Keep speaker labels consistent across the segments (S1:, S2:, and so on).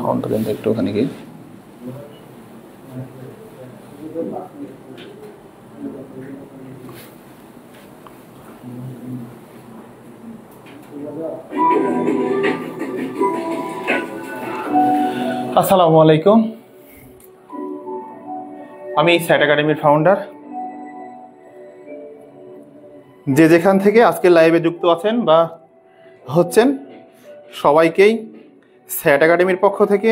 S1: সাউন্ডটা কিন্তু একটুখানি কি আসসালামু আলাইকুম, আমি স্যাট একাডেমির ফাউন্ডার। যে যেখান থেকে আজকে লাইভে যুক্ত আছেন বা হচ্ছেন সবাইকেই স্যাট একাডেমির পক্ষ থেকে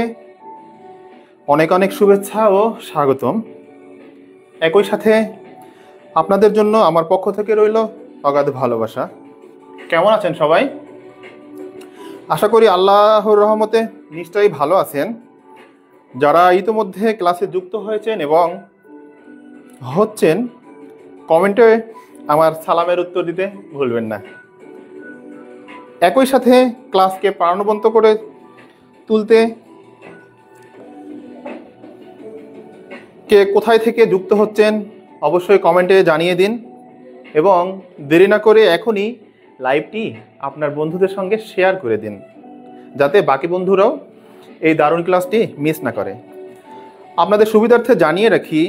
S1: অনেক অনেক শুভেচ্ছা ও স্বাগতম। একই সাথে আপনাদের জন্য আমার পক্ষ থেকে রইল অগাধ ভালোবাসা। কেমন আছেন সবাই? আশা করি আল্লাহর রহমতে নিশ্চয়ই ভালো আছেন। যারা ইতিমধ্যে ক্লাসে যুক্ত হয়েছেন এবং হচ্ছেন, কমেন্টে আমার সালামের উত্তর দিতে ভুলবেন না। একই সাথে ক্লাসকে প্রাণবন্ত করে তুলতে কে কোথায় থেকে যুক্ত হচ্ছেন অবশ্যই কমেন্টে জানিয়ে দিন এবং দেরি না করে এখনই লাইভটি আপনার বন্ধুদের সঙ্গে শেয়ার করে দিন, যাতে বাকি বন্ধুরাও এই দারুণ ক্লাসটি মিস না করে। আপনাদের সুবিধার্থে জানিয়ে রাখি,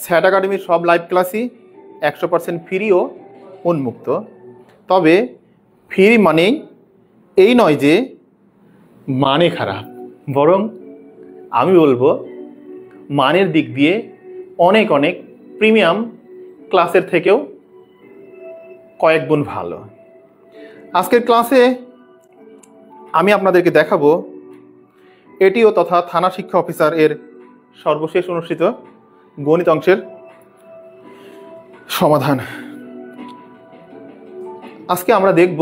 S1: স্যাট একাডেমির সব লাইভ ক্লাসই 100% ফ্রি ও উন্মুক্ত। তবে ফ্রি মানেই এই নয় যে মানে খারাপ, বরং আমি বলবো মানের দিক দিয়ে অনেক অনেক প্রিমিয়াম ক্লাসের থেকেও কয়েক গুণ ভালো। আজকের ক্লাসে আমি আপনাদেরকে দেখাবো এটিও তথা থানা শিক্ষা অফিসার এর সর্বশেষ অনুষ্ঠিত গণিত অংশের সমাধান। আজকে আমরা দেখব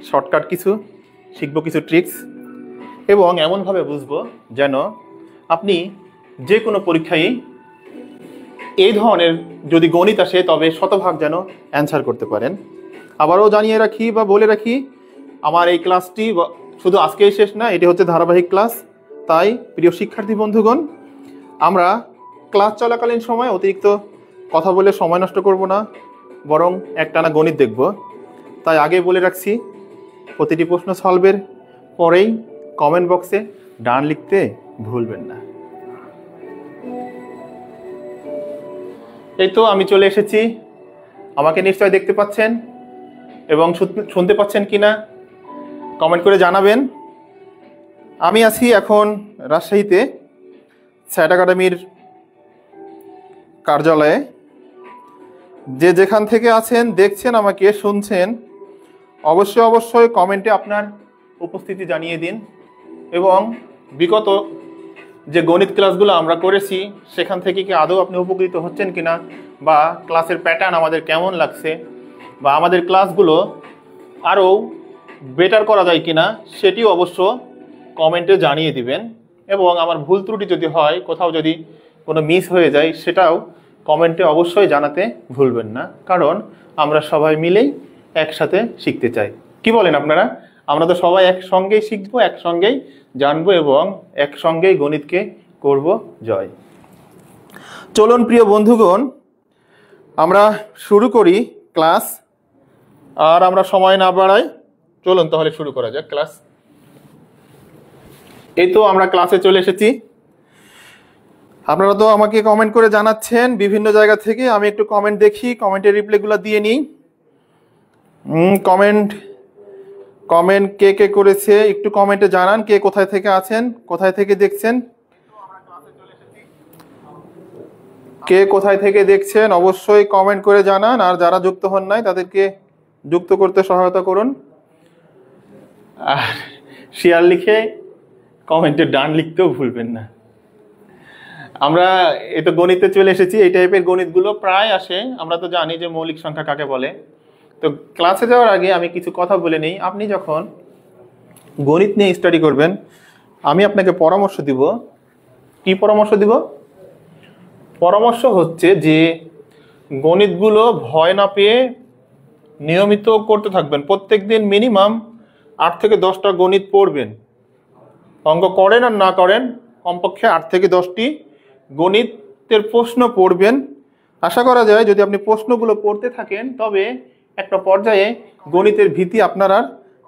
S1: শর্টকাট কিছু, শিখব কিছু ট্রিক্স এবং এমনভাবে বুঝবো যেন আপনি যে কোনো পরীক্ষায় এই ধরনের যদি গণিত আসে তবে শতভাগ যেন অ্যান্সার করতে পারেন। আবারও জানিয়ে রাখি বা বলে রাখি, আমার এই ক্লাসটি শুধু আজকেই শেষ না, এটি হচ্ছে ধারাবাহিক ক্লাস। তাই প্রিয় শিক্ষার্থী বন্ধুগণ, আমরা ক্লাস চলাকালীন সময় অতিরিক্ত কথা বলে সময় নষ্ট করব না, বরং একটানা গণিত দেখব। তাই আগে বলে রাখছি, প্রতিটি প্রশ্ন সলভের পরেই কমেন্ট বক্সে ডান লিখতে ভুলবেন না। এই তো আমি চলে এসেছি, আমাকে নিশ্চয় দেখতে পাচ্ছেন এবং শুনতে পাচ্ছেন কিনা কমেন্ট করে জানাবেন। আমি আছি এখন রাজশাহীতে স্যাট একাডেমির কার্যালয়ে। যে যেখান থেকে আছেন, দেখছেন আমাকে, শুনছেন, অবশ্যই কমেন্টে আপনার উপস্থিতি জানিয়ে দিন এবং বিগত যে গণিত ক্লাসগুলো আমরা করেছি সেখান থেকে কি আদৌ আপনি উপকৃত হচ্ছেন কিনা, বা ক্লাসের প্যাটার্ন আমাদের কেমন লাগছে, বা আমাদের ক্লাসগুলো আরও বেটার করা যায় কিনা সেটিও অবশ্য কমেন্টে জানিয়ে দিবেন। এবং আমার ভুল ত্রুটি যদি হয়, কোথাও যদি কোনো মিস হয়ে যায়, সেটাও কমেন্টে অবশ্যই জানাতে ভুলবেন না, কারণ আমরা সবাই মিলেই একসাথে শিখতে চাই। কি বলেন আপনারা? আমরা তো সবাই একসঙ্গেই শিখবো, একসঙ্গেই জানবো এবং একসঙ্গেই গণিতকে করব জয়। চলুন প্রিয় বন্ধুগণ, আমরা শুরু করি ক্লাস। আর আমরা সময় না বাড়াই, চলুন তাহলে শুরু করা যাক ক্লাস। এই তো আমরা ক্লাসে চলে এসেছি। আপনারা তো আমাকে কমেন্ট করে জানাচ্ছেন বিভিন্ন জায়গা থেকে, আমি একটু কমেন্ট দেখি, কমেন্টের রিপ্লাইগুলো দিয়ে নিই। কমেন্ট কে কে করেছে একটু কমেন্টে জানান, কে কোথায় থেকে আছেন, কোথায় থেকে দেখছেন, কে কোথায় থেকে দেখছেন অবশ্যই কমেন্ট করে জানান। আর যারা যুক্ত হন নাই তাদেরকে যুক্ত করতে সহায়তা করুন। আর শেয়ার লিখে কমেন্টে ডান লিখতেও ভুলবেন না। আমরা এই তো গণিতে চলে এসেছি। এই টাইপের গণিতগুলো প্রায় আসে, আমরা তো জানি যে মৌলিক সংখ্যা কাকে বলে। তো ক্লাসে যাওয়ার আগে আমি কিছু কথা বলে নিই। আপনি যখন গণিত নিয়ে স্টাডি করবেন, আমি আপনাকে পরামর্শ দিব। কি পরামর্শ দিব? পরামর্শ হচ্ছে যে গণিতগুলো ভয় না পেয়ে নিয়মিত করতে থাকবেন। প্রত্যেক দিন মিনিমাম 8 থেকে 10টা গণিত পড়বেন। অঙ্ক করেন আর না করেন, কমপক্ষে 8 থেকে 10টি গণিতের প্রশ্ন পড়বেন। আশা করা যায় যদি আপনি প্রশ্নগুলো পড়তে থাকেন তবে একটা পর্যায়ে গণিতের ভীতি আপনার আর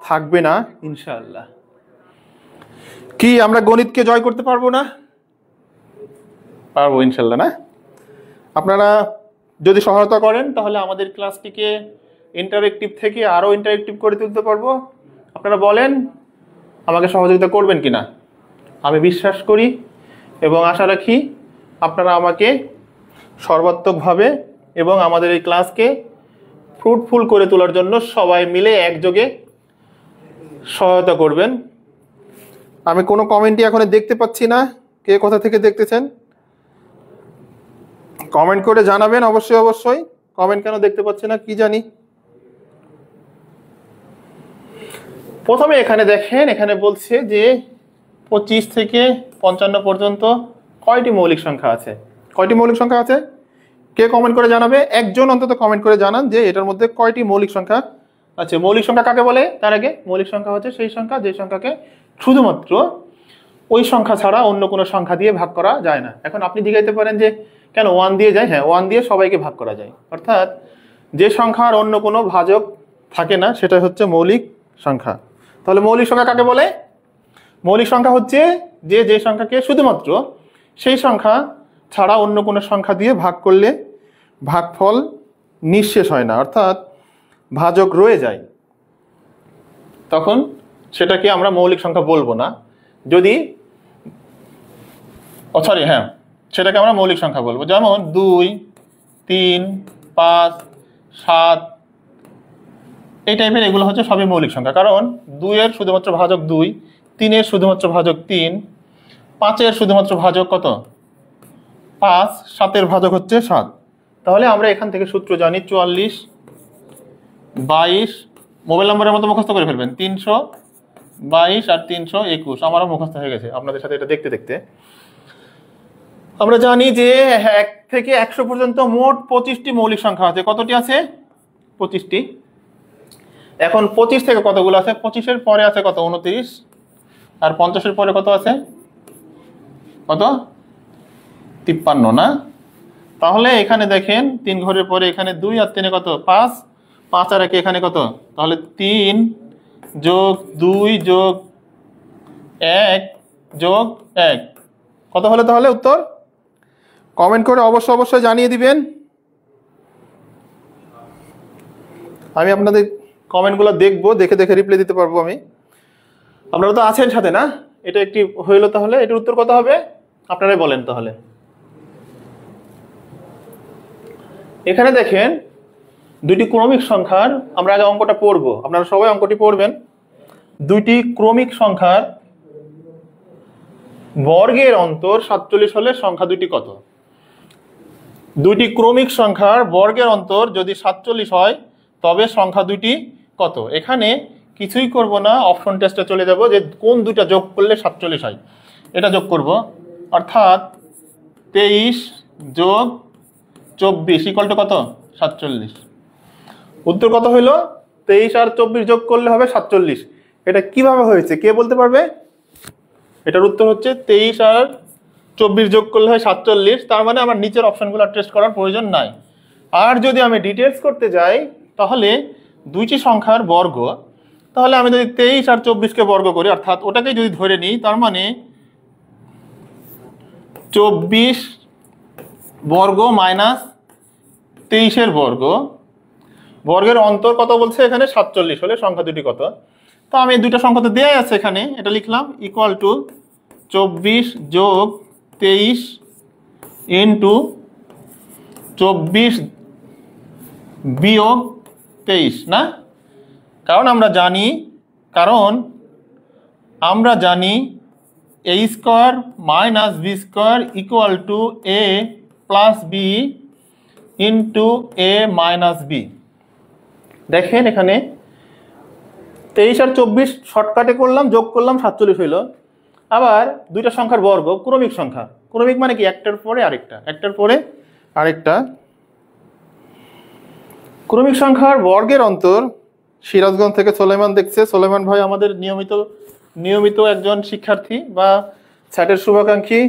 S1: থাকবে না ইনশাআল্লাহ। কি আমরা গণিতকে জয় করতে পারবো না? পারবো ইনশাল্লাহ, না? আপনারা যদি সহায়তা করেন তাহলে আমাদের ক্লাসটিকে ইন্টারেক্টিভ থেকে আরও ইন্টারেক্টিভ করে তুলতে পারবো। আপনারা বলেন আমাকে সহযোগিতা করবেন কিনা। আমি বিশ্বাস করি এবং আশা রাখি আপনারা আমাকে সর্বাত্মকভাবে এবং আমাদের এই ক্লাসকে ফ্রুটফুল করে তোলার জন্য সবাই মিলে একযোগে সহায়তা করবেন। আমি কোনো কমেন্টই এখন দেখতে পাচ্ছি না। কে কোথা থেকে দেখতেছেন কমেন্ট করে জানাবেন অবশ্যই অবশ্যই। কমেন্ট কেন দেখতে পাচ্ছি না কি জানি। প্রথমে এখানে দেখেন, এখানে বলছে যে 25 থেকে 55 পর্যন্ত কয়টি মৌলিক সংখ্যা আছে? কয়টি মৌলিক সংখ্যা আছে? কে কমেন্ট করে জানাবে? একজন অন্তত কমেন্ট করে জানান যে এটার মধ্যে কয়টি মৌলিক সংখ্যা আছে। মৌলিক সংখ্যা কাকে বলে? তার আগে মৌলিক সংখ্যা হচ্ছে সেই সংখ্যা যে সংখ্যাকে শুধুমাত্র ওই সংখ্যা ছাড়া অন্য কোনো সংখ্যা দিয়ে ভাগ করা যায় না। এখন আপনি জিজ্ঞাসা পারেন যে কেন 1 দিয়ে যায়? হ্যাঁ, 1 দিয়ে সবাইকে ভাগ করা যায়। অর্থাৎ যে সংখ্যার অন্য কোনো ভাজক থাকে না সেটা হচ্ছে মৌলিক সংখ্যা। তাহলে মৌলিক সংখ্যা কাকে বলে? মৌলিক সংখ্যা হচ্ছে যে সংখ্যাকে শুধুমাত্র সেই সংখ্যা ছাড়া অন্য কোনো সংখ্যা দিয়ে ভাগ করলে ভাগফল নিঃশেষ হয় না, অর্থাৎ ভাজক রয়ে যায়, তখন সেটাকে আমরা মৌলিক সংখ্যা বলবো না। যদি সেটাকে আমরা মৌলিক সংখ্যা বলবো। যেমন 2, 3, 5, 7 এই টাইপের, এগুলো হচ্ছে সবই মৌলিক সংখ্যা। কারণ 2 এর শুধুমাত্র ভাজক 2, 3 এর শুধুমাত্র ভাজক 3, 5 এর শুধুমাত্র ভাজক কত? 5, 7 এর ভাজক হচ্ছে 7। তাহলে আমরা এখান থেকে সূত্র জানি 44, 22, মোবাইল নাম্বারের মতো মুখস্থ করে ফেলবেন, 322 আর 321। আমারও মুখস্থ হয়ে গেছে আপনাদের সাথে এটা দেখতে দেখতে। আমরা জানি যে 1 থেকে 100 পর্যন্ত মোট 25টি মৌলিক সংখ্যা আছে। কতটি আছে? 25টি। এখন 25 থেকে কতগুলো আছে? 25-এর পরে আছে কত? 29। আর 50-এর পরে কত আছে? কত? 53, না? তাহলে এখানে দেখেন 3 ঘরের পরে এখানে 2 আর 3 কত? 5, 5 আর 1 এখানে কত? তাহলে 3 যোগ 2 যোগ 1 যোগ 1 কত হলো তাহলে উত্তর? কমেন্ট করে অবশ্যই জানিয়ে দিবেন। আমি আপনাদের কমেন্টগুলো দেখবো, দেখে রিপ্লাই দিতে পারবো আমি। আপনারা তো আছেন সাথে, না? এটা একটি হইলো, তাহলে এটার উত্তর কত হবে আপনারাই বলেন তাহলে। এখানে দেখেন দুইটি ক্রমিক সংখ্যার, আমরা আগে অঙ্কটা পড়বো, আপনারা সবাই অঙ্কটি পড়বেন। দুইটি ক্রমিক সংখ্যার বর্গের অন্তর 47 হলে সংখ্যা দুটি কত? দুইটি ক্রমিক সংখ্যার বর্গের অন্তর যদি 47 হয় তবে সংখ্যা দুটি কত? এখানে কিছুই করব না, অপশন টেস্টে চলে যাব যে কোন দুইটা যোগ করলে 47 হয় এটা যোগ করব। অর্থাৎ 23 যোগ 24 ইকুয়াল টু কত? 47। উত্তর কত হইল? 23 আর 24 যোগ করলে হবে 47। এটা কিভাবে হয়েছে কে বলতে পারবে? এটার উত্তর হচ্ছে 23 আর 24 যোগ করলে হয় 47। তার মানে আমার নিচের অপশনগুলো টেস্ট করার প্রয়োজন নাই। আর যদি আমি ডিটেলস করতে যাই তাহলে দুইটি সংখ্যার বর্গ, তাহলে আমি যদি 23 আর 24কে বর্গ করি, অর্থাৎ ওটাকে যদি ধরে নিই, তার মানে 24 বর্গ মাইনাস 23-এর বর্গ, বর্গের অন্তর কত বলছে এখানে? 47 হলে সংখ্যা দুটি কত? তো আমি দুইটা সংখ্যা তো দেয়াই আছে এখানে, এটা লিখলাম ইকুয়াল টু 24 যোগ 23 ইন্টু 24 বিয়োগ 23, না? কারণ আমরা জানি a square minus B square equal to a plus B into a minus B. দেখেন এখানে 23 আর 24 শর্টকাটে করলাম, যোগ করলাম, 47 হইল। আবার দুইটা সংখ্যার বর্গ, ক্রমিক সংখ্যা। ক্রমিক মানে কি? একটার পরে আরেকটা, একটার পরে আরেকটা। ক্রমিক সংখ্যার বর্গের অন্তর, সিরাজগঞ্জ থেকে সোলেমান দেখছে। সোলেমান ভাই আমাদের নিয়মিত একজন শিক্ষার্থী বা স্যাটের শুভাকাঙ্ক্ষী।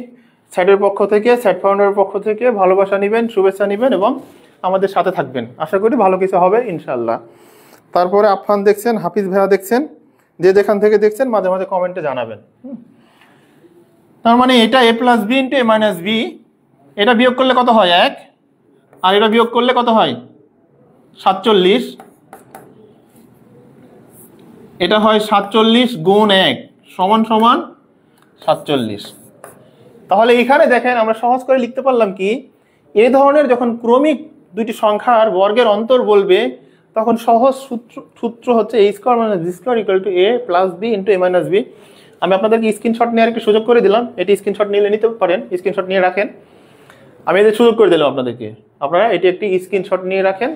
S1: স্যাটের পক্ষ থেকে, স্যাট ফাউন্ডারের পক্ষ থেকে ভালোবাসা নেবেন, শুভেচ্ছা নেবেন এবং আমাদের সাথে থাকবেন। আশা করি ভালো কিছু হবে ইনশাল্লাহ। তারপরে আফফান দেখছেন, হাফিজ ভাইয়া দেখছেন, যে যেখান থেকে দেখছেন মাঝে মাঝে কমেন্টে জানাবেন। তার মানে এটা a plus B into a minus B, এটা বিয়োগ করলে কত হয় 1, আর এটা বিয়োগ করলে কত হয় 47, এটা হয় 47 গুণ 1 সমান সমান 47। তাহলে এখানে দেখেন আমরা সহজ করে লিখতে পারলাম কি, এই ধরনের যখন ক্রমিক দুইটি সংখ্যার বর্গের অন্তর বলবে তখন সহজ সূত্র হচ্ছে a square minus B square equal to a plus B into a minus B. আমি আপনাদেরকে স্ক্রিনশট নেওয়ার একটু সুযোগ করে দিলাম, এটি স্ক্রিনশট নিতে পারেন, স্ক্রিনশট নিয়ে রাখেন। আমি এদের সুযোগ করে দিলাম আপনাদেরকে, আপনারা এটি একটি স্ক্রিনশট নিয়ে রাখেন।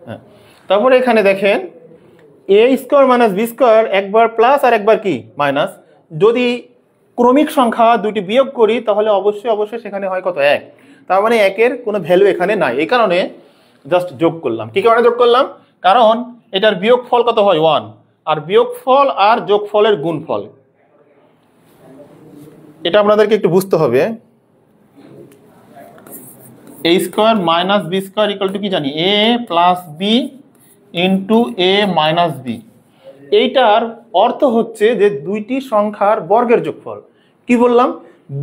S1: হ্যাঁ, তারপরে এখানে দেখেন a square minus B square একবার প্লাস আর একবার কি মাইনাস, যদি ক্রমিক সংখ্যা দুটি বিয়োগ করি তাহলে অবশ্যই সেখানে হয় কত 1, তার মানে 1-এর কোনো ভ্যালু এখানে নাই, এই কারণে জাস্ট যোগ করলাম। কি কারণে যোগ করলাম? কারণ এটার বিয়োগফল কত হয় 1, আর বিয়োগফল আর যোগফলের গুণফল, এটা আপনাদেরকে একটু বুঝতে হবে। a square minus B square equal to কি জানি a plus B into a minus B. এইটার অর্থ হচ্ছে যে দুইটি সংখ্যার বর্গের যোগফল। কি বললাম?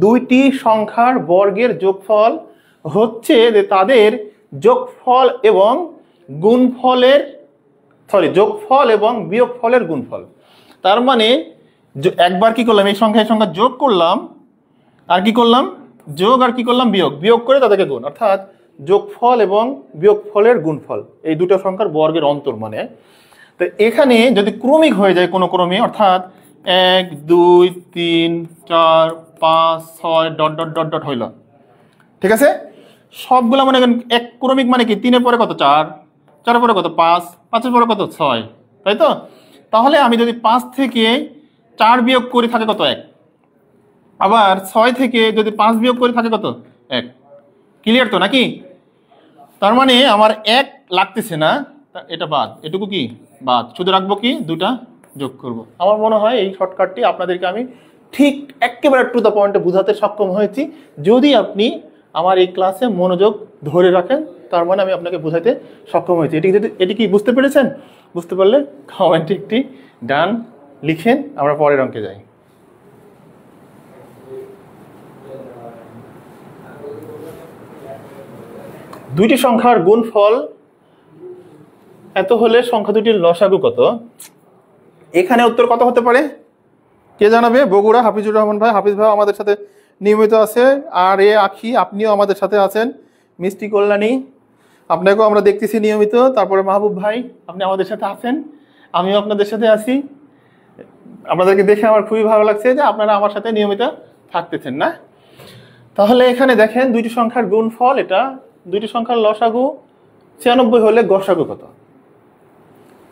S1: দুইটি সংখ্যার বর্গের যোগফল হচ্ছে যে তাদের যোগফল এবং গুণফলের যোগফল এবং বিয়োগফলের গুণফল। তার মানে একবার কি করলাম, এই সংখ্যা যোগ করলাম, আর কি করলাম যোগ, আর কি করলাম বিয়োগ করে তাদেরকে গুণ, অর্থাৎ যোগফল এবং বিয়োগফলের গুণফল, এই দুটো সংখ্যার বর্গের অন্তর মানে। তো এখানে যদি ক্রমিক হয়ে যায় কোনো ক্রমে, অর্থাৎ 1 2 3 4 5 6 ডট ডট ডট ডট হইল, ঠিক আছে, সবগুলো মনে করেন এক ক্রমিক মানে কি 3-এর পরে কত 4, 4-এর পরে কত 5, 5-এর পরে কত 6, তাই তো? তাহলে আমি যদি 5 থেকে 4 বিয়োগ করি থাকে কত 1, আবার 6 থেকে যদি 5 বিয়োগ করি থাকে কত 1। ক্লিয়ার তো নাকি? তার মানে আমার 1 লাগতেছে না, এটা বাদ, এটুকু কি বাদ, শুধু রাখবো কি দুটা যোগ করব। আমার মনে হয় এই শর্টকাটটি আপনাদেরকে আমি ঠিক একেবারে টু দ্য পয়েন্টে বোঝাতে সক্ষম হয়েছি। যদি আপনি আমার এই ক্লাসে মনোযোগ ধরে রাখেন তার মানে আমি আপনাকে বোঝাতে সক্ষম হয়েছি। এটি কি বুঝতে পেরেছেন? বুঝতে পারলে কমেন্টে একটি ডান লিখেন, আমরা পরের অঙ্কে যাই। দুইটি সংখ্যার গুণফল এত হলে সংখ্যা দুটির লসাগু কত? এখানে উত্তর কত হতে পারে কে জানাবে? বগুড়া হাফিজুর রহমান ভাই। হাফিজ ভাই আমাদের সাথে নিয়মিত আছে, আর আখি আপনিও আমাদের সাথে আছেন। মিষ্টি কল্যাণী আপনাকেও আমরা দেখতেছি নিয়মিত। তারপরে মাহবুব ভাই আপনি আমাদের সাথে আছেন, আমিও আপনাদের সাথে আছি। আপনাদেরকে দেখে আমার খুবই ভালো লাগছে যে আপনারা আমার সাথে নিয়মিত থাকতেছেন না। তাহলে এখানে দেখেন দুইটি সংখ্যার গুণফল, এটা দুইটি সংখ্যার লসাগু 96 হলে গসাগু কত?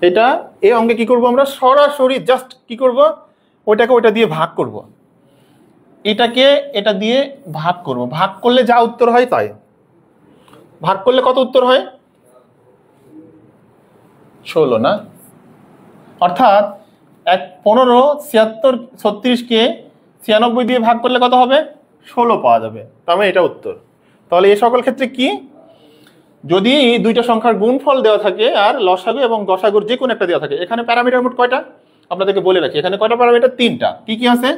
S1: এটা এই অঙ্কে কি করব আমরা? সরাসরি জাস্ট কি করব, ওইটাকে ওইটা দিয়ে ভাগ করব, এটাকে এটা দিয়ে ভাগ করব। ভাগ করলে যা উত্তর হয় তাই। ভাগ করলে কত উত্তর হয়? 16 না? অর্থাৎ 15 76 36কে 96 দিয়ে ভাগ করলে কত হবে? 16 পাওয়া যাবে। তার মানে এটা উত্তর। তাহলে এই সকল ক্ষেত্রে কি, যদি দুইটা সংখ্যার গুণফল দেওয়া থাকে আর লসাগু এবং গসাগুর যে কোনো একটা দেওয়া থাকে, এখানে প্যারামিটার মোট কয়টা আপনাদেরকে বলে রাখি। এখানে কয়টা প্যারামিটার? 3টা। কি কি আছে?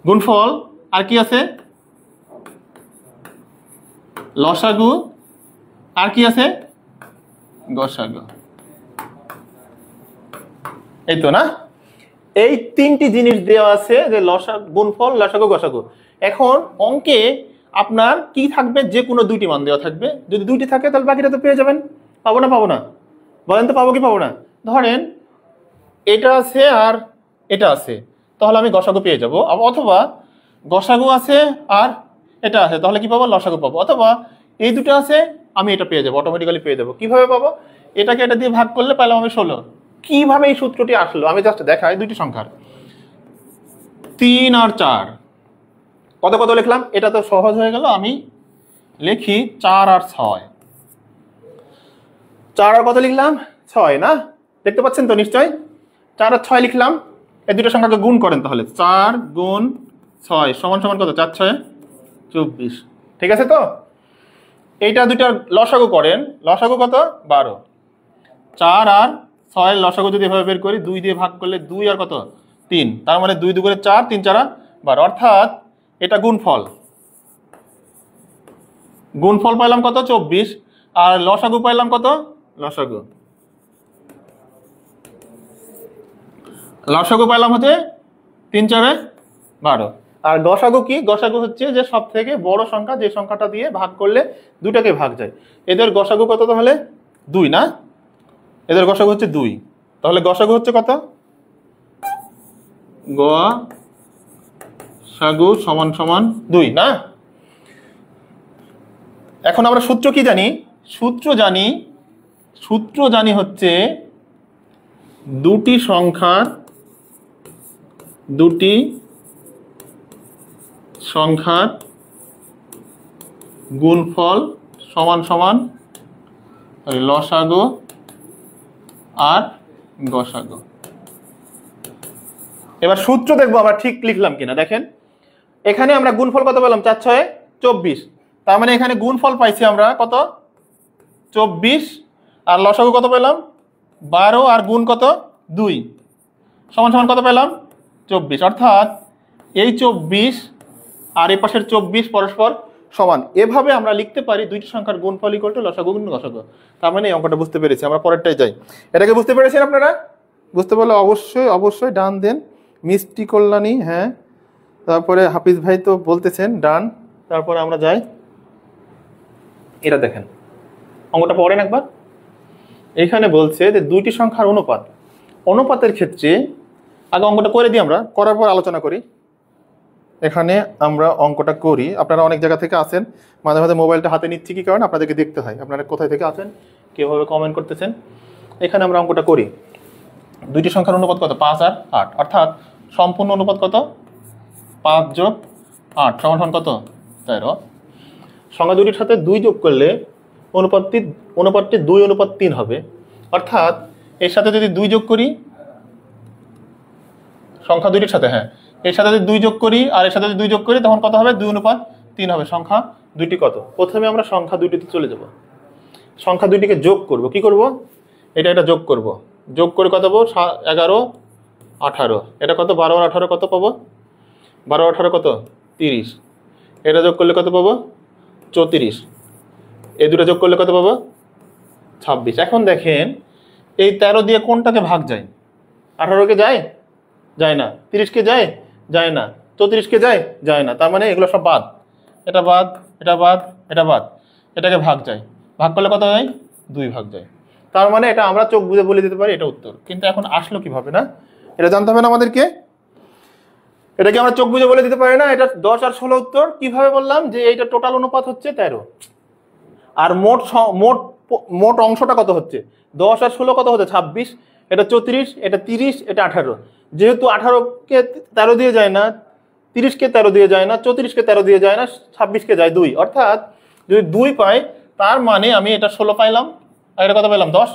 S1: গুণফল আর কি আছে? লসাগু আর কি আছে? গসাগু। এই তো না? এই 3টি জিনিস দেওয়া আছে, যে লসাগু, গুণফল, লসাগু, গসাগু। এখন অঙ্কে আপনার কি থাকবে? যে কোনো দুইটি মান দেওয়া থাকবে। যদি দুইটি থাকে তাহলে বাকিটা তো পেয়ে যাবেন। পাবো না? পাবো না? বলেন তো, পাবো কি পাবো না? ধরেন এটা আছে আর এটা আছে, তাহলে আমি গসাগু পেয়ে যাবো। অথবা গসাগু আছে আর এটা আছে, তাহলে কি পাবো? লসাগু পাবো। অথবা এই দুটো আছে, আমি এটা পেয়ে যাবো, অটোমেটিক্যালি পেয়ে যাবো। কিভাবে পাবো? এটাকে এটা দিয়ে ভাগ করলে পেলাম আমি 16। কিভাবে এই সূত্রটি আসলো আমি জাস্ট দেখাই। দুইটি সংখ্যার 3 আর 4, কত কত লিখলাম? এটা তো সহজ হয়ে গেল, আমি লিখি 4 আর 6। 4 আর কত লিখলাম? 6 না? দেখতে পাচ্ছেন তো নিশ্চয়? 4 আর 6 লিখলাম। এই দুটো সংখ্যাকে গুণ করেন, তাহলে 4 গুণ 6 সমান সমান কত? 4 6 24। ঠিক আছে তো? এইটা দুইটার লসাগু করেন, লসাগু কত? 12। 4 আর 6 লসাগু যদি এভাবে বের করি 2 দিয়ে ভাগ করলে 2 আর কত 3, তার মানে 2 2 করে 4, 3 4 12, অর্থাৎ এটা গুণফল। গুণফল পাইলাম কত 24, আর লসাগু পাইলাম কত, লসাগু পাইলাম হচ্ছে 3 4 12। আর গসাগু কি, গসাগু হচ্ছে যে সব থেকে বড় সংখ্যা, যে সংখ্যাটা দিয়ে ভাগ করলে দুটাকে ভাগ যায়। এদের গসাগু কত তাহলে 2 না, এদের গসাগু হচ্ছে 2, তাহলে গসাগু হচ্ছে কত, গসাগু সমান সমান 2 না। এখন আমরা সূত্র কি জানি, সূত্র জানি হচ্ছে দুটি সংখ্যার গুণফল সমান সমান লসাগু আর গসাগু। এবার সূত্র দেখবো আমরা ঠিক লিখলাম কিনা। দেখেন এখানে আমরা গুণফল কত পেলাম, 4 6 24, তার মানে এখানে গুণফল পাইছি আমরা কত 24, আর লসাগু কত পেলাম 12, আর গুণ কত 2 সমান সমান কত পেলাম 24, অর্থাৎ এই 24 আর এই পাশের 24 পরস্পর সমান। এভাবে আমরা লিখতে পারি দুইটি সংখ্যার গুণফল ইকুয়াল টু লসাগু গুণ গসাগু। তার মানে এই অঙ্কটা বুঝতে পেরেছি। আমরা পরেরটাই যাই। এটাকে বুঝতে পেরেছেন আপনারা? বুঝতে পারলে অবশ্যই ডান দেন। মিষ্টি কল্যাণী, হ্যাঁ, তারপরে হাফিজ ভাই তো বলতেছেন ডান। তারপরে আমরা যাই, এটা দেখেন অঙ্কটা পড়েন একবার। এখানে বলছে যে দুইটি সংখ্যার অনুপাতের ক্ষেত্রে, আগে অঙ্কটা করে দিই, আমরা করার পর আলোচনা করি। এখানে আমরা অঙ্কটা করি, আপনারা অনেক জায়গা থেকে আসেন, মাঝে মাঝে মোবাইলটা হাতে নিচ্ছি কি কারণ আপনাদেরকে দেখতে হয় আপনারা কোথায় থেকে আসেন, কীভাবে কমেন্ট করতেছেন। এখানে আমরা অঙ্কটা করি। দুইটি সংখ্যার অনুপাত কত, 5 আর 8, অর্থাৎ সম্পূর্ণ অনুপাত কত 5 যোগ 8 সমান সমান কত 13। সংখ্যা দুটির সাথে 2 যোগ করলে অনুপাতটি 2:3 হবে। অর্থাৎ এর সাথে যদি 2 যোগ করি, সংখ্যা দুটির সাথে, হ্যাঁ, এর সাথে যদি 2 যোগ করি আর এর সাথে যদি 2 যোগ করি তখন কত হবে 2:3 হবে। সংখ্যা দুটি কত, প্রথমে আমরা সংখ্যা দুটিতে চলে যাব, সংখ্যা দুটিকে যোগ করব। কি করব, এটা যোগ করব, যোগ করে কত পাবো 11 18, এটা কত 12 আর 18 কত পাবো 12 18 কত 30, এটা যোগ করলে কত পাবো 34, এই দুটো যোগ করলে কত পাবো 26। এখন দেখেন এই 13 দিয়ে কোনটাকে ভাগ যায়, 18কে যায় না, 30কে যায় না, 34কে যায় না, তার মানে এগুলো সব বাদ, এটা বাদ, এটা বাদ, এটা বাদ, এটাকে ভাগ যায়, ভাগ করলে কত হয় 2 ভাগ যায়। তার মানে এটা আমরা চোখ বুঝে বলে দিতে পারি এটা উত্তর। কিন্তু এখন আসলো কিভাবে না, এটা জানতে হবে না আমাদেরকে। এটাকে আমরা চোখ বুঝে বলে দিতে পারি না, এটা 10 আর 16 উত্তর। কিভাবে বললাম যে এইটা টোটাল অনুপাত হচ্ছে 13, আর মোট অংশটা কত হচ্ছে 10 আর 16 কত হচ্ছে 26, এটা 34, এটা 30, এটা 18। যেহেতু 18কে 13 দিয়ে যায় না, 30কে 13 দিয়ে যায় না, 34কে 13 দিয়ে যায় না, 26কে যায় 2, অর্থাৎ যদি 2 পাই তার মানে আমি এটা 16 পাইলাম আর এটা কত পেলাম 10।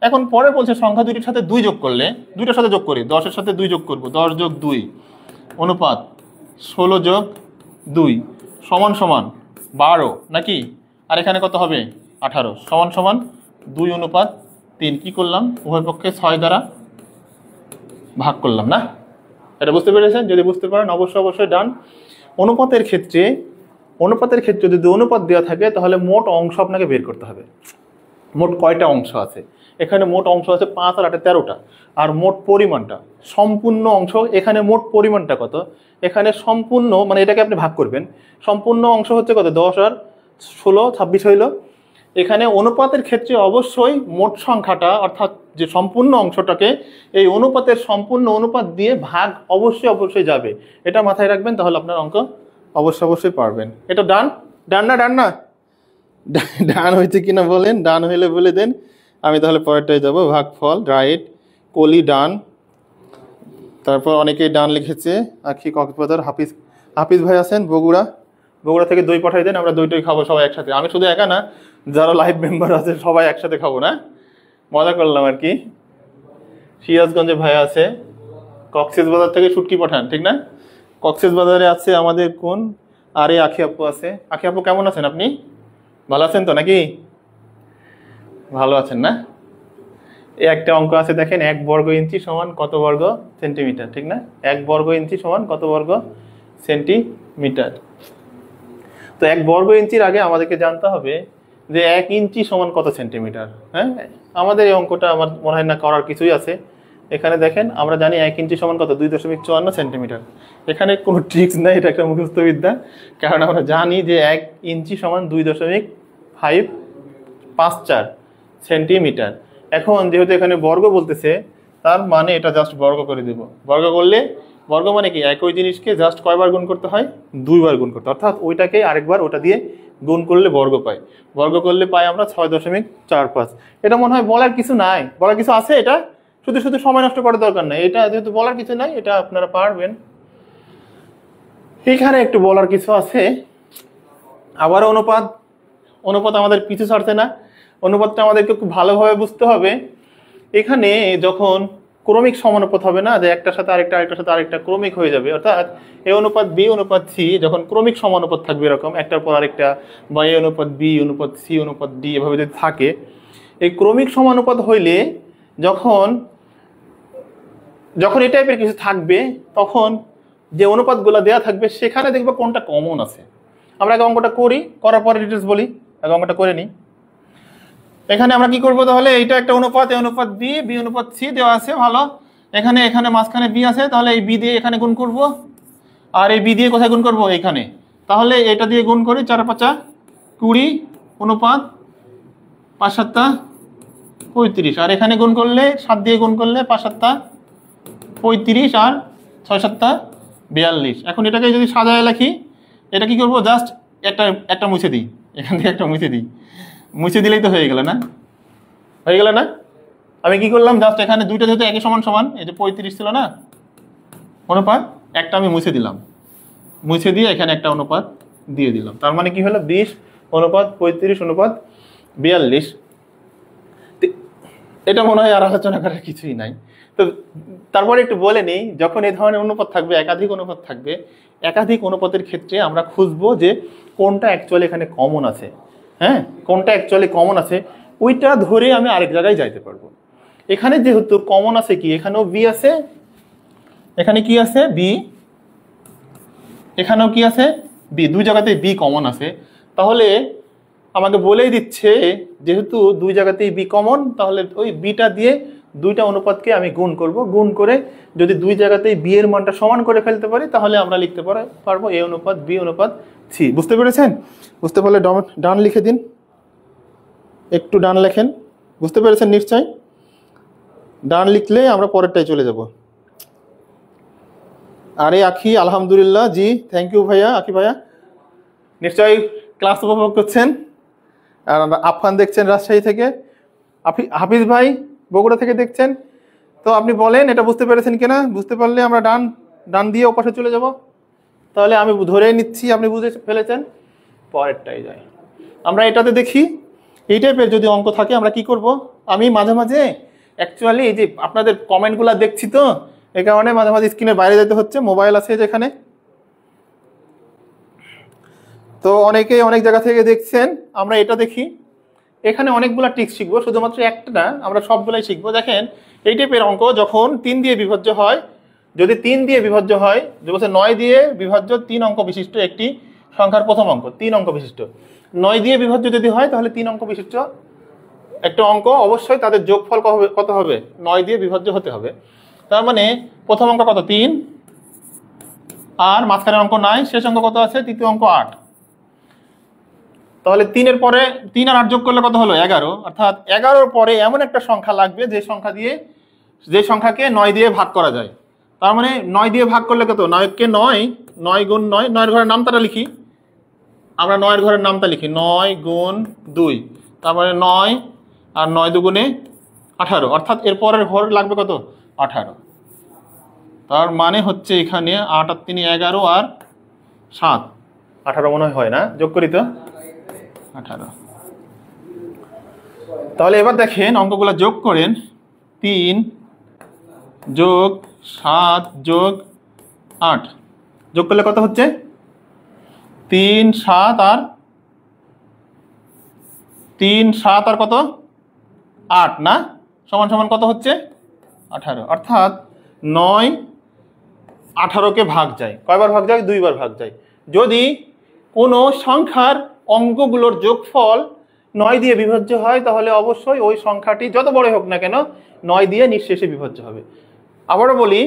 S1: এখন পরে বলছে সংখ্যা দুটির সাথে 2 যোগ করলে, দুইটার সাথে যোগ করি, 10-এর সাথে 2 যোগ করব, 10 যোগ 2 অনুপাত 16 যোগ 2 সমান সমান 12 নাকি, আর এখানে কত হবে 18 সমান সমান 2:3। কি করলাম, উভয় পক্ষে 6 দ্বারা ভাগ করলাম না। এটা বুঝতে পেরেছেন? যদি বুঝতে পারেন অবশ্যই ডান। অনুপাতের ক্ষেত্রে যদি অনুপাত দেওয়া থাকে তাহলে মোট অংশ আপনাকে বের করতে হবে। মোট কয়টা অংশ আছে, এখানে মোট অংশ আছে 5 আর 8 13টা, আর মোট পরিমাণটা সম্পূর্ণ অংশ, এখানে মোট পরিমাণটা কত, এখানে সম্পূর্ণ মানে এটাকে আপনি ভাগ করবেন, সম্পূর্ণ অংশ হচ্ছে কত 10 আর 16 26 হইল। এখানে অনুপাতের ক্ষেত্রে অবশ্যই মোট সংখ্যাটা অর্থাৎ যে সম্পূর্ণ অংশটাকে এই অনুপাতের সম্পূর্ণ অনুপাত দিয়ে ভাগ অবশ্যই যাবে। এটা মাথায় রাখবেন, তাহলে আপনার অঙ্ক অবশ্যই পারবেন। এটা ডান না ডান হয়েছে কিনা বলেন, ডান হইলে বলে দেন, আমি তাহলে পরেরটাই যাব। ভাগফল রাইট, কলি ডান, তারপর অনেকেই ডান লিখেছে। আখি কক্সবাজার, হাফিজ ভাই আছেন বগুড়া থেকে দই পাঠাই দেন, আমরা দইটাই খাবো সবাই একসাথে। আমি শুধু একা না, যারা লাইভ মেম্বার আছে সবাই একসাথে খাবো না, মজা করলাম আর কি। সিরাজগঞ্জে ভাই আছে, কক্সবাজার থেকে শুটকি পাঠান, ঠিক না? কক্সবাজারে আছে আমাদের কোন, আরে আখি আপু আছে। আখি আপু কেমন আছেন আপনি? ভালো আছেন তো নাকি? ভালো আছেন না? এই একটা অঙ্ক আছে দেখেন, 1 বর্গ ইঞ্চি সমান কত বর্গ সেন্টিমিটার, ঠিক না? 1 বর্গ ইঞ্চি সমান কত বর্গ সেন্টিমিটার। তো 1 বর্গ ইঞ্চির আগে আমাদেরকে জানতে হবে যে 1 ইঞ্চি সমান কত সেন্টিমিটার। হ্যাঁ, আমাদের এই অঙ্কটা আমার মনে হয় না করার কিছুই আছে। এখানে দেখেন আমরা জানি 1 ইঞ্চি সমান কত 2.54 সেন্টিমিটার। এখানে কোনো ট্রিক্স নাই, এটা একটা মুখস্থ বিদ্যা। কারণ আমরা জানি যে 1 ইঞ্চি সমান 2.554 সেন্টিমিটার। এখন যেহেতু এখানে বর্গ বলতেছে, তার মানে এটা জাস্ট বর্গ করে দেব। বর্গ করলে, বর্গ মানে কি, একই জিনিসকে জাস্ট কয়বার গুণ করতে হয়? 2 বার গুণ করতে, অর্থাৎ ওইটাকে আরেকবার ওটা দিয়ে গুণ করলে বর্গ পাই। বর্গ করলে পাই আমরা 6.45। এটা মনে হয় বলার কিছু নাই, বলার কিছু আছে? এটা শুধু শুধু সময় নষ্ট করার দরকার নাই, এটা যেহেতু বলার কিছু নাই, এটা আপনারা পারবেন। এখানে একটু বলার কিছু আছে। আবার অনুপাত, অনুপাত আমাদের পিছু ছাড়ছে না। অনুপাতটা আমাদেরকে খুব ভালোভাবে বুঝতে হবে। এখানে যখন ক্রমিক সমানুপাত হবে না, যে একটার সাথে আরেকটা, আরেকটার সাথে আরেকটা ক্রমিক হয়ে যাবে, অর্থাৎ এ অনুপাত বি অনুপাত সি যখন ক্রমিক সমানুপাত থাকবে এরকম একটার পর আরেকটা, বা এ অনুপাত বি অনুপাত সি অনুপাত ডি এভাবে যদি থাকে, এই ক্রমিক সমানুপাত হইলে যখন যখন এই টাইপের কিছু থাকবে, তখন যে অনুপাতগুলো দেওয়া থাকবে সেখানে দেখবে কোনটা কমন আছে। আমরা আগে অঙ্কটা করি, করার পরে ডিটেলস বলি। আগে অঙ্কটা করে নিই। এখানে আমরা কি করবো তাহলে? এইটা একটা অনুপাত, এ অনুপাত বি, বি অনুপাত সি দেওয়া আছে, ভালো। এখানে এখানে মাঝখানে বি আছে, তাহলে এই বি দিয়ে এখানে গুণ করব, আর এই বি দিয়ে কোথায় গুণ করব? এখানে। তাহলে এটা দিয়ে গুণ করি, 4 5 20 অনুপাত 5 7 35, আর এখানে গুণ করলে 7 দিয়ে গুণ করলে 5 7 35 আর 6 7 42। এখন এটাকে যদি সাজায় লিখি, এটা কি করব? জাস্ট একটা মুছে দিই, এখান থেকে একটা মুছে দিই, মুছে দিলেই তো হয়ে গেল না? হয়ে গেল না? আমি কি করলাম? জাস্ট এখানে দুইটা যেহেতু একই সমান সমান, এই যে 35 ছিল না অনুপাত, একটা আমি মুছে দিলাম, মুছে দিয়ে এখানে একটা অনুপাত দিয়ে দিলাম। তার মানে কি হলো? 20 অনুপাত 35 অনুপাত 42। এটা মনে হয় আর আলোচনা করার কিছুই নাই। তো তারপরে একটু বলে নিই, যখন এই ধরনের অনুপাত থাকবে, একাধিক অনুপাত থাকবে, একাধিক অনুপাতের ক্ষেত্রে আমরা খুঁজবো যে কোনটা অ্যাকচুয়ালি এখানে কমন আছে। হ্যাঁ, কোনটা অ্যাকচুয়ালি কমন আছে ওইটা ধরে আমি আরেক জায়গায় যাইতে পারবো। এখানে যেহেতু কমন আছে কি, এখানেও বি আছে, এখানে কি আছে? বি, এখানেও কি আছে? বি, দুই জায়গাতেই বি কমন আছে। তাহলে আমাকে বলেই দিচ্ছে যেহেতু দুই জায়গাতেই বি কমন, তাহলে ওই বিটা দিয়ে দুইটা অনুপাতকে আমি গুণ করব। গুণ করে যদি দুই জায়গাতেই বি এর মানটা সমান করে ফেলতে পারি, তাহলে আমরা লিখতে পারবো এ অনুপাত বি অনুপাত সি। বুঝতে পেরেছেন? বুঝতে পারলে ডান লিখে দিন, একটু ডান লেখেন। বুঝতে পেরেছেন নিশ্চয়? ডান লিখলে আমরা পরেরটাই চলে যাব। আরে আখি, আলহামদুলিল্লাহ, জি থ্যাংক ইউ ভাইয়া, আখি ভাইয়া নিশ্চয়ই ক্লাস উপভোগ করছেন। আর আফফান দেখছেন রাজশাহী থেকে, হাফিজ ভাই বগুড়া থেকে দেখছেন। তো আপনি বলেন এটা বুঝতে পেরেছেন কিনা? বুঝতে পারলে আমরা ডান দিয়ে ওপাশে চলে যাব। তাহলে আমি ধরে নিচ্ছি আপনি বুঝে ফেলেছেন। পরেরটাই যাই, আমরা এটাতে দেখি। এই টাইপের যদি অঙ্ক থাকে আমরা কি করব? আমি মাঝে মাঝে অ্যাকচুয়ালি এই যে আপনাদের কমেন্টগুলো দেখছি, তো এই কারণে মাঝে মাঝে স্ক্রিনের বাইরে যেতে হচ্ছে, মোবাইল আছে যেখানে। তো অনেকেই অনেক জায়গা থেকে দেখছেন, আমরা এটা দেখি। এখানে অনেকগুলো ট্রিক্স শিখবো, শুধুমাত্র একটা না, আমরা সবগুলাই শিখবো। দেখেন এই টাইপের অঙ্ক যখন 3 দিয়ে বিভাজ্য হয়, যদি 3 দিয়ে বিভাজ্য হয়, যে বলছে 9 দিয়ে বিভাজ্য 3 অঙ্ক বিশিষ্ট একটি সংখ্যার প্রথম অঙ্ক, 3 অঙ্ক বিশিষ্ট। 9 দিয়ে বিভাজ্য যদি হয়, তাহলে 3 অঙ্ক বিশিষ্ট একটা অঙ্ক, অবশ্যই তাদের যোগফল কত হবে? 9 দিয়ে বিভাজ্য হতে হবে। তার মানে প্রথম অঙ্ক কত? 3, আর মাঝখানের অঙ্ক 9, শেষ অঙ্ক কত আছে? তৃতীয় অঙ্ক 8। তাহলে 3 পরে 3 আর 8 যোগ করলে কত হলো? 11। অর্থাৎ 11-র পরে এমন একটা সংখ্যা লাগবে যে সংখ্যাকে 9 দিয়ে ভাগ করা যায়। তার মানে 9 দিয়ে ভাগ করলে কত? 9কে 9 গুণ 9, 9 এর ঘরের নামটা লিখি আমরা, 9 এর ঘরের নামটা লিখি 9 গুণ 2, তারপরে 9 আর 9 দুগুণে 18, অর্থাৎ এর পরের ঘর লাগবে কত? 18। তার মানে হচ্ছে এখানে 8 আর 3 11 আর 7 18 মনে হয় না? যোগ করি তো 18। তাহলে এবার দেখেন অঙ্কগুলো যোগ করেন। 3 যোগ 7 যোগ 8 যোগ করলে কত হচ্ছে? 3 7 আর কত? 8 না? সমান সমান কত হচ্ছে 18, অর্থাৎ 9 18কে ভাগ যায়। কয়বার ভাগ যায়? 2বার ভাগ যায়। যদি কোনো সংখ্যার অঙ্কগুলোর যোগফল 9 দিয়ে বিভাজ্য হয় তাহলে অবশ্যই ওই সংখ্যাটি যত বড় হোক না কেন 9 দিয়ে নিঃশেষে বিভাজ্য হবে। আবারও বলি,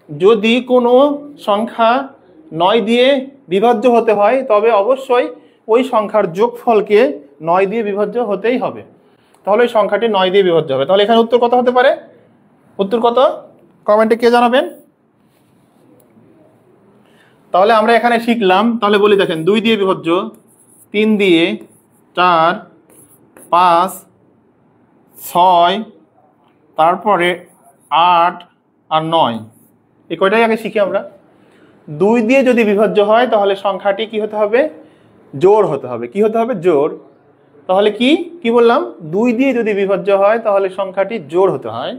S1: যদি কোনো সংখ্যা 9 দিয়ে বিভাজ্য হতে হয় তবে অবশ্যই ওই সংখ্যার যোগফলকে 9 দিয়ে বিভাজ্য হতেই হবে, তাহলে ওই সংখ্যাটি 9 দিয়ে বিভাজ্য হবে। তাহলে এখানে উত্তর কত হতে পারে? উত্তর কত কমেন্টে কে জানাবেন? তাহলে আমরা এখানে শিখলাম, তাহলে বলি দেখেন 2 দিয়ে বিভাজ্য, 3 দিয়ে, 4, 5, 6, তারপরে 8 আর 9, এই কয়টাই আগে শিখি আমরা। 2 দিয়ে যদি বিভাজ্য হয় তাহলে সংখ্যাটি কি হতে হবে? জোড় হতে হবে। কি হতে হবে? জোড়। তাহলে কি বললাম? 2 দিয়ে যদি বিভাজ্য হয় তাহলে সংখ্যাটি জোড় হতে হয়,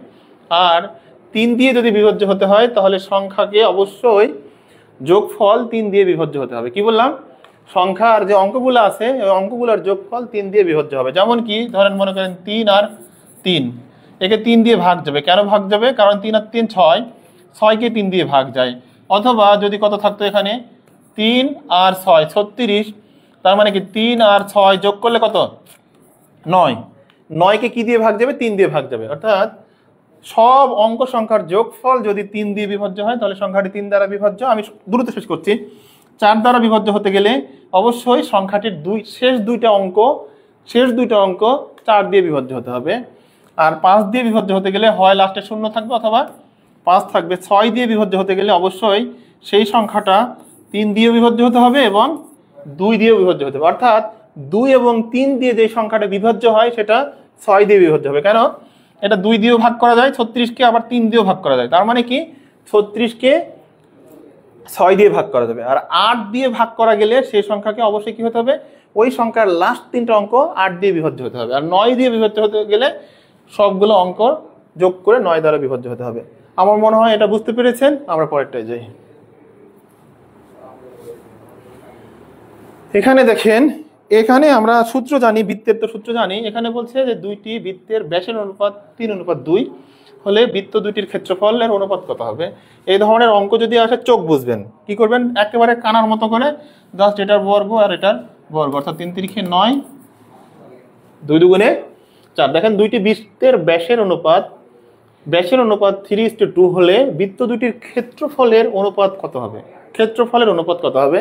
S1: আর 3 দিয়ে যদি বিভাজ্য হতে হয় তাহলে সংখ্যাকে অবশ্যই যোগফল 3 দিয়ে বিভাজ্য হতে হবে। কি বললাম? সংখ্যার যে অঙ্কগুলো আছে ওই অঙ্কগুলোর যোগফল 3 দিয়ে বিভাজ্য হবে। যেমন কি ধরেন মনে করেন 3 আর 3, একে 3 দিয়ে ভাগ যাবে। কেন ভাগ যাবে? কারণ 3 আর 3 6, 6কে 3 দিয়ে ভাগ যায়। অথবা যদি কত থাকতো এখানে 3 আর 6 36, তার মানে কি 3 আর 6 যোগ করলে কত? 9, 9কে কি দিয়ে ভাগ যাবে? 3 দিয়ে ভাগ যাবে। অর্থাৎ সব অঙ্ক সংখ্যার যোগফল যদি 3 দিয়ে বিভাজ্য হয় তাহলে সংখ্যাটি 3 দ্বারা বিভাজ্য। আমি দ্রুত শেষ করছি। 4 দ্বারা বিভাজ্য হতে গেলে অবশ্যই সংখ্যাটির শেষ দুইটা অঙ্ক 4 দিয়ে বিভাজ্য হতে হবে। আর 5 দিয়ে বিভাজ্য হতে গেলে হয় লাস্টে 0 থাকবে অথবা 5 থাকবে। 6 দিয়ে বিভাজ্য হতে গেলে অবশ্যই সেই সংখ্যাটা 3 দিয়ে বিভাজ্য হতে হবে এবং 2 দিয়েও বিভাজ্য হতে হবে। অর্থাৎ 2 এবং 3 দিয়ে যে সংখ্যাটা বিভাজ্য হয় সেটা 6 দিয়ে বিভাজ্য হবে। কেন? এটা 2 দিয়েও ভাগ করা যায় 36কে, আবার 3 দিয়েও ভাগ করা যায়। তার মানে কি 36কে 6 দিয়ে ভাগ করা যাবে। আর 8 দিয়ে ভাগ করা গেলে সেই সংখ্যাকে অবশ্যই কি হতে হবে? ওই সংখ্যার লাস্ট 3টা অঙ্ক 8 দিয়ে বিভাজ্য হতে হবে। আর 9 দিয়ে বিভাজ্য হতে গেলে সবগুলো অঙ্ক যোগ করে 9 দ্বারা বিভাজ্য হতে হবে। আমার মনে হয় এটা বুঝতে পেরেছেন। আমরা পরেরটায় যাই। এখানে দেখেন, এখানে আমরা সূত্র জানি, বৃত্তের তো সূত্র জানি। এখানে বলছে যে 2টি বৃত্তের ব্যাসের অনুপাত 3:2 হলে বৃত্ত দুটির ক্ষেত্রফলের অনুপাত কত হবে? এই ধরনের অঙ্ক যদি আসে চোখ বুঝবেন। কি করবেন? একেবারে কানার মতো করে জাস্ট এটার বর্গ আর এটার বর্গ, অর্থাৎ 3 3 9, 2 2 4। দেখেন 2টি বৃত্তের ব্যাসের অনুপাত 3:2 হলে বৃত্ত দুটির ক্ষেত্রফলের অনুপাত কত হবে? ক্ষেত্রফলের অনুপাত কত হবে?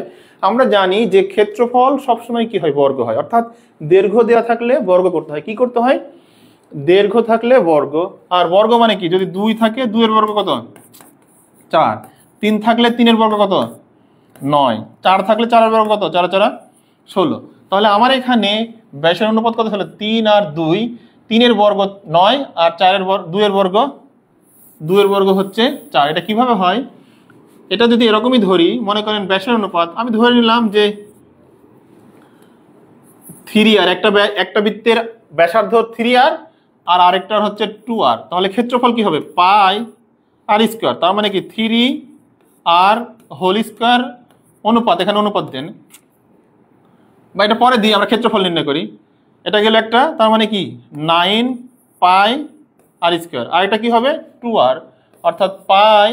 S1: আমরা জানি যে ক্ষেত্রফল সবসময় কি হয়? বর্গ হয়। অর্থাৎ দৈর্ঘ্য দেওয়া থাকলে বর্গ করতে হয়। কি করতে হয়? দৈর্ঘ্য থাকলে বর্গ। আর বর্গ মানে কি? যদি 2 থাকে 2 এর বর্গ কত? 4। 3 থাকলে 3 এর বর্গ কত? 9। 4 থাকলে 4 এর বর্গ কত? 4 4 16। তাহলে আমার এখানে ব্যাসের অনুপাত কত হলো? 3 আর 2। 3 এর বর্গ 9 আর 4 এর 2 এর বর্গ হচ্ছে 4। এটা কিভাবে হয়? এটা যদি এরকমই ধরি, মনে করেন ব্যাসের অনুপাত আমি ধরে নিলাম যে 3r, একটা বৃত্তের ব্যাসার্ধ 3r আর আরেকটার হচ্ছে 2r। তাহলে ক্ষেত্রফল কি হবে? পাই আর স্কোয়ার। তার মানে কি 3r হোল স্কোয়ার অনুপাত, এখানে অনুপাত দেন বা এটা পরে দিই, আমরা ক্ষেত্রফল নির্ণয় করি। এটা গেল একটা, তার মানে কি 9 পাই আর স্কোয়ার। আর এটা কি হবে? 2r, অর্থাৎ pi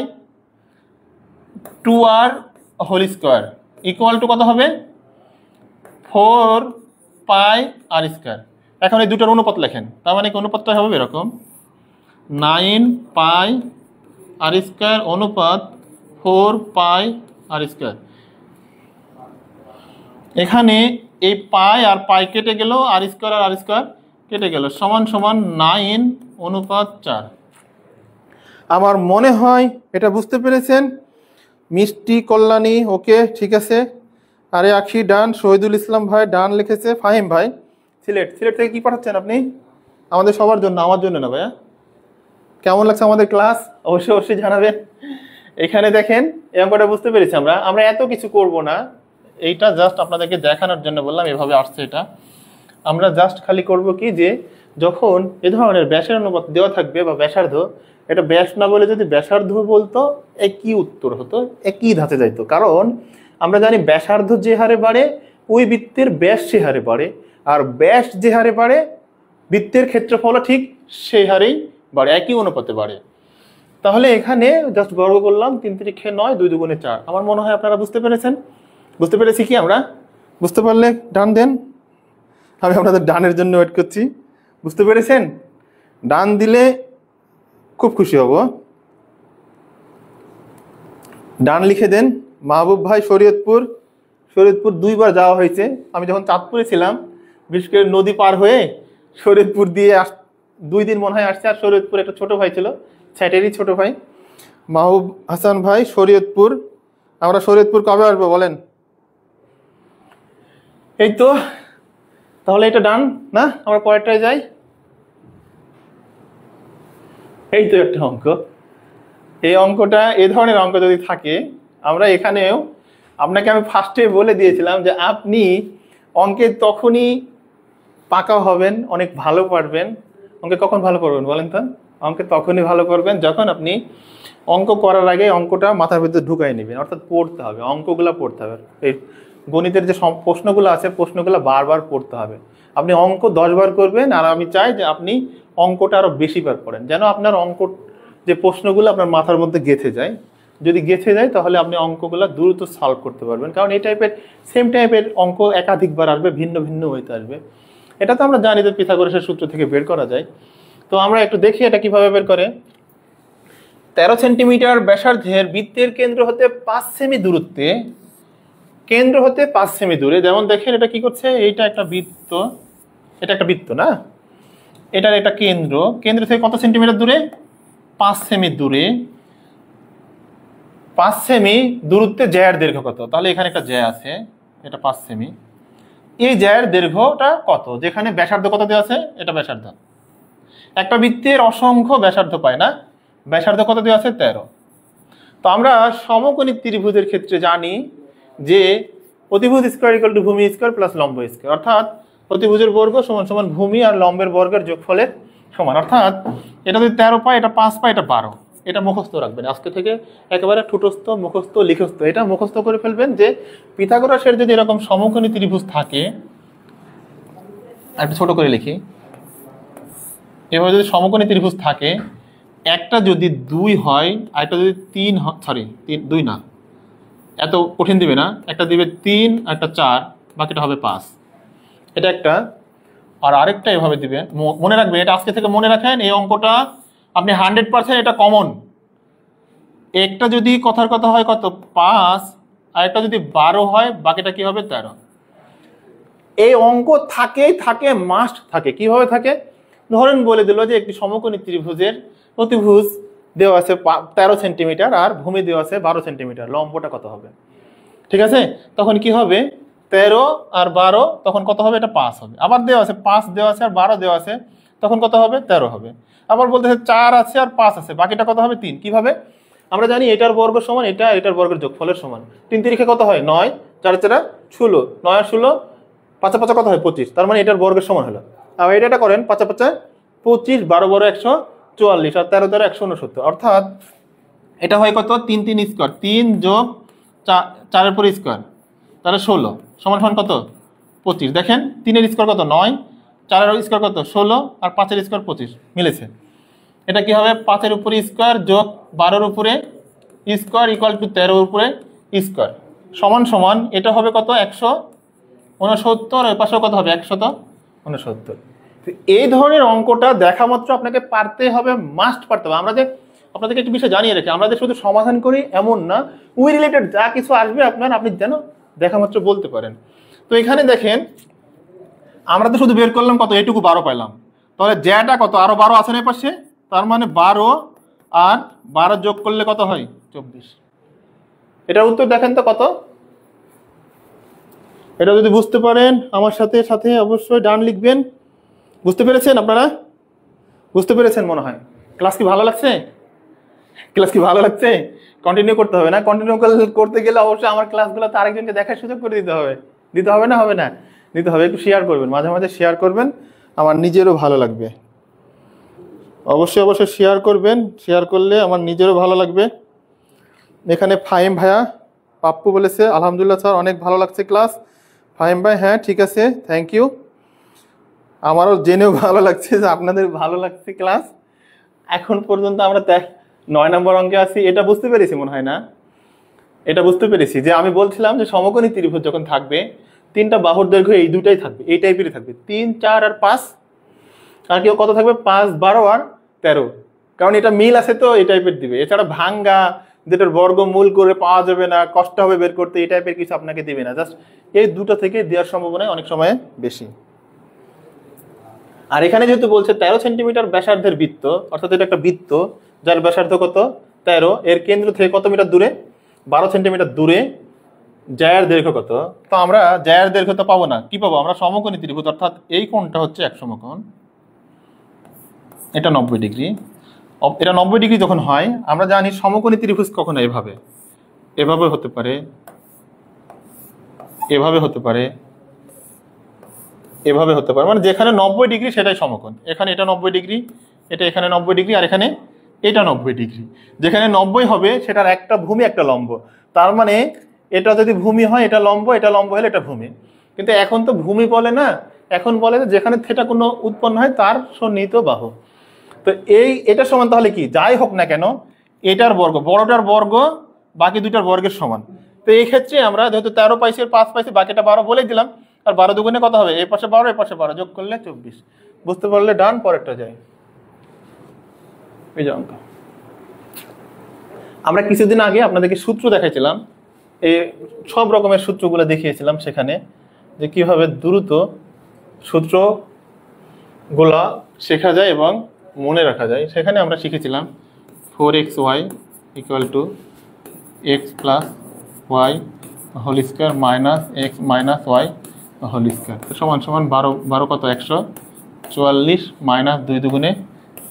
S1: 2r whole square equal to কত হবে? 4 পাই আর স্কোয়ার। এখন এই দুটোর অনুপাত লেখেন। তার মানে কি অনুপাতটা হবে এরকম, 9 পাই আর স্কোয়ার অনুপাত 4 পাই আর স্কোয়ার। এখানে এই পাই আর পাই কেটে গেল, আর স্কোয়ার কেটে গেল, সমান সমান 9 অনুপাত 4। আমার মনে হয় এটা বুঝতে পেরেছেন। মিষ্টি কল্যাণী ওকে, ঠিক আছে। আরে আখি ডান, শহীদুল ইসলাম ভাই ডান লিখেছে, ফাহিম ভাই সিলেট থেকে কি পাঠাচ্ছেন আপনি? আমাদের সবার জন্য, আমার জন্য না ভাইয়া। কেমন লাগছে আমাদের ক্লাস? অবশ্যই জানাবেন। এখানে দেখেন এই অঙ্কটা বুঝতে পেরেছি। আমরা এত কিছু করব না, এইটা জাস্ট আপনাদেরকে দেখানোর জন্য বললাম এভাবে আসছে। এটা আমরা জাস্ট খালি করব কি, যে যখন এ ধরনের ব্যাসের অনুপাত দেওয়া থাকবে বা ব্যাসার্ধ, এটা ব্যাস না বলে যদি ব্যাসার্ধ বলতো একই উত্তর হতো, একই ধাঁচে যাইতো। কারণ আমরা জানি ব্যাসার্ধ যে হারে বাড়ে ওই বৃত্তের ব্যাস সে হারে বাড়ে, আর ব্যাস যে হারে বাড়ে বৃত্তের ক্ষেত্রফল ঠিক সেই হারেই বাড়ে, একই অনুপাতে বাড়ে। তাহলে এখানে জাস্ট বর্গ করলাম, 3 3 9, 2 2 4। আমার মনে হয় আপনারা বুঝতে পেরেছেন। বুঝতে পেরেছি কি আমরা? বুঝতে পারলে ডান দেন, আমি আপনাদের ডানের জন্য ওয়েট করছি। বুঝতে পেরেছেন? ডান দিলে খুব খুশি হব। ডান লিখে দেন। মাহবুব ভাই শরীয়তপুর 2বার যাওয়া হয়েছে। আমি যখন চাঁদপুরে ছিলাম, বিশেষ করে নদী পার হয়ে শরীয়তপুর দিয়ে 2 দিন মনে হয় আসছে। আর শরীয়তপুর একটা ছোট ভাই ছিল, স্যাটেরই ছোট ভাই মাহবুব হাসান ভাই শরীয়তপুর। আমরা শরীয়তপুর কবে আসবো বলেন? এই তো, তাহলে এটা ডান না? আমরা পরেরটায় যাই। এই তো একটা অঙ্ক। এই অঙ্কটা, এই ধরনের অঙ্ক যদি থাকে, আমরা এখানেও আপনাকে আমি ফার্স্টে বলে দিয়েছিলাম যে আপনি অঙ্কে তখনই পাকা হবেন, অনেক ভালো পারবেন। অঙ্কে কখন ভালো পারবেন বলেন তো? অঙ্কে তখনই ভালো পারবেন যখন আপনি অঙ্ক করার আগে অঙ্কটা মাথার ভিতরে ঢুকাই নেবেন, অর্থাৎ পড়তে হবে, অঙ্কগুলো পড়তে হবে। এই গণিতের যে প্রশ্নগুলো আছে, প্রশ্নগুলো বারবার পড়তে হবে। আপনি অঙ্ক 10 বার করবেন, আর আমি চাই যে আপনি অঙ্কটা আরও বেশি বার করেন, যেন আপনার অঙ্ক যে প্রশ্নগুলো আপনার মাথার মধ্যে গেঁথে যায়। যদি গেঁথে যায় তাহলে আপনি অঙ্কগুলো দ্রুত সলভ করতে পারবেন, কারণ এই টাইপের সেম টাইপের অঙ্ক একাধিকবার আসবে, ভিন্ন ভিন্ন ওয়েতে আসবে। এটা তো আমরা জানি যে পিথাগোরাসের সূত্র থেকে বের করা যায়। তো আমরা একটু দেখি এটা কিভাবে বের করে। 13 সেন্টিমিটার ব্যাসার্ধের বৃত্তের কেন্দ্র হতে 5 সেমি দূরত্বে, কেন্দ্র হতে 5 সেমি দূরে, যেমন দেখেন এটা কি করছে, এইটা একটা বৃত্ত, এটা একটা বৃত্ত না, এটার এটা কেন্দ্র, কেন্দ্র থেকে কত সেন্টিমিটার দূরে? 5 সেমি দূরে। 5 সেমি দূরত্বে জ্যায়ের দৈর্ঘ্য কত? তাহলে এখানে একটা জ্যা আছে, এটা 5 সেমি। এই জ্যায়ের দৈর্ঘ্যটা কত? যেখানে ব্যাসার্ধ কত দেওয়া আছে, এটা ব্যাসার্ধ। একটা বৃত্তের অসংখ্য ব্যাসার্ধ পায় না, ব্যাসার্ধ কত দেওয়া আছে? 13। তো আমরা সমকোণী ত্রিভুজের ক্ষেত্রে জানি যে অতিভুজ স্কয়ার ইকুয়াল টু ভূমি স্কয়ার প্লাস লম্ব স্কয়ার, অর্থাৎ অতিভুজের বর্গ সমান সমান ভূমি আর লম্বের বর্গের যোগফলের সমান। অর্থাৎ এটা যদি 13 পায়, এটা 5 পায়, এটা 12। এটা মুখস্থ রাখবেন আজকে থেকে, একেবারে ঠুটস্থ মুখস্থ লিখস্থ এটা মুখস্থ করে ফেলবেন যে পিথাগোরাসের যদি এরকম সমকোণী ত্রিভুজ থাকে, একটু ছোট করে লিখি, এভাবে যদি সমকোণী ত্রিভুজ থাকে, একটা যদি 2 হয় আর একটা যদি 3 হয়, সরি 2 না, এত কঠিন দিবে না, একটা দিবে 3 আর একটা 4, বাকিটা হবে 5, এটা একটা। আর আরেকটা এভাবে দিবে, মনে রাখবেন, এটা আজকে থেকে মনে রাখেন, এই অঙ্কটা আপনি 100% এটা কমন। একটা যদি কথার কথা হয় কত? 5, আর একটা যদি 12 হয়, বাকিটা কি হবে? 13। এই অঙ্ক থাকেই থাকে, মাস্ট থাকে। কিভাবে থাকে? ধরেন বলে দিল যে একটি সমকোণী ত্রিভুজের অতিভুজ দেওয়া আছে 13 সেন্টিমিটার আর ভূমি দেওয়া আছে 12 সেন্টিমিটার, লম্বটা কত হবে? ঠিক আছে, তখন কি হবে? 13 আর 12, তখন কত হবে? এটা 5 হবে। আবার দেওয়া আছে 5 দেওয়া আছে আর 12 দেওয়া আছে, তখন কত হবে? 13 হবে। আবার বলতেছে 4 আছে আর 5 আছে, বাকিটা কত হবে? 3। কিভাবে? আমরা জানি এটার বর্গ সমান এটা, এটার বর্গের যোগফলের সমান। 3 তিরিখে কত হয়? 9, 4 4 16, 9 আর 16, 5 5 কত হয়? 25। তার মানে এটার বর্গের সমান হলো। আর এটা করেন 5 5 25, 12 12 144, আর 13 13 169। অর্থাৎ এটা হয় কত? 3 3 স্কয়ার, 3 যোগ 4 এর পরে স্কয়ার, তাহলে 16 সমান সমান কত? 25। দেখেন 3 এর স্কয়ার কত? 9, 4 এর স্কয়ার কত? 16, আর 5 এর স্কয়ার 25, মিলেছে। এটা কি হবে? 5 এর উপরে স্কয়ার যোগ 12 এর উপরে স্কয়ার ইকুয়াল টু 13 এর উপরে স্কয়ার সমান সমান, এটা হবে কত? 169, আর পাশেও কত হবে? 169। এই ধরনের অঙ্কটা দেখা মাত্র আপনাকে পারতে হবে, মাস্ট পারতে হবে। আমরা যে আপনাদেরকে একটি বিষয় জানিয়ে রাখি, আমরা যে শুধু সমাধান করি এমন না, উই রিলেটেড যা কিছু আসবে আপনি যেন দেখা মাত্র বলতে পারেন। তো এখানে দেখেন, আমরা তো শুধু বের করলাম কত? এইটুকু 12 পাইলাম। তাহলে জ্যাটা কত? আরো 12 আছে না পাশে, তার মানে 12 আর 12 যোগ করলে কত হয়? 24। এটার উত্তর দেখেন তো কত? এটা যদি বুঝতে পারেন আমার সাথে সাথে অবশ্যই ডান লিখবেন। বুঝতে পেরেছেন আপনারা? বুঝতে পেরেছেন মনে হয়। ক্লাস কি ভালো লাগছে? ক্লাস কি ভালো লাগছে? কন্টিনিউ করতে হবে না? কন্টিনিউ করতে গেলে অবশ্যই আমার ক্লাসগুলো তো আরেকজনকে দেখার সুযোগ করে দিতে হবে। দিতে হবে না? হবে না? দিতে হবে। একটু শেয়ার করবেন, মাঝে মাঝে শেয়ার করবেন, আমার নিজেরও ভালো লাগবে। অবশ্যই অবশ্যই শেয়ার করবেন, শেয়ার করলে আমার নিজেরও ভালো লাগবে। এখানে ফাহিম ভাইয়া, পাপ্পু বলেছে আলহামদুলিল্লাহ স্যার, অনেক ভালো লাগছে ক্লাস। ফাহিম ভাই, হ্যাঁ ঠিক আছে, থ্যাংক ইউ। আমারও জেনেও ভালো লাগছে যে আপনাদের ভালো লাগছে ক্লাস। এখন পর্যন্ত আমরা 9 নম্বর অঙ্কে আছি। এটা বুঝতে পেরেছি মনে হয় না? এটা বুঝতে পেরেছি যে আমি বলছিলাম যে সমকোণী ত্রিভুজ যখন থাকবে, তিনটা বাহুর দৈর্ঘ্য এই দুটাই থাকবে, এই টাইপেরই থাকবে, 3, 4 আর 5। আর কেউ কত থাকবে? 5, 12 আর 13। কারণ এটা মিল আছে তো এই টাইপের দিবে। এছাড়া ভাঙ্গা, যেটার বর্গমূল করে পাওয়া যাবে না, কষ্ট হবে বের করতে, এই টাইপের কিছু আপনাকে দিবে না। জাস্ট এই দুটো থেকে দেওয়ার সম্ভাবনা অনেক সময় বেশি। আর এখানে যেহেতু বলছে 13 সেন্টিমিটার ব্যাসার্ধের বৃত্ত, অর্থাৎ এটা একটা বৃত্ত যার ব্যাসার্ধ কত? 13। এর কেন্দ্র থেকে কত মিটার দূরে? 12 সেন্টিমিটার দূরে। জ্যায়ের দৈর্ঘ্য কত? তো আমরা জ্যায়ের দৈর্ঘ্য তো পাবো না, কি পাবো? আমরা সমকোণী ত্রিভুজ, অর্থাৎ এই কোণটা হচ্ছে এক সমকোণ, এটা 90 ডিগ্রি। এটা 90 ডিগ্রি যখন হয়, আমরা জানি সমকোণী ত্রিভুজ কখনো এভাবে এভাবে হতে পারে, এভাবে হতে পারে, এভাবে হতে পারে, মানে যেখানে 90 ডিগ্রি সেটাই সমকোণ। এখানে এটা 90 ডিগ্রি, এটা এখানে 90 ডিগ্রি, আর এখানে এটা 90 ডিগ্রি। যেখানে 90 হবে সেটার একটা ভূমি একটা লম্ব, তার মানে এটা যদি ভূমি হয় এটা লম্ব, এটা লম্ব হলে এটা ভূমি। কিন্তু এখন তো ভূমি বলে না, এখন বলে যেখানে থেটা কোনো উৎপন্ন হয় তার সন্নিহিত বাহু। তো এটা সমান তাহলে কি? যাই হোক না কেন এটার বর্গ, বড়টার বর্গ বাকি দুটার বর্গের সমান। তো এই ক্ষেত্রে আমরা যেহেতু 13 পাইছি, 5 পাইছি, বাকিটা 12 বলে দিলাম। আর 12 দুগুণে কত হবে? এই পাশে 12, এই পাশে 12, যোগ করলে 24। বুঝতে পারলে ডান, পরেরটা যাই। এই যে অঙ্ক আমরা কিছুদিন আগে আপনাদেরকে সূত্র দেখাইছিলাম, এই সব রকমের সূত্রগুলো দেখিয়েছিলাম সেখানে, যে কিভাবে দ্রুত সূত্রগুলা শেখা যায় এবং মনে রাখা যায়। সেখানে আমরা শিখেছিলাম 4xy = x + y whole square minus x minus y whole square সমান সমান 12 কত? 144 মাইনাস 2 দুগুণে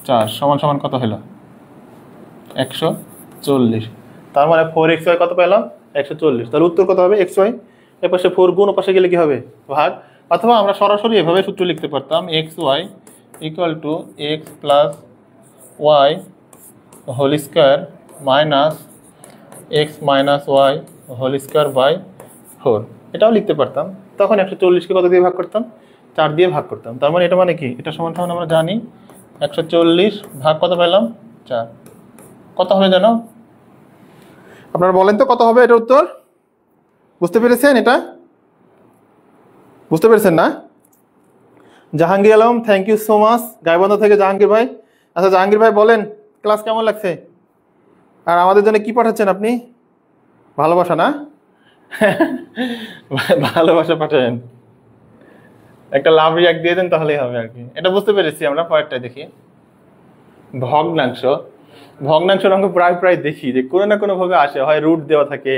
S1: 4 সমান সমান কত হলো? 140। তার মানে 4xy কত পেলাম? 140। তাহলে উত্তর কত হবে? xy এর পাশে 4 গুণ, ওপাশে গেলে কি হবে? ভাগ। অথবা আমরা সরাসরি এভাবে সূত্র লিখতে পারতাম, xy = x + y whole square minus x minus y whole square by 4। এটাও লিখতে পারতাম। তখন 140কে কত দিয়ে ভাগ করতাম? 4 দিয়ে ভাগ করতাম। তার মানে এটা মানে কি? এটা সমান সমান আমরা জানি 140 ভাগ কত পেলাম? 4। কত হবে জানো? আপনারা বলেন তো কত হবে এটা উত্তর? বুঝতে পেরেছেন? এটা বুঝতে পেরেছেন না? Jahangir Alam, thank you so much, Gaibandha থেকে জাহাঙ্গীর ভাই। আচ্ছা জাহাঙ্গীর ভাই বলেন ক্লাস কেমন লাগছে? আর আমাদের জন্য কি পাঠাচ্ছেন আপনি? ভালোবাসা না? ভালোবাসা পাঠাবেন, একটা লাভ রিয়াক্ট দিয়ে দেন তাহলেই হবে আর কি। এটা বুঝতে পেরেছি আমরা। পরেরটা দেখি, ভগ্নাংশ। ভগ্নাংশের অঙ্ক প্রায় প্রায় দেখি যে কোনো না কোনোভাবে আসে, হয় রুট দেওয়া থাকে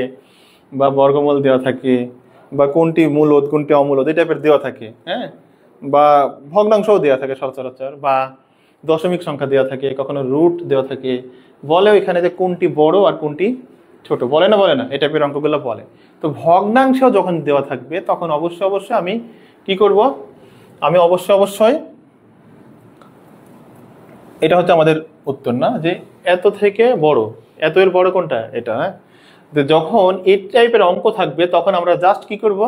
S1: বা বর্গমূল দেওয়া থাকে বা কোনটি মূলদ কোনটি অমূলদ এই টাইপের দেওয়া থাকে, হ্যাঁ, বা ভগ্নাংশও দেওয়া থাকে সচরাচর, বা দশমিক সংখ্যা দেওয়া থাকে, কখনো রুট দেওয়া থাকে। বলে এখানে যে কোনটি বড় আর কোনটি ছোট, বলে না? বলে না? এই টাইপের অঙ্কগুলো বলে। তো ভগ্নাংশ যখন দেওয়া থাকবে তখন অবশ্যই আমি কি করব? আমি অবশ্যই এটা হচ্ছে আমাদের উত্তর না, যে এত থেকে বড়, এত এর বড় কোনটা? এটা। হ্যাঁ, যখন এই টাইপের অঙ্ক থাকবে তখন আমরা জাস্ট কি করব?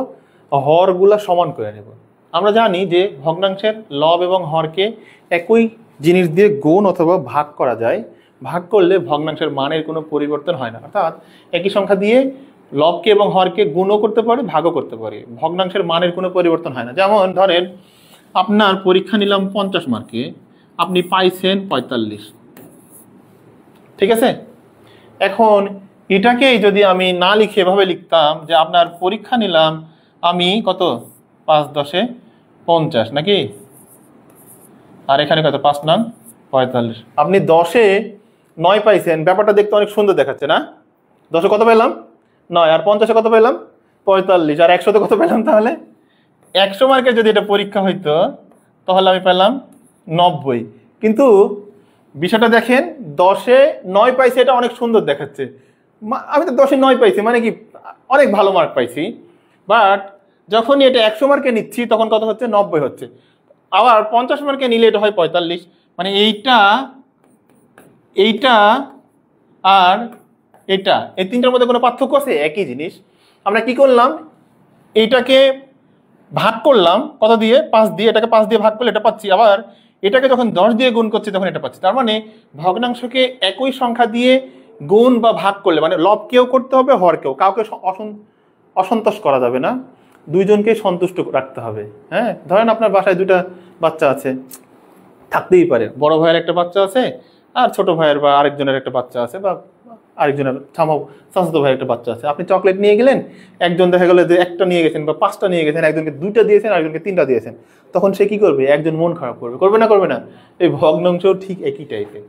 S1: হরগুলা সমান করে নেব। আমরা জানি যে ভগ্নাংশের লব এবং হরকে একই জিনিস দিয়ে গুণ অথবা ভাগ করা যায়। ভাগ করলে ভগ্নাংশের মানের কোনো পরিবর্তন হয় না, অর্থাৎ একই সংখ্যা দিয়ে লবকে এবং হরকে গুণও করতে পারি, ভাগও করতে পারি, ভগ্নাংশের মানের কোনো পরিবর্তন হয় না। যেমন ধরেন আপনার পরীক্ষা নিলাম 50 মার্কে, আপনি পাইছেন 45, ঠিক আছে? এখন এটাকেই যদি আমি না লিখে এভাবে লিখতাম যে আপনার পরীক্ষা নিলাম আমি কত? 5 × 10 = 50 নাকি? আর এখানে কত? 5 নং 45। আপনি 10-এ 9 পাইছেন, ব্যাপারটা দেখতে অনেক সুন্দর দেখাচ্ছে না? 10-এ কত পেলাম? 9। আর 50-এ কত পেলাম? 45। আর 100-তে কত পেলাম? তাহলে 100 মার্কের যদি এটা পরীক্ষা হইতো তাহলে আমি পেলাম 90। কিন্তু বিষয়টা দেখেন, 10-এ 9 পাইছি, এটা অনেক সুন্দর দেখাচ্ছে, আমি তো 10-এ 9 পাইছি মানে কি অনেক ভালো মার্ক পাইছি। বাট যখনই এটা 100 মার্কে নিচ্ছি তখন কত হচ্ছে? 90 হচ্ছে। আবার 50 মার্কে নিলে এটা হয় 45। মানে এইটা আর এটা, এই তিনটার মধ্যে কোনো পার্থক্য আছে? একই জিনিস। আমরা কি করলাম? এইটাকে ভাগ করলাম কত দিয়ে? 5 দিয়ে। এটাকে 5 দিয়ে ভাগ করলে এটা পাচ্ছি। আবার এটাকে যখন 10 দিয়ে গুণ করছি তখন এটা পাচ্ছি। তার মানে ভগ্নাংশকে একই সংখ্যা দিয়ে গুণ বা ভাগ করলে, মানে লবকেও করতে হবে হরকেও, কাউকে অসন্তোষ করা যাবে না, দুইজনকে সন্তুষ্ট রাখতে হবে। হ্যাঁ, ধরেন আপনার বাসায় দুইটা বাচ্চা আছে, থাকতেই পারে, বড় ভাইয়ের একটা বাচ্চা আছে আর ছোট ভাইয়ের বা আরেকজনের একটা বাচ্চা আছে, বা আরেকজনের চাচাতো ভাইয়ের একটা বাচ্চা আছে। আপনি চকলেট নিয়ে গেলেন, একজন দেখা গেলো যে একটা নিয়ে গেছেন বা 5টা নিয়ে গেছেন, একজনকে 2টা দিয়েছেন, আরেকজনকে 3টা দিয়েছেন, তখন সে কি করবে? একজন মন খারাপ করবে, করবে না? করবে না? এই ভগ্নাংশ ঠিক একই টাইপের,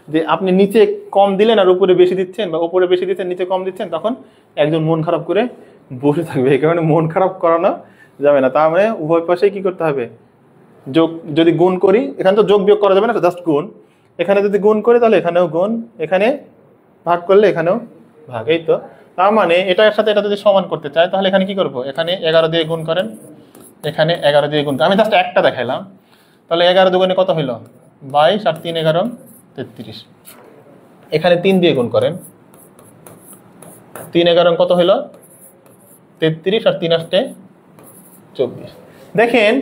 S1: যে আপনি নিচে কম দিলেন আর উপরে বেশি দিচ্ছেন, বা উপরে বেশি দিচ্ছেন নিচে কম দিচ্ছেন, তখন একজন মন খারাপ করে বসে থাকবে। এই কারণে মন খারাপ করানো যাবে না। তার মানে উভয় পাশেই কি করতে হবে? যোগ, যদি গুণ করি, এখানে তো যোগ বিয়োগ করা যাবে না, জাস্ট গুণ। এখানে যদি গুণ করি তাহলে এখানেও গুণ, এখানে ভাগ করলে এখানেও ভাগ, এই তো। তার মানে এটার সাথে এটা যদি সমান করতে চাই তাহলে এখানে কি করব? এখানে 11 দিয়ে গুণ করেন, এখানে 11 দিয়ে গুণ। আমি জাস্ট একটা দেখাইলাম। তাহলে 11 দুগুণে কত হইল? 22, আর 3 11 33। এখানে 3 দিয়ে গুণ করেন, 3 11 কত হইল? 33, আর 3 8 24। দেখেন,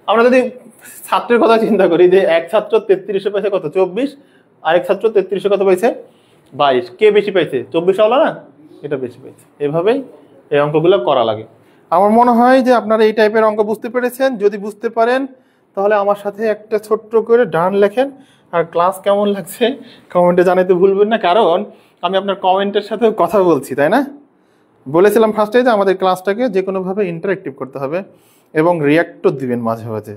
S1: আমরা যদি ছাত্রের কথা চিন্তা করি, যে এক ছাত্র 33-এ পাইছে কত? 24, আরেক ছাত্র 33-এ কত পাইছে? 22। কে বেশি পাইছে? 24 ওয়ালা না, এটা বেশি পাইছে। এভাবেই এই অঙ্কগুলো করা লাগে। আমার মনে হয় যে আপনারা এই টাইপের অঙ্ক বুঝতে পেরেছেন। যদি বুঝতে পারেন তাহলে আমার সাথে একটা ছোট্ট করে ডান লেখেন। আর ক্লাস কেমন লাগছে কমেন্টে জানাতে ভুলবেন না, কারণ আমি আপনার কমেন্টের সাথেও কথা বলছি, তাই না? বলেছিলাম ফার্স্টে যে আমাদের ক্লাসটাকে যে কোনোভাবে ইন্টারেক্টিভ করতে হবে এবং রিয়াক্টও দিবেন মাঝে মাঝে।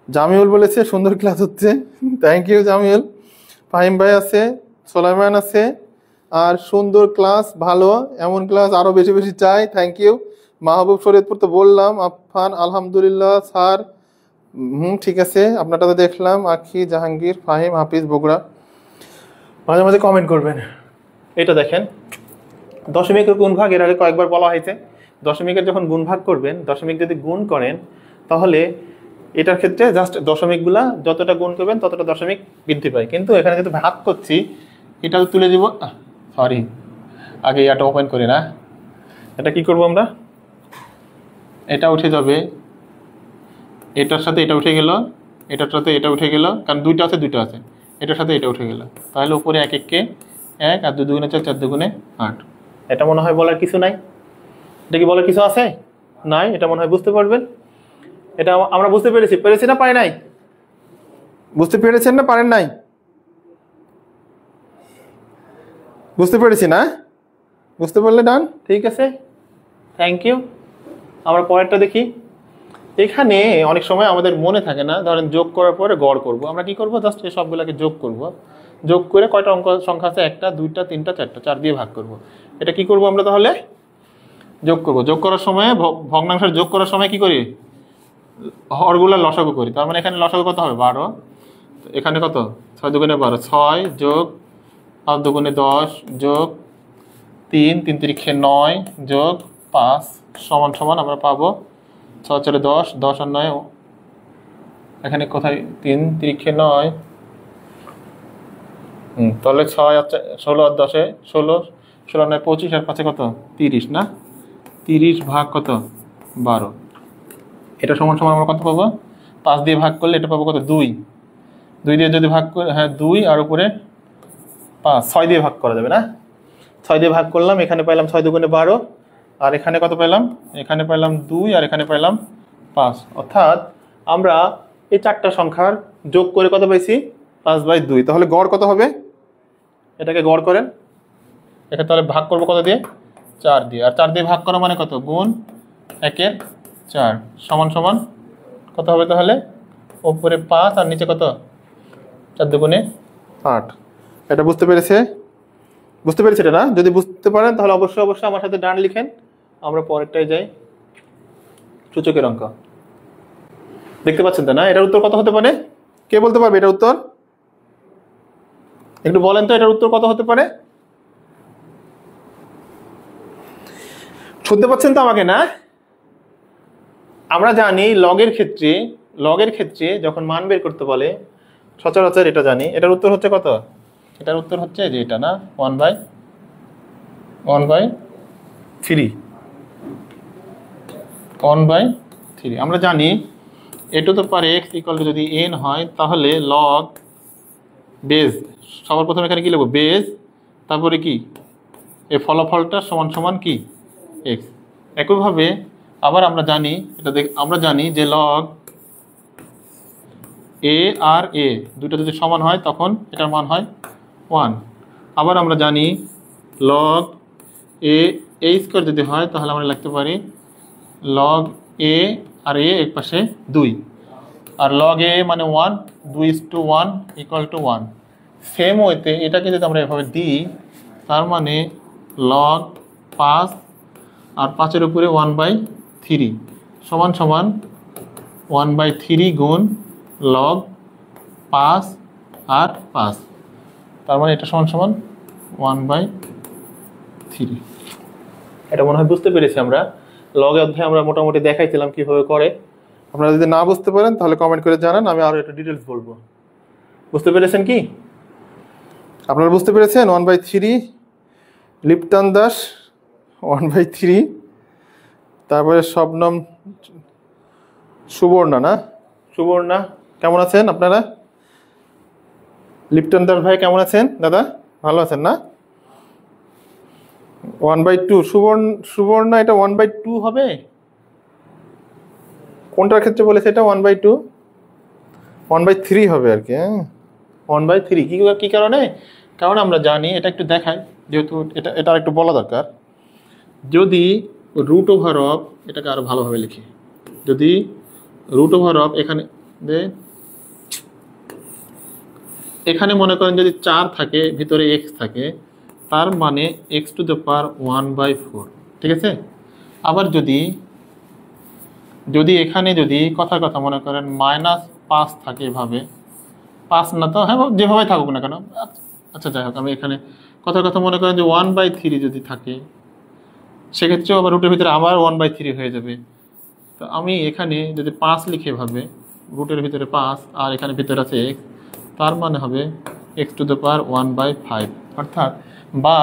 S1: জামিউল বলেছে সুন্দর ক্লাস হচ্ছে, থ্যাংক ইউ জামিউল। ফাহিম ভাই আছে, সোলাইমান আছে, আর সুন্দর ক্লাস, ভালো, এমন ক্লাস আরও বেশি বেশি চাই, থ্যাংক ইউ। মাহবুব শরীয়তপুর তো বললাম, আফফান আলহামদুলিল্লাহ স্যার, ঠিক আছে, আপনারটা তো দেখলাম। আখি, জাহাঙ্গীর, ফাহিম, হাফিজ, বগুড়া। মাঝে মাঝে কমেন্ট করবেন। এটা দেখেন, দশমিকের গুণভাগ এর আগে কয়েকবার বলা হয়েছে। দশমিকের যখন গুণভাগ করবেন, দশমিক যদি গুণ করেন তাহলে এটার ক্ষেত্রে জাস্ট দশমিকগুলা যতটা গুণ করবেন ততটা দশমিক বৃদ্ধি পায়। কিন্তু এখানে যেহেতু ভাগ করছি, এটা তুলে দিব, সরি, আগে এটা ওপেন করি না। এটা কি করব আমরা? এটা উঠে যাবে, এটার সাথে এটা উঠে গেল, এটার সাথে এটা উঠে গেল, কারণ দুইটা আছে, এটার সাথে এটা উঠে গেল। তাহলে উপরে 1 1 কে 1, আর 2 2 4, 4 2 8। এটা মনে হয় বলার কিছু নাই। এটা কি বলার কিছু আছে? নাই। এটা মনে হয় বুঝতে পারবেন। এটা আমরা বুঝতে পেরেছি না পারি নাই? বুঝতে পেরেছেন না পারেন নাই? বুঝতে পেরেছি না? বুঝতে পারলে ডান, ঠিক আছে, থ্যাংক ইউ। আমরা পরেরটা দেখি। এখানে অনেক সময় আমাদের মনে থাকে না, ধরেন যোগ করার পরে গড় করব। আমরা কি করব? জাস্ট এই সবগুলোকে যোগ করব। যোগ করে কয়টা অঙ্ক সংখ্যা আছে? 1টা 2টা 3টা 4টা, 4 দিয়ে ভাগ করব। এটা কি করব আমরা? তাহলে যোগ করব। যোগ করার সময়, ভগ্নাংশের যোগ করার সময় কি করি? হরগুলা লসাগু করি। তার মানে এখানে লসাগু কত হবে? 12। এখানে কত? 6 2 12, 6 যোগ 5 2 10 যোগ 3 3 3 9 যোগ 5 সমান সমান আমরা পাবো 6 4 10, 10 আর 9, এখানে কোথায় 3 3 9, তাহলে 6 আর 16 আর 10, 16 16 9 25, আর 5 কত? 30 না? 30 ভাগ কত? 12। এটা সমান সমান আমরা কত পাবো? 5 দিয়ে ভাগ করলে এটা পাবো কত? 2 দিয়ে যদি ভাগ করে, হ্যাঁ 2, আর উপরে 5, 6 দিয়ে ভাগ করা যাবে না? 6 দিয়ে ভাগ করলাম, এখানে পাইলাম 6 2 12, আর এখানে কত পেলাম? এখানে পাইলাম 2, আর এখানে পাইলাম 5। অর্থাৎ আমরা এই 4টা সংখ্যার যোগ করে কত পাইছি? 5/2। তাহলে গড় কত হবে? এটাকে গড় করেন। এখানে তাহলে ভাগ করবো কত দিয়ে? 4 দিয়ে। আর 4 দিয়ে ভাগ করা মানে কত? গুণ 1 4 সমান সমান কত হবে তাহলে? উপরে 5 আর নিচে কত? 4 2 8। এটা বুঝতে পেরেছে? বুঝতে পেরেছে এটা না? যদি বুঝতে পারেন তাহলে অবশ্যই আমার সাথে ডান লিখেন। আমরা পরেরটাই যাই। সূচকের অঙ্ক দেখতে পাচ্ছেন তো না? এটার উত্তর কত হতে পারে? কে বলতে পারবে এটার উত্তর? একটু বলেন তো, এটার উত্তর কত হতে পারে? শুনতে পাচ্ছেন তো আমাকে না? আমরা জানি লগের ক্ষেত্রে যখন মান বের করতে বলে সচরাচর এটা জানি। এটার উত্তর হচ্ছে কত? এটার উত্তর হচ্ছে যে এটা না, 1/3। আমরা জানি a to the power x equal to যদি এন হয় তাহলে লগ বেজ, সবার প্রথমে এখানে কি লিখবো বেজ, তারপরে কি এই ফলাফলটা সমান সমান কি এক্স। একইভাবে আবার আমরা জানি আমরা জানি যে লগ এ আর এ দুটো যদি সমান হয় তখন এটার মান হয় 1। আবার আমরা জানি লগ এ স্কোয়ার যদি হয় তাহলে আমরা লিখতে পারি লগ এ আর এ এক পাশে 2, আর লগ এ মানে 1, 2:1 ইকুয়াল টু 1। সেম ওয়েতে এটাকে যদি আমরা এভাবে দিই তার মানে লগ 5 আর 5-এর উপরে 1/3 সমান সমান 1/3 গুণ লগ 5 আর 5, তার মানে এটা সমান সমান 1/3। এটা মনে হয় বুঝতে পেরেছি আমরা। লগের অধ্যায়ে আমরা মোটামুটি দেখাইছিলাম কিভাবে করে। আপনারা যদি না বুঝতে পারেন তাহলে কমেন্ট করে জানান, আমি আরও একটু ডিটেলস বলবো। বুঝতে পেরেছেন কি? আপনারা বুঝতে পেরেছেন 1/3 লিপ্টন দাস 1/3, তারপরে শবনম সুবর্ণা, না সুবর্ণা কেমন আছেন আপনারা? লিপ্টন দাস ভাই কেমন আছেন দাদা? ভালো আছেন না? 1/2 সুবর্ণা, এটা 1/2 হবে? কোনটার ক্ষেত্রে বলেছে এটা 1/2? 1/3 হবে আর কি। হ্যাঁ 1/3 কি কারণে? কারণ আমরা জানি, এটা একটু দেখাই যেহেতু এটা একটু বলা দরকার। যদি রুট ওভার অফ, এটাকে আরো ভালোভাবে লিখি, যদি রুট ওভার অফ এখানে মনে করেন যদি 4 থাকে ভিতরে এক্স থাকে, তার মানে এক্স টু দ্য পাওয়ার 1/4, ঠিক আছে? আবার যদি এখানে যদি কথা মনে করেন -5 থাকে, এভাবে 5 না তো, হ্যাঁ যেভাবে থাকুক না কেন, আচ্ছা যাই হোক, আমি এখানে কথা মনে করেন যে 1/3 যদি থাকে, সেক্ষেত্রেও আবার রুটের ভিতরে আবার 1/3 হয়ে যাবে। তো আমি এখানে যদি 5 লিখে ভাবে, রুটের ভিতরে 5 আর এখানে ভিতরে আছে এক্স, তার মানে হবে এক্স টু দ্য পাওয়ার 1/5, অর্থাৎ বা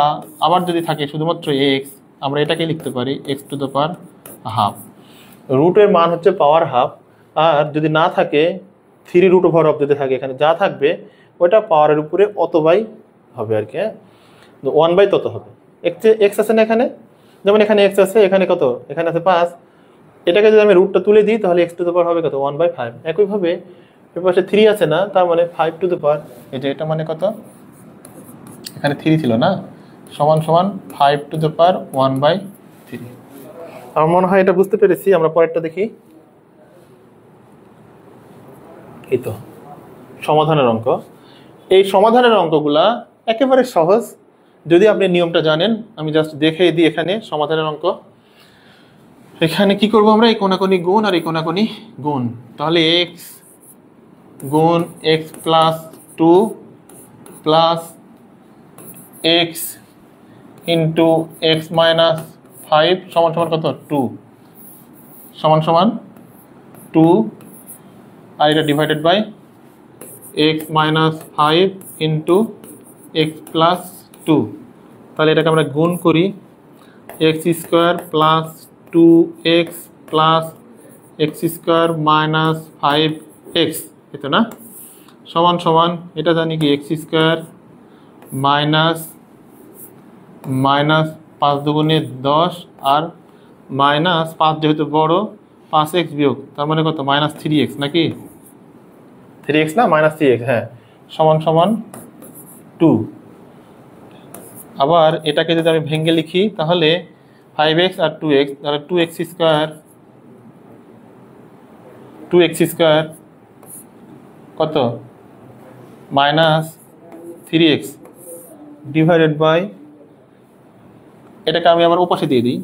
S1: আবার যদি থাকে শুধুমাত্র এক্স, আমরা এটাকে লিখতে পারি x two the power half. রুটের মান হচ্ছে পাওয়ার হাফ, আর যদি না থাকে 3 রুট ওভার অফ যদি থাকে, এখানে যা থাকবে ওইটা পাওয়ারের উপরে অতবাই হবে আর কি। হ্যাঁ 1/, তত হবে। এক্স আছে না এখানে, যেমন এখানে এক্স আছে, এখানে কত, এখানে আছে 5, এটাকে যদি আমি রুটটা তুলে দিই তাহলে এক্স টু দ্য পাওয়ার হবে কত 1/5। একইভাবে এর পাশে 3 আছে না, তার মানে 5 টু দ্য পাওয়ার, এই যে এটা মানে কত, এখানে 3 ছিল না, সমান সমান 5 টু দ্য পাওয়ার 1/3। আমার মনে হয় এটা বুঝতে পেরেছি। আমরা পরেরটা দেখি। এই তো সমাধানের অঙ্ক। এই সমাধানের অঙ্কগুলা একেবারে সহজ যদি আপনি নিয়মটা জানেন। আমি জাস্ট দেখিয়ে দিই এখানে সমাধানের অঙ্ক। এখানে কি করব আমরা, এই কোনাকুনি গুণ আর এই কোনাকুনি গুণ, তাহলে এক্স গুণ x plus 2 plus x into x minus 5 সমান সমান কত 2, সমান সমান 2, আর এটা divided by X minus 5 into X plus 2। তাহলে এটাকে আমরা গুণ করি, X square plus 2x plus X square minus 5x, এটা না, সমান সমান এটা জানি কি এক্স স্কোয়ার মাইনাস 5 দুগুণে 10 আর মাইনাস 5 যেহেতু বড় 5x বিয়োগ, তার মানে কত -3x, নাকি 3x না -3x, হ্যাঁ সমান সমান 2। আবার এটাকে যদি আমি ভেঙে লিখি তাহলে 5x আর 2x, তাহলে 2x স্কোয়ার কত -3x ডিভাইডেড বাই, এটাকে আমি আবার ওপাশে দিয়ে দিই,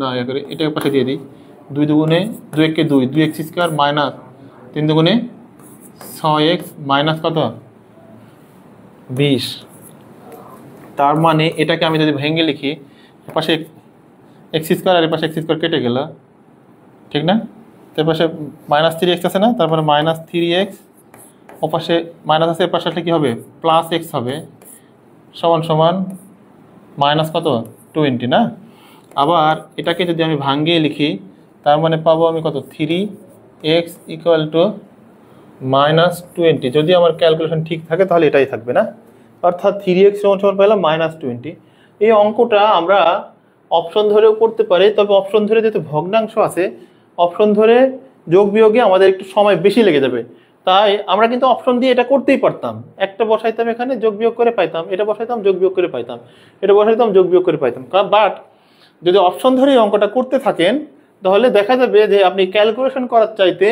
S1: না এটাকে ওপাশে দিয়ে দিই, 2 দুগুণে 2 একে 2, 2x স্কোয়ার মাইনাস 3 দুগুণে 6x মাইনাস কত 20। তার মানে এটাকে আমি যদি ভেঙে লিখি, এপাশে এক্স স্কোয়ার আর এপাশে এক্স স্কোয়ার কেটে গেল, ঠিক না, তো এপাশে -3x আছে না, তারপরে -3x, ওপাশে মাইনাস আছে, এপাশে আসলে কী হবে +x হবে, সমান সমান মাইনাস কত 20 না। আবার এটাকে যদি আমি ভাঙিয়ে লিখি তার মানে পাবো আমি কত 3 এক্স ইকুয়াল টু -20, যদি আমার ক্যালকুলেশন ঠিক থাকে তাহলে এটাই থাকবে না, অর্থাৎ 3x সমান পেলাম -20। এই অঙ্কটা আমরা অপশন ধরেও করতে পারি, তবে অপশন ধরে যেহেতু ভগ্নাংশ আছে, অপশন ধরে যোগ বিয়োগে আমাদের একটু সময় বেশি লেগে যাবে, তাই আমরা কিন্তু অপশন দিয়ে এটা করতেই পারতাম। একটা বসাইতাম এখানে, যোগ বিয়োগ করে পাইতাম, এটা বসাইতাম যোগ বিয়োগ করে পাইতাম, এটা বসাইতাম যোগ বিয়োগ করে পাইতাম। বাট যদি অপশন ধরে এই অঙ্কটা করতে থাকেন তাহলে দেখা যাবে যে আপনি ক্যালকুলেশন করার চাইতে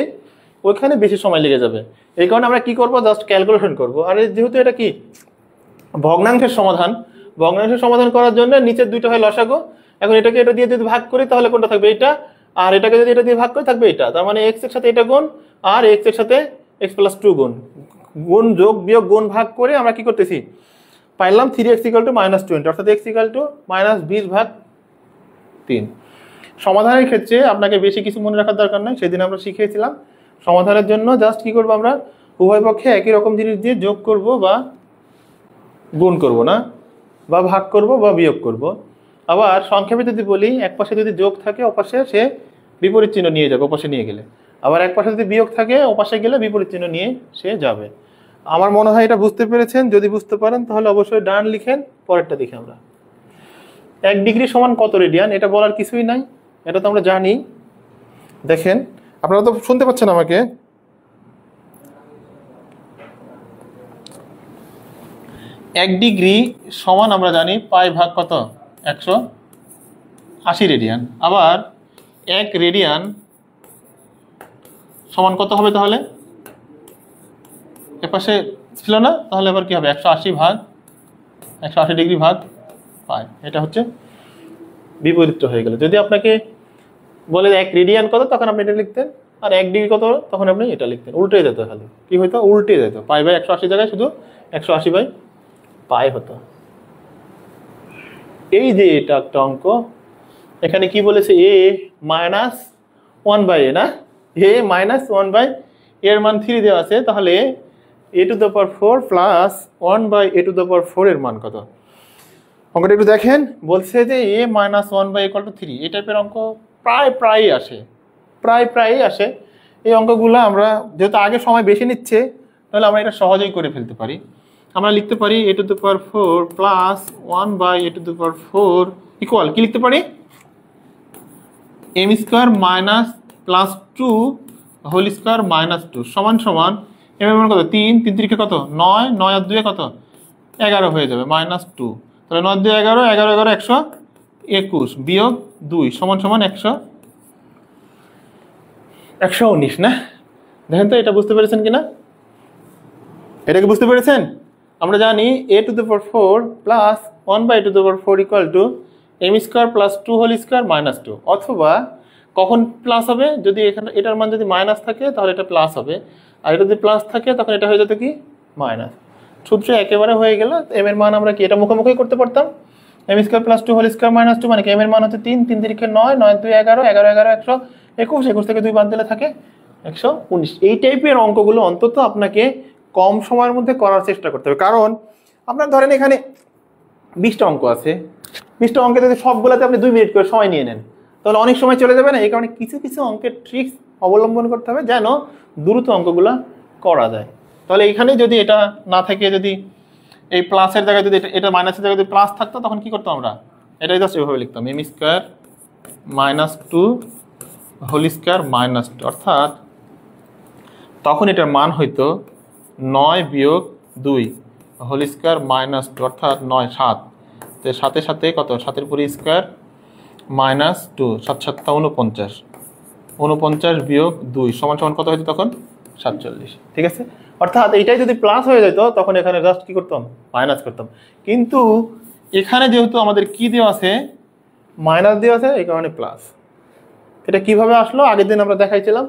S1: ওইখানে বেশি সময় লেগে যাবে। এই কারণে আমরা কি করব, জাস্ট ক্যালকুলেশন করব। আর যেহেতু এটা কি ভগ্নাংশের সমাধান, ভগ্নাংশের সমাধান করার জন্য নিচের দুইটা হয় লসাগু। এখন এটাকে এটা দিয়ে যদি ভাগ করি তাহলে কোনটা থাকবে, এটা, আর এটাকে যদি এটা দিয়ে ভাগ করি থাকবে এটা। তার মানে এক্স এর সাথে এটা গুণ আর এক্স এর সাথে x+2 গুণ, গুণ যোগ বিয়োগ গুণ ভাগ করে আমরা কি করতেছি, পাইলাম 3x = -20, অর্থাৎ x = -20/3। সমাধানের ক্ষেত্রে আপনাকে বেশি কিছু মনে রাখার দরকার নাই, সেদিন আমরা শিখিয়েছিলাম। সমাধানের জন্য জাস্ট কি করব, আমরা উভয় পক্ষে একই রকম জিনিস দিয়ে যোগ করব বা গুণ করব না, বা ভাগ করব বা বিয়োগ করব। আবার সংক্ষেপে যদি বলি, এক পাশে যদি যোগ থাকে ওপাশে সে বিপরীত চিহ্ন নিয়ে যাবে, ওপাশে নিয়ে গেলে। আবার এক পাশে যদি বিয়োগ থাকে ওপাশে গেলে বিপরীত চিহ্ন নিয়ে সে যাবে। আমার মনে হয় এটা বুঝতে পেরেছেন। যদি বুঝতে পারেন তাহলে অবশ্যই ডান লিখেন। পরেরটা দেখি আমরা। 1 ডিগ্রি সমান কত রেডিয়ান, এটা বলার কিছুই নাই, এটা তো আমরা জানি। দেখেন, আপনারা তো শুনতে পাচ্ছেন আমাকে। এক ডিগ্রি সমান আমরা জানি পাই ভাগ কত, 180 রেডিয়ান। আবার 1 রেডিয়ান সমান কত হবে, তাহলে এপাশে ছিল না, তাহলে আবার কি হবে, 180 ডিগ্রি ভাগ পাই। এটা হচ্ছে বিপরীত হয়ে গেল। যদি আপনাকে বলে 1 রেডিয়ান কত, তখন আপনি এটা লিখতেন, আর 1 ডিগ্রি কত, তখন আপনি এটা লিখতেন। উল্টে যেত, তাহলে কি হইতো, উল্টে যেত। পাই বাই 180 জায়গায় শুধু 180/পাই হতো। এই যে এটা একটা অঙ্ক, এখানে কি বলেছে, a - 1/a না, a - 1/a এর মান 3 দেওয়া আছে, তাহলে a⁴ প্লাস 1/a⁴ এর মান কত। অঙ্কটা একটু দেখেন, বলছে যে a - 1/a = 3। এই টাইপের অঙ্ক প্রায়ই আসে। এই অঙ্কগুলো আমরা যেহেতু আগে সময় বেশি নিচ্ছে, তাহলে আমরা এটা সহজেই করে ফেলতে পারি। আমরা লিখতে পারি a⁴ প্লাস 1/a⁴ ইকুয়াল কি লিখতে পারি, m² plus 2 whole square minus 2 সমান সমান m এর মান কত, 3, 3 3 কত, 9, 9 আর 2 কত, 11 হয়ে যাবে, -2। তাহলে 9 2 11, 11 11 121 বিয়োগ 2 সমান সমান 119 না। দেখেন তো এটা বুঝতে পেরেছেন কিনা, এটাকে বুঝতে পেরেছেন। আমরা জানি a⁴ plus 1/a⁴ equal to m² plus 2 whole square minus 2। অথবা কখন প্লাস হবে, যদি এখানে এটার মান যদি মাইনাস থাকে তাহলে এটা প্লাস হবে, আর এটা যদি প্লাস থাকে তখন এটা হয়ে যেত কি মাইনাস। সূত্র একেবারে হয়ে গেল। m এর মান আমরা কি এটা মুখোমুখি করতে পারতাম, m² plus 2 whole square minus 2 মানে কি, m এর মান হচ্ছে 3, 3 3 9, 9 2 11, 11 11 121, 21 থেকে 2 বাদ দিলে থাকে 119। এই টাইপের অঙ্কগুলো অন্তত আপনাকে কম সময়ের মধ্যে করার চেষ্টা করতে হবে। কারণ আপনার ধরেন এখানে 20টা অঙ্ক আছে, 20টা অঙ্কে যদি সবগুলোতে আপনি 2 মিনিট করে সময় নিয়ে নেন তাহলে অনেক সময় চলে যাবে না। এই কারণে কিছু কিছু অঙ্কের ট্রিক্স অবলম্বন করতে হবে যেন দ্রুত অঙ্কগুলো করা যায়। তাহলে এখানে যদি এটা না থাকে, যদি এই প্লাসের জায়গায় যদি এটা মাইনাসের জায়গায় যদি প্লাস থাকতো তখন কি করতাম আমরা, এটাই জাস্ট এভাবে লিখতাম, m² -2 হোল স্কয়ার মাইনাস 2, অর্থাৎ তখন এটার মান হইতো 9 বিয়োগ 2 হোল স্কয়ার মাইনাস 2, অর্থাৎ 9 7, তো সাথে সাথে কত, 7 পুরো স্কয়ার মাইনাস 2, 7 7 49, 49 বিয়োগ 2 সমান সমান কত হইতো তখন 47। ঠিক আছে, অর্থাৎ এইটাই যদি প্লাস হয়ে যেত তখন এখানে জাস্ট কি করতাম, মাইনাস করতাম। কিন্তু এখানে যেহেতু আমাদের কি দেওয়া আছে, মাইনাস দেওয়া আছে, এই কারণে প্লাস। এটা কিভাবে আসলো আগের দিন আমরা দেখাইছিলাম,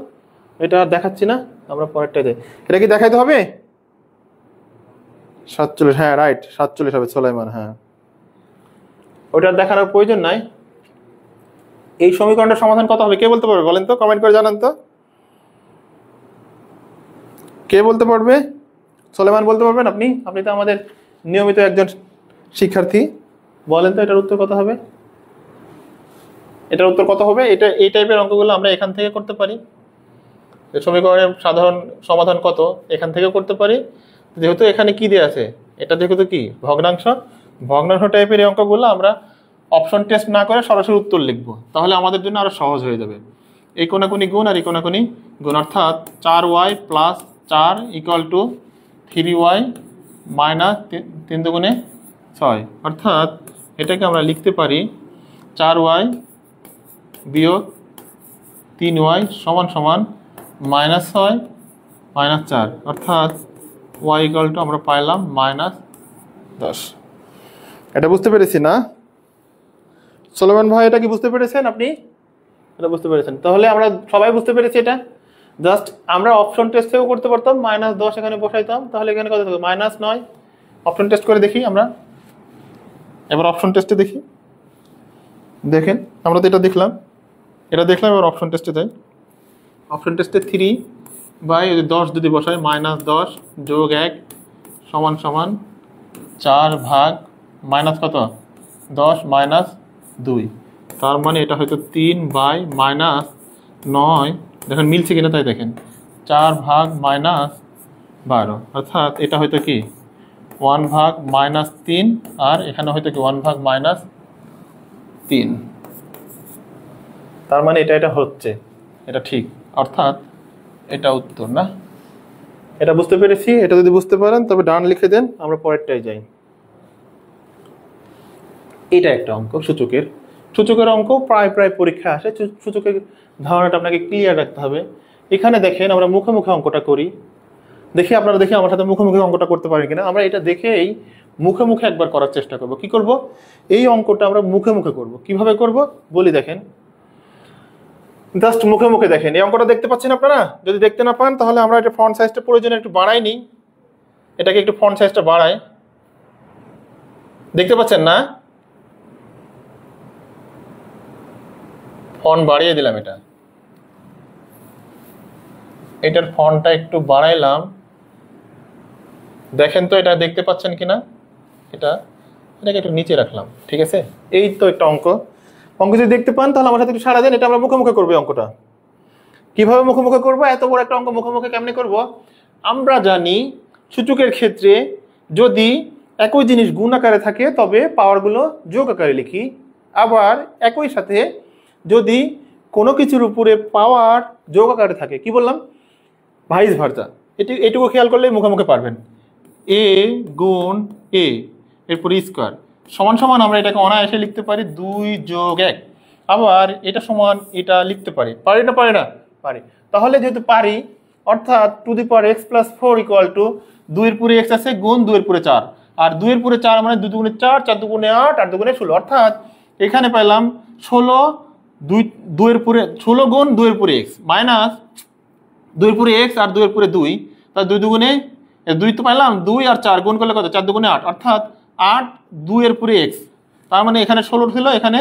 S1: এটা আর দেখাচ্ছি না, আমরা পরেরটা দেই। এটা কি দেখাইতে হবে 47, হ্যাঁ রাইট 47 হবে সুলাইমান, হ্যাঁ ওটা দেখানোর প্রয়োজন নাই। এই সমীকরণটার সমাধান কত হবে কে বলতে পারবে বলেন তো, কমেন্ট করে জানান তো, কে বলতে পারবে? সুলাইমান বলতে পারবেন আপনি? আপনি তো আমাদের নিয়মিত একজন শিক্ষার্থী, বলেন তো এটার উত্তর কত হবে? এটার উত্তর কত হবে? এটা এই টাইপের অঙ্কগুলো আমরা এখান থেকে করতে পারি। এই সমীকরণের সাধারণ সমাধান কত এখান থেকে করতে পারি। যেহেতু এখানে কি দিয়ে আছে, এটা যেহেতু কি ভগ্নাংশ, ভগ্নাংশ টাইপের এই অঙ্কগুলো আমরা অপশন টেস্ট না করে সরাসরি উত্তর লিখবো, তাহলে আমাদের জন্য আরো সহজ হয়ে যাবে। এই কোনাকুনি গুণ আর এই কোনাকুনি গুণ, অর্থাৎ 4y plus 4 equal to 3y minus 3 দুগুণে 6, অর্থাৎ এটাকে আমরা লিখতে পারি 4y বিয়োগ 3y সমান সমান -6 -4, অর্থাৎ y ইকুয়াল টু আমরা পাইলাম -10। এটা বুঝতে পেরেছি না সোলোমান ভাই? এটা কি বুঝতে পেরেছেন আপনি? এটা বুঝতে পেরেছেন? তাহলে আমরা সবাই বুঝতে পেরেছি এটা। জাস্ট আমরা অপশন টেস্ট থেকেও করতে পারতাম, -10 এখানে বসাইতাম, তাহলে এখানে কত থাকবে -9। অপশন টেস্ট করে দেখি আমরা, এবার অপশন টেস্টে দেখি। দেখেন আমরা তো এটা দেখলাম, এবার অপশন টেস্টে যাই। অপশন টেস্টে 3/10 যদি বসাই, -10 যোগ 1 সমান সমান 4 ভাগ মাইনাস কত 10 মাইনাস 2, তার মানে এটা হয়তো 3/-9। দেখেন মিলছে কিনা তাই দেখেন, 4 ভাগ -12, অর্থাৎ এটা হয়তো কি 1 ভাগ -3, আর এখানে হয়তো কি 1 ভাগ -3। তার মানে এটা হচ্ছে, এটা ঠিক, অর্থাৎ এটা উত্তর না। এটা বুঝতে পেরেছি। এটা যদি বুঝতে পারেন তবে ডান লিখে দেন, আমরা পরেরটায় যাই। এটা একটা অঙ্ক সূচকের অঙ্ক প্রায় পরীক্ষা আসে। সূচকের ধারণাটা আপনাকে ক্লিয়ার রাখতে হবে। এখানে দেখেন আমরা মুখে মুখে অঙ্কটা করি, দেখি আপনারা দেখি আমার সাথে মুখে মুখে অঙ্কটা করতে পারেন কিনা। আমরা এটা দেখেই মুখে মুখে একবার করার চেষ্টা করব। কি করব? এই অঙ্কটা আমরা মুখে মুখে করব। কিভাবে করব বলি, দেখেন জাস্ট মুখে মুখে দেখেন। এই অঙ্কটা দেখতে পাচ্ছেন আপনারা? যদি দেখতে না পান তাহলে আমরা এটা ফন্ট সাইজটা প্রয়োজনে একটু বাড়াই নিই, এটাকে একটু ফন্ট সাইজটা বাড়াই। দেখতে পাচ্ছেন না? ফন্ট বাড়িয়ে দিলাম, এটার ফন্টটা একটু বাড়াইলাম। দেখেন তো এটা দেখতে পাচ্ছেন কিনা? এটাকে একটু নিচে রাখলাম, ঠিক আছে? এই তো একটা অঙ্ক যদি দেখতে পান তাহলে আমার সাথে একটু সারা দেন। এটা আমরা মুখে মুখে করবো। অঙ্কটা কিভাবে মুখে মুখে করবো? এত বড় একটা অঙ্ক মুখে মুখে কেমনে করব? আমরা জানি সূচকের ক্ষেত্রে যদি একই জিনিস গুণ আকারে থাকে তবে পাওয়ারগুলো যোগ আকারে লিখি, আবার একই সাথে যদি কোনো কিছুর উপরে পাওয়ার যোগ আকারে থাকে, কি বললাম, ভাইস ভার্সা। এটুকু খেয়াল করলে মুখে মুখে পারবেন। এ গুণ এ এরপর স্কোয়ার সমান সমান আমরা এটাকে অনায়াসে লিখতে পারি 2 যোগ 1। আবার এটা সমান এটা লিখতে পারি না? পারি। তাহলে যেহেতু পারি, অর্থাৎ to the power x + 4 equal to 2 এর পুরে x আছে গুণ 2 এর পুরে 4, আর 2 এর পুরে 4 মানে 2 দুগুণে 4, 4 দুগুণে 8, 8 দুগুণে 16, অর্থাৎ এখানে পেলাম 16 2 এর পুরে 16 গুণ 2 এর পুরে x মাইনাস 2 এর পুরে x আর 2 এর পুরে 2, তার 2 দুগুণে 2 তো পাইলাম, 2 আর 4 গুণ করলে কত 4 দুগুণে 8, অর্থাৎ 8 2 এর পুরে x। তার মানে এখানে 16 ছিল, এখানে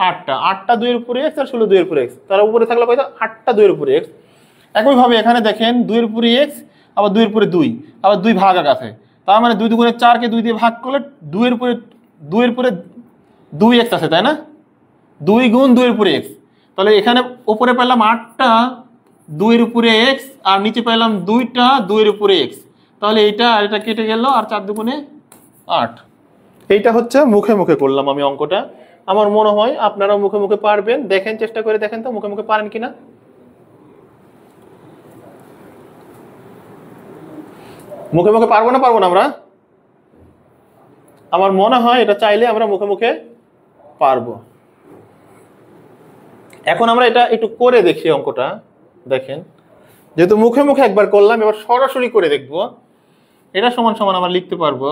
S1: 8টা 2 এর উপরে x আর 16 2 এর উপরে x, তার উপরে থাকলো কত 8টা 2 এর উপরে x। একইভাবে এখানে দেখেন 2 এর উপরে x আবার 2 এর উপরে 2 আবার 2 ভাগ আছে, তার মানে 2 দুগুণে 4 কে 2 দিয়ে ভাগ করলে 2 এর উপরে 2x আছে, তাই না? 2 গুণ 2 এর উপরে x, তাহলে এখানে উপরে পেলাম 8টা 2 এর উপরে x আর নিচে পেলাম 2টা 2 এর উপরে x, তাহলে এইটা আর এটা কেটে গেল আর 4 দুগুণে 8। এইটা হচ্ছে মুখে মুখে করলাম আমি অঙ্কটা। আমার মনে হয় আপনারা মুখে মুখে পারবেন। দেখেন, চেষ্টা করে দেখেন তো মুখে মুখে পারেন কিনা। মুখে মুখে পারবো না আমরা? আমার মনে হয় এটা চাইলে আমরা মুখে মুখে পারবো। এখন আমরা এটা একটু করে দেখি অঙ্কটা। দেখেন, যেহেতু মুখে মুখে একবার করলাম, এবার সরাসরি করে দেখব। এটা সমান সমান আমরা লিখতে পারবো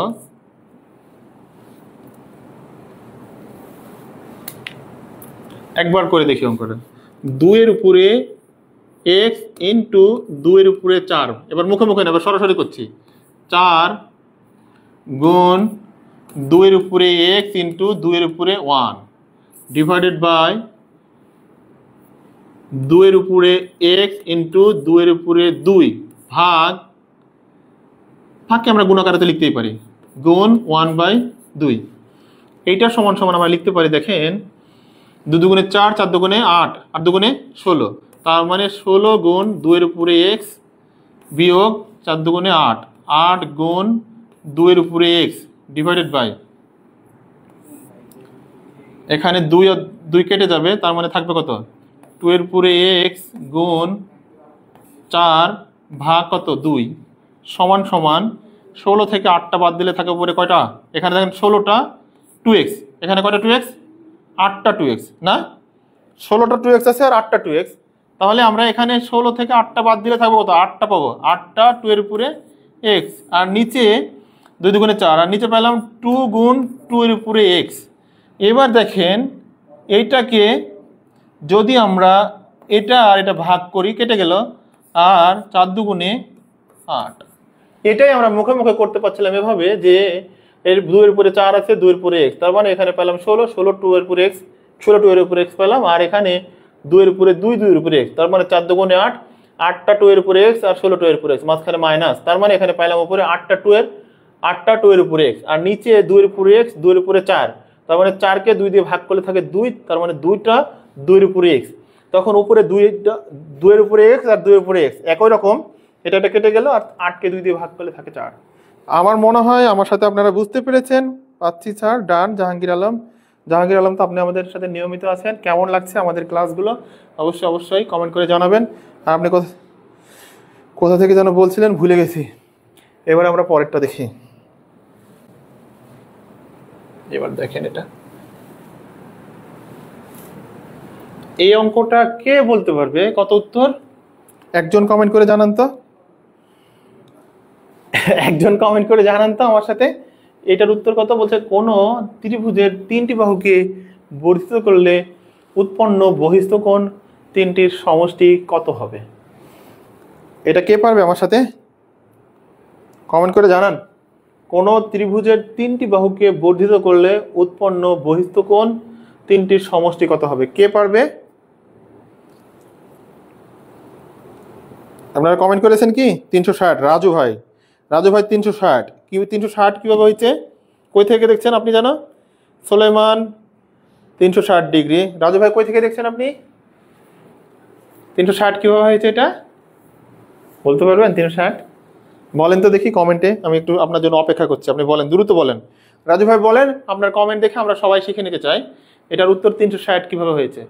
S1: একবার করে দেখি অঙ্কটা। 2 এর উপরে x ইন্টু 2 এর উপরে 4, এবার মুখে মুখে না, এবার সরাসরি করছি। 4 গুণ 2 এর উপরে x ইন্টু 2 এর উপরে 1 ডিভাইডেড বাই 2 এর উপরে x ইন্টু 2 এর উপরে 2 ভাগ, ভাগকে আমরা গুণ আকারে লিখতেই পারি, গুণ 1/2। এইটা সমান সমান আমরা লিখতে পারি, দেখেন 2 দুগুণে 4, 4 দুগুণে 8, 8 দুগুণে 16, তার মানে 16 গুণ 2 এর উপরে এক্স বিয়োগ 4 দুগুণে 8, 8 গুণ 2 এর উপরে এক্স ডিভাইডেড বাই, এখানে 2 আর 2 কেটে যাবে, তার মানে থাকবে কত 2 এর উপরে এক্স গুণ 4 ভাগ কত 2 সমান সমান 16 থেকে 8টা বাদ দিলে থাকে উপরে কয়টা, এখানে দেখেন 16টা 2x, এখানে কয়টা 2x, 8টা 2x না, 16টা 2x আছে আর 8টা 2x, তাহলে আমরা এখানে 16 থেকে 8টা বাদ দিলে থাকবো কত 8টা পাবো, 8টা 2 এর উপরে x, আর নিচে 2 দুগুণে 4, আর নিচে পেলাম 2 গুণ 2 এর উপরে x। এবার দেখেন এইটাকে যদি আমরা এটা আর এটা ভাগ করি কেটে গেল, আর 4 দুগুণে 8, এটাই আমরা মুখে মুখে করতে পারছিলাম এভাবে যে এর 2 এর উপরে 4 আছে, 2 এর উপরে x, তার মানে এখানে পেলাম 16, 16 2 এর উপরে x, 16 2 এর উপরে x পেলাম, আর এখানে 2 এর উপরে 2, 2 এর উপরে x, তার মানে 4 দুগুণে 8, 8টা 2 এর উপরে x আর 16 2 এর উপরে x, মাঝখানে মাইনাস, তার মানে এখানে পাইলাম উপরে 8টা 2 এর উপরে x, আর নিচে 2 এর উপরে x, 2 এর উপরে 4, তার মানে 4 কে 2 দিয়ে ভাগ করলে থাকে 2, তার মানে 2টা 2 এর উপরে x, তখন উপরে 2 এর উপরে x আর 2 এর উপরে x একই রকম, এটা কেটে গেল, আর 8 কে 2 দিয়ে ভাগ করলে থাকে 4। আমার মনে হয় আমার সাথে আপনারা বুঝতে পেরেছেন, পাচ্ছি 4 ডান। জাহাঙ্গীর আলম তো আপনি আমাদের সাথে নিয়মিত আছেন, কেমন লাগছে আমাদের ক্লাসগুলো অবশ্যই কমেন্ট করে জানাবেন। আর আপনি কোথা থেকে যেন বলছিলেন ভুলে গেছি, এবার আমরা পরেরটা দেখি। এবার দেখেন এটা, এই অঙ্কটা কে বলতে পারবে কত উত্তর, একজন কমেন্ট করে জানান তো, আমার সাথে এটার উত্তর কত বলছে। কোন ত্রিভুজের 3টি বাহুকে বর্ধিত করলে উৎপন্ন বহিস্থ কোণ 3টির সমষ্টি কত হবে, এটা কে পারবে আমার সাথে কমেন্ট করে জানান। কোন ত্রিভুজের 3টি বাহুকে বর্ধিত করলে উৎপন্ন বহিস্থ কোণ 3টির সমষ্টি কত হবে, কে পারবে? আপনারা কমেন্ট করেছেন কি 360, রাজু ভাই 360, কি 360 কিভাবে হয়েছে, কই থেকে দেখছেন আপনি জানো? সুলাইমান 360 ডিগ্রি, রাজু ভাই কই থেকে দেখছেন আপনি? 360 কিভাবে হয়েছে এটা বলতে পারবেন? 360 বলেন তো দেখি কমেন্টে, আমি একটু আপনার জন্য অপেক্ষা করছি, আপনি বলেন, দ্রুত বলেন। রাজু ভাই বলেন, আপনার কমেন্ট দেখে আমরা সবাই শিখে নিতে চাই এটার উত্তর 360 কিভাবে হয়েছে।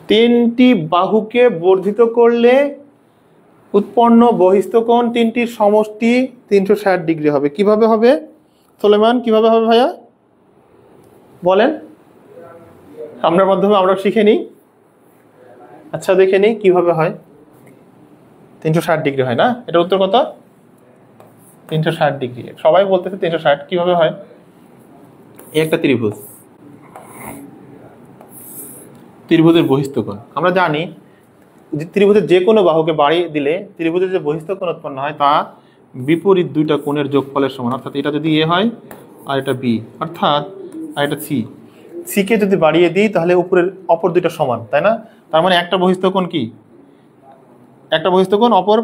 S1: 3টি বাহুকে বর্ধিত করলে উৎপন্ন বহিস্থ কোণ 3টির সমষ্টি 360 ডিগ্রি হবে, কিভাবে হবে সুলাইমান, কিভাবে হবে ভাইয়া বলেন, আপনার মাধ্যমে আমরা শিখে নিই। আচ্ছা দেখে নিই কিভাবে হয়, 360 ডিগ্রি হয় না, এটার উত্তর কত 360 ডিগ্রি, সবাই বলতেছে 360 কিভাবে হয়। এই একটা ত্রিভুজের বহিস্থ কোণ আমরা জানি, ত্রিভুজের যে কোনো বাহুকে বাড়িয়ে দিলে ত্রিভুজের যে বহিস্থ কোণ উৎপন্ন হয় তা বিপরীত দুইটা কোণের যোগফলের সমান, অর্থাৎ এটা যদি এ হয় আর এটা বি, অর্থাৎ আর এটা সি কে যদি বাড়িয়ে দিই তাহলে উপরের অপর দুইটা সমান, তাই না? তার মানে একটা বহিস্থ কোণ কি, একটা বহিস্থ কোণ, অপর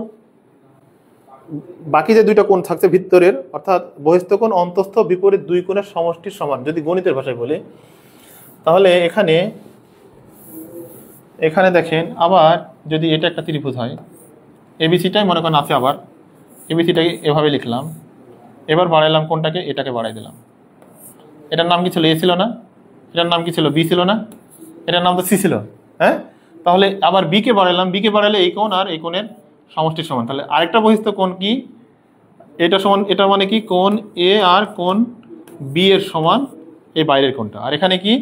S1: বাকি যে দুইটা কোণ থাকছে ভিতরের, অর্থাৎ বহিস্থ কোণ অন্তস্থ বিপরীত দুই কোণের সমষ্টির সমান, যদি গণিতের ভাষায় বলি। তাহলে এখানে দেখেন, আবার যদি এটা একটা ত্রিভুজ হয়, এবিসিটাই মনে করেন আছে, আবার এবিসিটাকে এভাবে লিখলাম, এবার বাড়াইলাম কোনটাকে, এটাকে বাড়াই দিলাম, এটার নাম কি ছিল, এ ছিল না, এটার নাম কি ছিল, বি ছিল না, এটার নাম তো সি ছিল, হ্যাঁ? তাহলে আবার বিকে বাড়াইলাম, বিকে বাড়াইলে এই কোণ আর এই কোণের সমষ্টির সমান, তাহলে আরেকটা বহিস্থ কোণ কি, এটা সমান, এটা মানে কি কোণ এ আর কোণ বি এর সমান এই বাইরের কোণটা, আর এখানে কি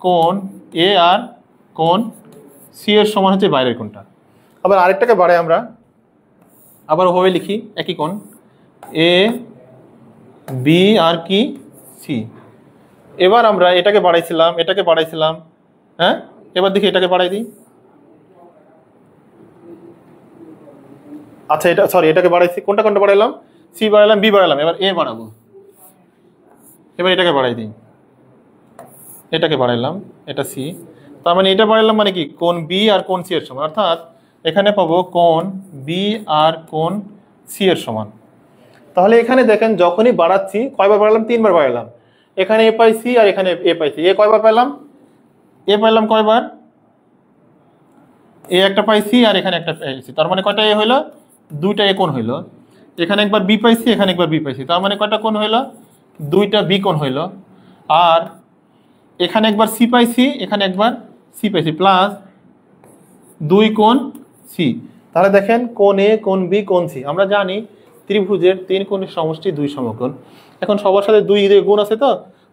S1: কোণ এ আর কোণ সি এর সমান হচ্ছে বাইরের কোণটা। আবার আরেকটাকে বাড়াই আমরা, আবার ওভাবে লিখি, একই কোণ এ বি আর কি সি, এবার আমরা এটাকে বাড়াইছিলাম, হ্যাঁ, এবার দেখি এটাকে বাড়াই দিই, আচ্ছা এটা সরি এটাকে বাড়াইছি, কোনটা বাড়াইলাম, সি বাড়াইলাম, বি বাড়াইলাম, এবার এ বাড়াবো, এবার এটাকে বাড়াই দিই, এটাকে বাড়াইলাম, এটা সি, তার মানে এটা বাড়াইলাম মানে কি কোণ বি আর কোণ সি এর সমান, অর্থাৎ এখানে পাবো কোণ বি আর কোণ সি এর সমান। তাহলে এখানে দেখেন যখনই বাড়াচ্ছি কয়বার বাড়ালাম, 3বার বাড়ালাম, এখানে এ পাইছি আর এখানে এ পাইছি, এ কয়বার পেলাম, এ পাইলাম কয়বার এ একটা পাইছি আর এখানে একটা পাইছি, তার মানে কয়টা এ হইলো, দুইটা এ কোণ হইলো। এখানে একবার বি পাইছি, এখানে একবার বি পাইছি, তার মানে কয়টা কোণ হইলো, দুইটা বি কোণ হইলো। আর এখানে একবার সি পাইছি, এখানে একবার সি পাইছি, প্লাস দুই কোণ সি। তাহলে দেখেন কোণ এ, কোণ বি, কোণ সি। আমরা জানি ত্রিভুজের তিন কোণের সমষ্টি দুই সমকোণ। এখন সবার সাথে দুই গুণ আছে, তো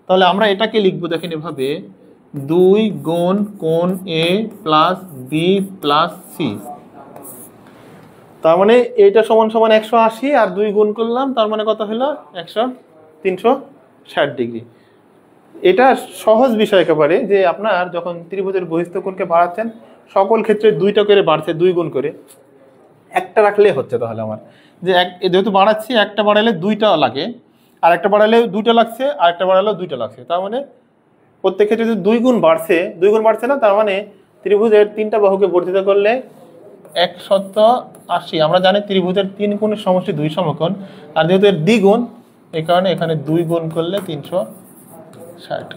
S1: তাহলে আমরা এটাকে লিখবো দেখেন এভাবে, দুই গুণ কোণ এ প্লাস বি প্লাস সি। তার মানে এটা সমান সমান 180, আর দুই গুণ করলাম, তার মানে কত হলো 360 ডিগ্রি। এটা সহজ বিষয় একেবারে, যে আপনার যখন ত্রিভুজের বহিস্থ কোণকে বাড়াচ্ছেন সকল ক্ষেত্রে দুইটা করে বাড়ছে, দুই গুণ করে, একটা রাখলে হচ্ছে। তাহলে আমার যে যেহেতু বাড়াচ্ছি, একটা বাড়ালে দুইটা লাগে, আর একটা বাড়ালে দুইটা লাগছে, আর একটা বাড়ালেও দুইটা লাগছে, তার মানে প্রত্যেক ক্ষেত্রে যদি দুই গুণ বাড়ছে না, তার মানে ত্রিভুজের তিনটা বাহুকে বর্ধিত করলে 180। আমরা জানি ত্রিভুজের তিন কোণের সমষ্টি দুই সমকোণ, আর যেহেতু এর দ্বিগুণ, এই কারণে এখানে দুই গুণ করলে 360।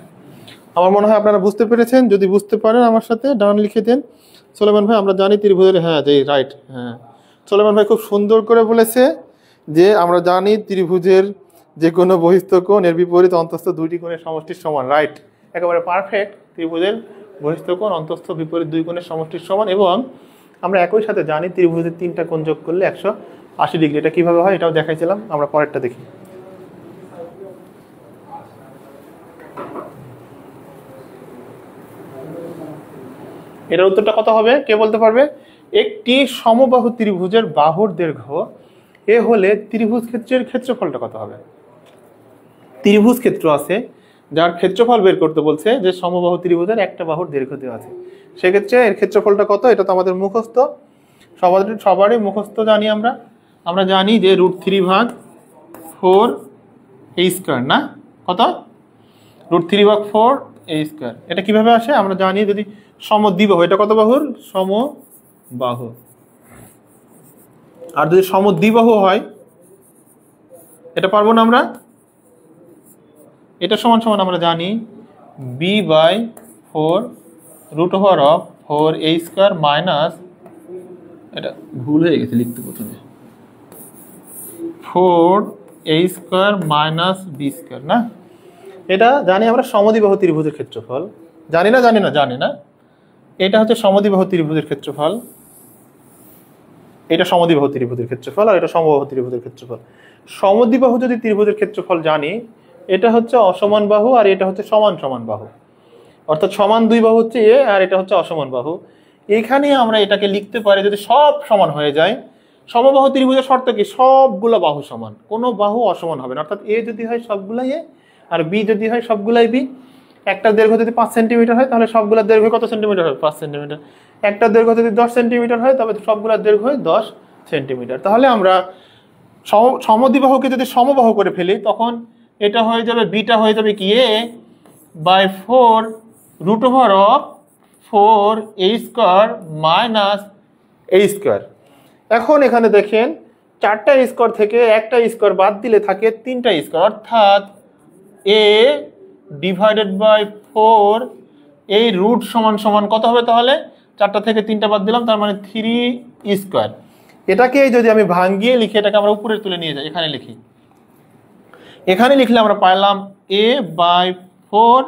S1: আমার মনে হয় আপনারা বুঝতে পেরেছেন। যদি বুঝতে পারেন আমার সাথে ডান লিখে দেন। সোলেমান ভাই আমরা জানি ত্রিভুজের, হ্যাঁ যে রাইট, হ্যাঁ সোলেমান ভাই খুব সুন্দর করে বলেছে যে আমরা জানি ত্রিভুজের যে কোনো বহিস্থ কোণ এর বিপরীত অন্তস্থ দুইটি কোণের সমষ্টির সমান। রাইট, একেবারে পারফেক্ট। ত্রিভুজের বহিস্থ কোণ অন্তস্থ বিপরীত দুই কোণের সমষ্টির সমান। এবং আমরা একই সাথে জানি ত্রিভুজের তিনটা কোণ যোগ করলে 180 ডিগ্রি। এটা কিভাবে হয় এটাও দেখাইছিলাম। আমরা পরেরটা দেখি। এটার উত্তরটা কত হবে কে বলতে পারবে? একটি সমবাহু ত্রিভুজের বাহুর দৈর্ঘ্য এ হলে ত্রিভুজ ক্ষেত্রের ক্ষেত্রফলটা কত হবে? ত্রিভুজ ক্ষেত্র আছে যার ক্ষেত্রফল বের করতে বলছে, যে সমবাহু ত্রিভুজের একটা বাহুর দৈর্ঘ্য দেওয়া আছে, সেক্ষেত্রে এর ক্ষেত্রফলটা কত? এটা তো আমাদের মুখস্থ, সবারই মুখস্থ জানি আমরা। আমরা জানি যে √3/4 a স্কয়ার, না কত? √3/4 a স্কয়ার। এটা কিভাবে আসে আমরা জানি, যদি সমদ্বিবাহু, এটা কত বাহুর? সমবাহু। আর যদি সমদ্বিবাহু হয় এটা পারবো না আমরা। এটা সমান সমান আমরা জানি b/4 √4 a স্কয়ার মাইনাস, এটা ভুল হয়ে গেছে লিখতে প্রথমে, 4 a square minus b square, না? এটা জানি আমরা সমদ্বিবাহু ত্রিভুজের ক্ষেত্রফল। জানি না। এটা হচ্ছে সমদ্বিবাহু ত্রিভুজের ক্ষেত্রফল, এটা সমদ্বিবাহু ত্রিভুজের ক্ষেত্রফল, আর এটা সমবাহু ত্রিভুজের ক্ষেত্রফল। সমদ্বিবাহু যদি ত্রিভুজের ক্ষেত্রফল জানি, এটা হচ্ছে অসমান বাহু আর এটা হচ্ছে সমান সমান বাহু, অর্থাৎ সমান দুই বাহু হচ্ছে এ, আর এটা হচ্ছে অসমান বাহু। এখানে আমরা এটাকে লিখতে পারি, যদি সব সমান হয়ে যায়। সমবাহু ত্রিভুজের শর্ত কি? সবগুলো বাহু সমান, কোনো বাহু অসমান হবে না। অর্থাৎ এ যদি হয় সবগুলাই এ, আর বি যদি হয় সবগুলাই বি। একটা দৈর্ঘ্য যদি 5 সেন্টিমিটার হয়, তাহলে সবগুলোর দৈর্ঘ্য কত সেন্টিমিটার হবে? 5 সেন্টিমিটার। একটা দৈর্ঘ্য যদি 10 সেন্টিমিটার হয়, তবে সবগুলোর দৈর্ঘ্য হয় 10 সেন্টিমিটার। তাহলে আমরা সমদ্বিবাহুকে যদি সমবাহু করে ফেলি, তখন এটা হয়ে যাবে, বিটা হয়ে যাবে কি a/4 √4 a square minus a square. এখন এখানে দেখেন, চারটা স্কয়ার থেকে একটা স্কয়ার বাদ দিলে থাকে তিনটা স্কয়ার, অর্থাৎ a/4 এই রুট সমান সমান কত হবে? তাহলে চারটা থেকে তিনটা বাদ দিলাম, তার মানে 3 স্কয়ার। এটাকে যদি আমি ভাঙিয়ে লিখি, এটাকে আমরা উপরে তুলে নিয়ে যাই, এখানে লিখি। এখানে লিখলে আমরা পাইলাম a/4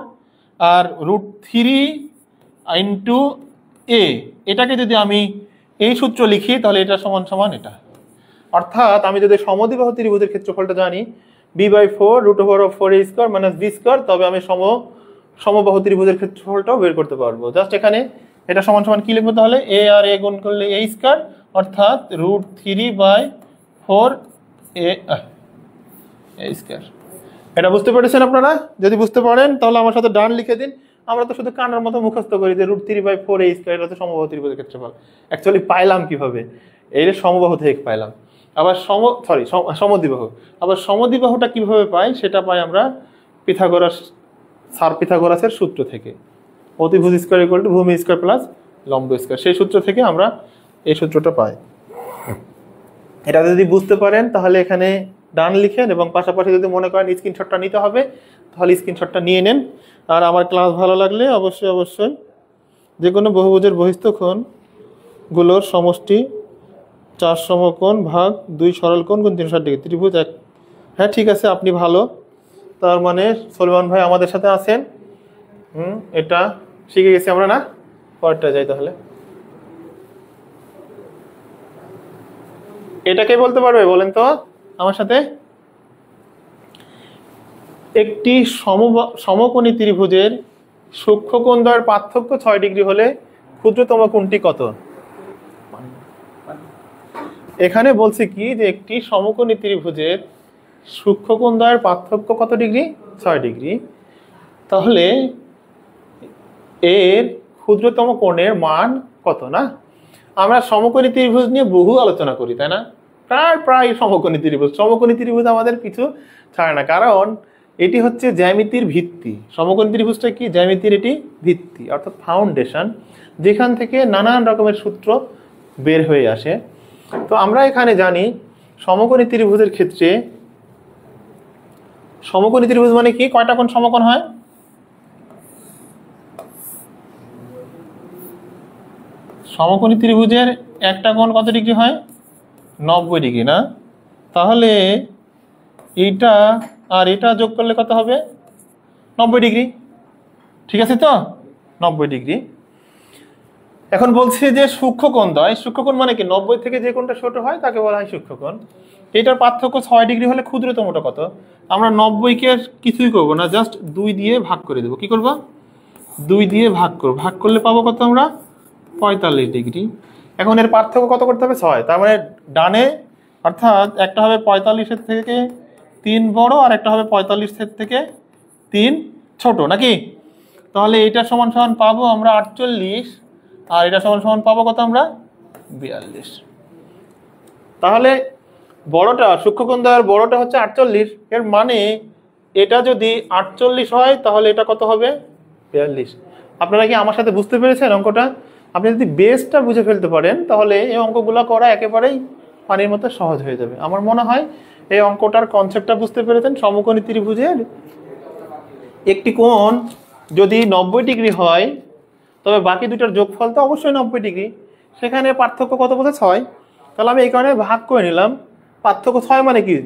S1: আর √3 ইন্টু a। এটাকে যদি আমি এই সূত্র লিখি, তাহলে এটা সমান সমান এটা। অর্থাৎ আমি যদি সমদ্বিবাহু ত্রিভুজের ক্ষেত্রফলটা জানি b/4 √4 a square minus b square, তবে আমি সমবাহু ত্রিভুজের ক্ষেত্রফলটাও বের করতে পারবো। জাস্ট এখানে এটা সমান সমান কি লিখবো? তাহলে a আর a গুণ করলে a স্কয়ার, অর্থাৎ √3/4 a স্কয়ার। এটা বুঝতে পেরেছেন আপনারা? যদি বুঝতে পারেন তাহলে আমার সাথে ডান লিখে দিন। আমরা তো শুধু কানার মতো মুখস্থ করি যে √3/4 a স্কয়ার, এটা হচ্ছে সমবাহু ত্রিভুজের ক্ষেত্রফল। অ্যাকচুয়ালি পাইলাম কিভাবে? এইটা সমবাহু থেকে পাইলাম। আবার সমদ্বিবাহু। আবার সমদ্বিবাহুটা কিভাবে পাই? সেটা পাই আমরা পিথাগোরাসের সূত্র থেকে। অতিভুজ স্কয়ার ইকুয়াল টু ভূমি স্কয়ার প্লাস লম্ব স্কয়ার। সেই সূত্র থেকে আমরা এই সূত্রটা পাই। এটা যদি বুঝতে পারেন তাহলে এখানে ডান লিখেন, এবং পাশাপাশি যদি মনে করেন স্ক্রিনশটটা নিতে হবে, তাহলে স্ক্রিনশটটা নিয়ে নেন। আর আমার ক্লাস ভালো লাগলে অবশ্যই যে কোনো বহুভুজের বহিস্থ কোণ গুলোর সমষ্টি 4 সমকোণ ভাগ 2 সরল কোণ গুণ 360 ডিগ্রি ত্রিভুজ এক। হ্যাঁ ঠিক আছে, আপনি ভালো। তার মানে সলিমান ভাই আমাদের সাথে আছেন। এটা শিখে গেছি আমরা না? পরেরটা যাই তাহলে। এটা কে বলতে পারবে বলেন তো আমার সাথে? একটি সমকোণী ত্রিভুজের সূক্ষ্মকোণ দ্বয়ের পার্থক্য 6 ডিগ্রি হলে ক্ষুদ্রতম কোণটি কত? এখানে বলছে কি যে একটি সমকোণী ত্রিভুজের সূক্ষ্মকোণ দ্বয়ের পার্থক্য কত ডিগ্রি? 6 ডিগ্রি। তাহলে এর ক্ষুদ্রতম কোণের মান কত? না, আমরা সমকোণী ত্রিভুজ নিয়ে বহু আলোচনা করি, তাই না? প্রায় সমকোণী ত্রিভুজ আমাদের পিছু ছাড়ে না, কারণ এটি হচ্ছে জ্যামিতির ভিত্তি। সমকোণী ত্রিভুজটা কি? জ্যামিতির এটি ভিত্তি, অর্থাৎ ফাউন্ডেশন, যেখান থেকে নানান রকমের সূত্র বের হয়ে আসে। তো আমরা এখানে জানি সমকোণী ত্রিভুজের ক্ষেত্রে, সমকোণী ত্রিভুজ মানে কি? কয়টা কোণ সমকোণ হয়? সমকোণী ত্রিভুজের একটা কোণ কত ডিগ্রি হয়? 90 ডিগ্রি না? তাহলে এইটা আর এটা যোগ করলে কত হবে? 90 ডিগ্রি। ঠিক আছে তো? 90 ডিগ্রি। এখন বলছে যে সূক্ষ্মকোণ দ্বয়, সূক্ষ্মকোণ মানে কি? 90 থেকে যে কোণটা ছোট হয় তাকে বলা হয় সূক্ষ্মকোণ। এটার পার্থক্য 6 ডিগ্রি হলে ক্ষুদ্রতমটা কত? আমরা 90কে কিছুই করবো না, জাস্ট 2 দিয়ে ভাগ করে দেবো। কি করবো? 2 দিয়ে ভাগ করবো। ভাগ করলে পাবো কত আমরা? 45 ডিগ্রি। এখন এর পার্থক্য কত করতে হবে? 6। তার মানে ডানে, অর্থাৎ একটা হবে 45-এর থেকে 3 বড় আর একটা হবে 45-এর থেকে 3 ছোট, নাকি? তাহলে এইটা সমান সমান পাবো আমরা 48, আর এটা সমান সমান পাবো কত আমরা? 42। তাহলে বড়টা, সূক্ষ্মকোণ দ্বয়ের বড়টা হচ্ছে 48, এর মানে এটা যদি 48 হয় তাহলে এটা কত হবে? 42। আপনারা কি আমার সাথে বুঝতে পেরেছেন অঙ্কটা? আপনি যদি বেসটা বুঝে ফেলতে পারেন তাহলে এই অঙ্কগুলো করা একেবারেই পানির মতো সহজ হয়ে যাবে। আমার মনে হয় এই অঙ্কটার কনসেপ্টটা বুঝতে পেরেছেন। সমকোণী ত্রিভুজের একটি কোণ যদি 90 ডিগ্রি হয়, তবে বাকি দুটার যোগফল তো অবশ্যই 90 ডিগ্রি। সেখানে পার্থক্য কত বলতে? 6। তাহলে আমি এই কারণে ভাগ করে নিলাম। পার্থক্য 6 মানে কি?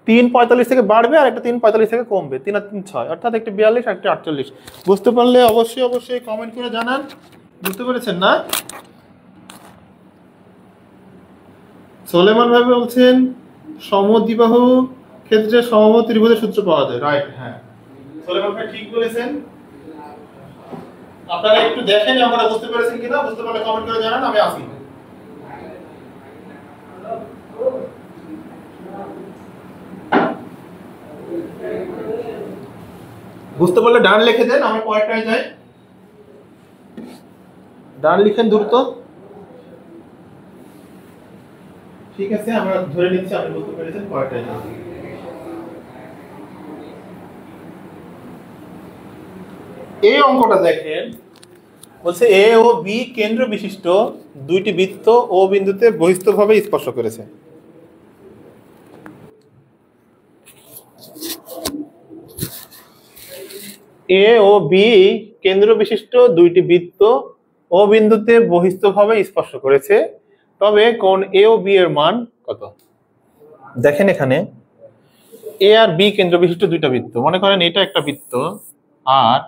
S1: 3 45 থেকে বাড়বে আর একটা 3 45 থেকে কমবে। 3 আর 3 6, অর্থাৎ একটি 42 আর একটি 48। বুঝতে পারলে অবশ্যই কমেন্ট করে জানান। বুঝতে পেরেছেন না? সোলেমান ভাই বলছেন সমদ্বিবাহু ক্ষেত্রে সমবাহু ত্রিভুজের সূত্র পাওয়া যায়। রাইট, হ্যাঁ সোলেমান ভাই ঠিক বলেছেন। আপনারা একটু দেখেন আমরা বুঝতে পেরেছেন কিনা। বুঝতে পারলে কমেন্ট করে জানান, আমি আসি। বুঝতে পারলে ডান লিখে দেন, আমরা পরেরটায় যাই। ডান লিখেন দ্রুত। ঠিক আছে, আমরা ধরে নিচ্ছি আপনি বুঝতে পেরেছেন। পরেরটায় যাই। এই অঙ্কটা দেখেন, বলছে এ ও বি কেন্দ্র বিশিষ্ট দুইটি বৃত্ত ও বিন্দুতে বহিস্থভাবে স্পর্শ করেছে। এ ও বি কেন্দ্র বিশিষ্ট দুইটি বৃত্ত ও বিন্দুতে বহিস্থভাবে স্পর্শ করেছে, তবে কোণ এ ও বি এর মান কত? দেখেন এখানে এ আর বি কেন্দ্র বিশিষ্ট দুইটা বৃত্ত। মনে করেন এটা একটা বৃত্ত আর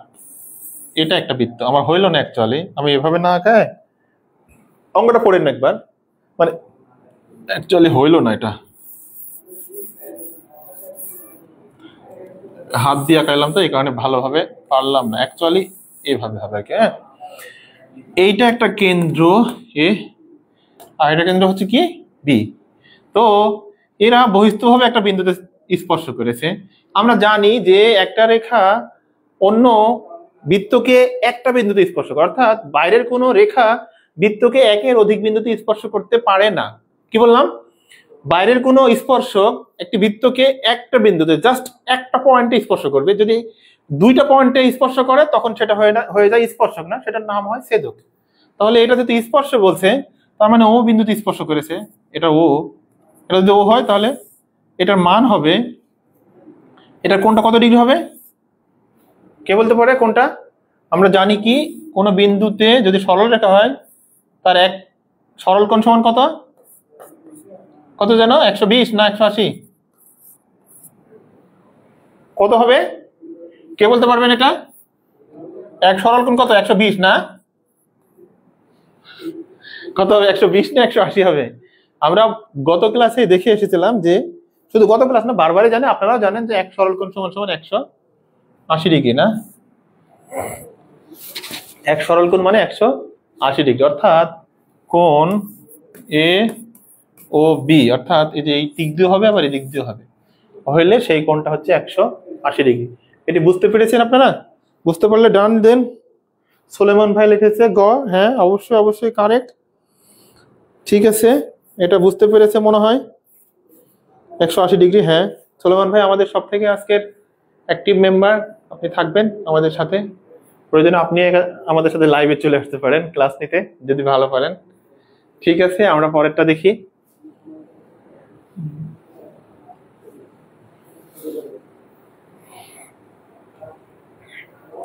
S1: এটা একটা বৃত্ত। আমার হইল না অ্যাকচুয়ালি, আমি এভাবে না আঁকায় অঙ্কটা পড়েন না একবার। মানে অ্যাকচুয়ালি হইল না, এটা হাত দিয়ে আঁকাইলাম তো এই কারণে ভালোভাবে পারলাম না। অ্যাকচুয়ালি এভাবে হবে আর কি। হ্যাঁ, এইটা একটা কেন্দ্র এ আর এটা কেন্দ্র হচ্ছে কি বি। তো এরা বহিস্থভাবে একটা বিন্দুতে স্পর্শ করেছে। আমরা জানি যে একটা রেখা অন্য বৃত্তকে একটা বিন্দুতে স্পর্শ করে, অর্থাৎ বাইরের কোনো রেখা বৃত্তকে একের অধিক বিন্দুতে স্পর্শ করতে পারে না। কি বললাম? বাইরের কোনো স্পর্শক একটি বৃত্তকে একটা বিন্দুতে জাস্ট একটা পয়েন্টে স্পর্শ করবে। যদি দুইটা পয়েন্টে স্পর্শ করে তখন সেটা হয়ে যায় স্পর্শক না, সেটার নাম হয় ছেদক। তাহলে এটা যদি স্পর্শ বলছে, তার মানে ও বিন্দুতে স্পর্শ করেছে, এটা ও। এটা যদি ও হয় তাহলে এটার মান হবে, এটার কোণটা কত ডিগ্রি হবে? কে বলতে পারে কোনটা? আমরা জানি কি, কোনো বিন্দুতে যদি সরল রেখা হয় তার এক সরল কোণ সমান কত কত যেন 120 না 180? কত হবে কে বলতে পারবেন? এটা এক সরল কোণ কত 120 না কত হবে? 120 না 180 হবে? আমরা গত ক্লাসে দেখে এসেছিলাম যে, শুধু গত ক্লাস না বারবারই জানেন, আপনারাও জানেন যে এক সরল কোণ সমান সমান 180 ডিগ্রি না? এক সরল কোণ মানে 180 ডিগ্রি, অর্থাৎ কোণ এ ও বি, অর্থাৎ এই যে এই দিক দিয়ে হবে আবার এই দিক দিয়ে হবে, হইলে সেই কোণটা হচ্ছে 180 ডিগ্রি। এটি বুঝতে পেরেছেন আপনারা? বুঝতে পারলে ডান দেন। সুলেমান ভাই লিখেছে গ, হ্যাঁ অবশ্যই অবশ্যই কারেক্ট, ঠিক আছে, এটা বুঝতে পেরেছে মনে হয়। 180 ডিগ্রি, হ্যাঁ। সুলেমান ভাই আমাদের সব থেকে আজকের অ্যাক্টিভ মেম্বার, আপনি থাকবেন আমাদের সাথে, প্রয়োজনে আপনি আমাদের সাথে লাইভে চলে আসতে পারেন ক্লাস নিতে যদি ভালো পারেন। ঠিক আছে, আমরা পরেরটা দেখি।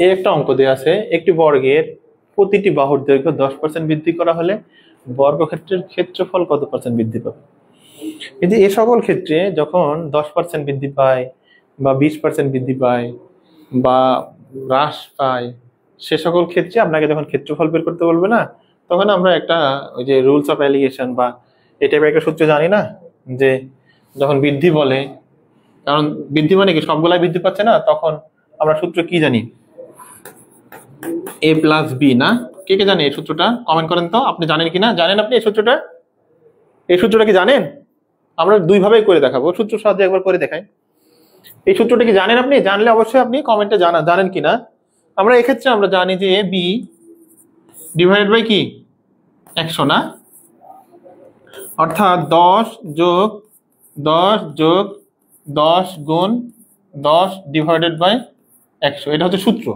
S1: এই একটা অঙ্ক দেওয়া আছে, একটি বর্গের প্রতিটি বাহুর দৈর্ঘ্য 10% বৃদ্ধি করা হলে বর্গক্ষেত্রের ক্ষেত্রফল কত % বৃদ্ধি পাবে? কিন্তু এই সকল ক্ষেত্রে যখন 10% বৃদ্ধি পায় বা 20% বৃদ্ধি পায় বা হ্রাস পায়, সে সকল ক্ষেত্রে আপনাকে যখন ক্ষেত্রফল বের করতে বলবে না, তখন আমরা একটা ওই যে রুলস অফ অ্যালিগেশন বা এই টাইপের একটা সূত্র জানি না, যে যখন বৃদ্ধি বলে, কারণ বৃদ্ধি মানে কি সবগুলাই বৃদ্ধি পাচ্ছে না, তখন আমরা সূত্র কি জানি? a প্লাস বি না? কে কে জানে এই সূত্রটা? কমেন্ট করেন তো, আপনি জানেন কিনা? জানেন আপনি এই সূত্রটা? এই সূত্রটা কি জানেন? আমরা দুই ভাবেই করে দেখাবো, সূত্র সাহায্যে একবার করে দেখাই। এই সূত্রটা কি জানেন আপনি? জানলে অবশ্যই আপনি কমেন্টে জানেন কিনা। আমরা এক্ষেত্রে আমরা জানি যে বি ডিভাইডেড বাই কি 100 না, অর্থাৎ 10 যোগ 10 গুণ 10 ডিভাইডেড বাই 100, এটা হচ্ছে সূত্র।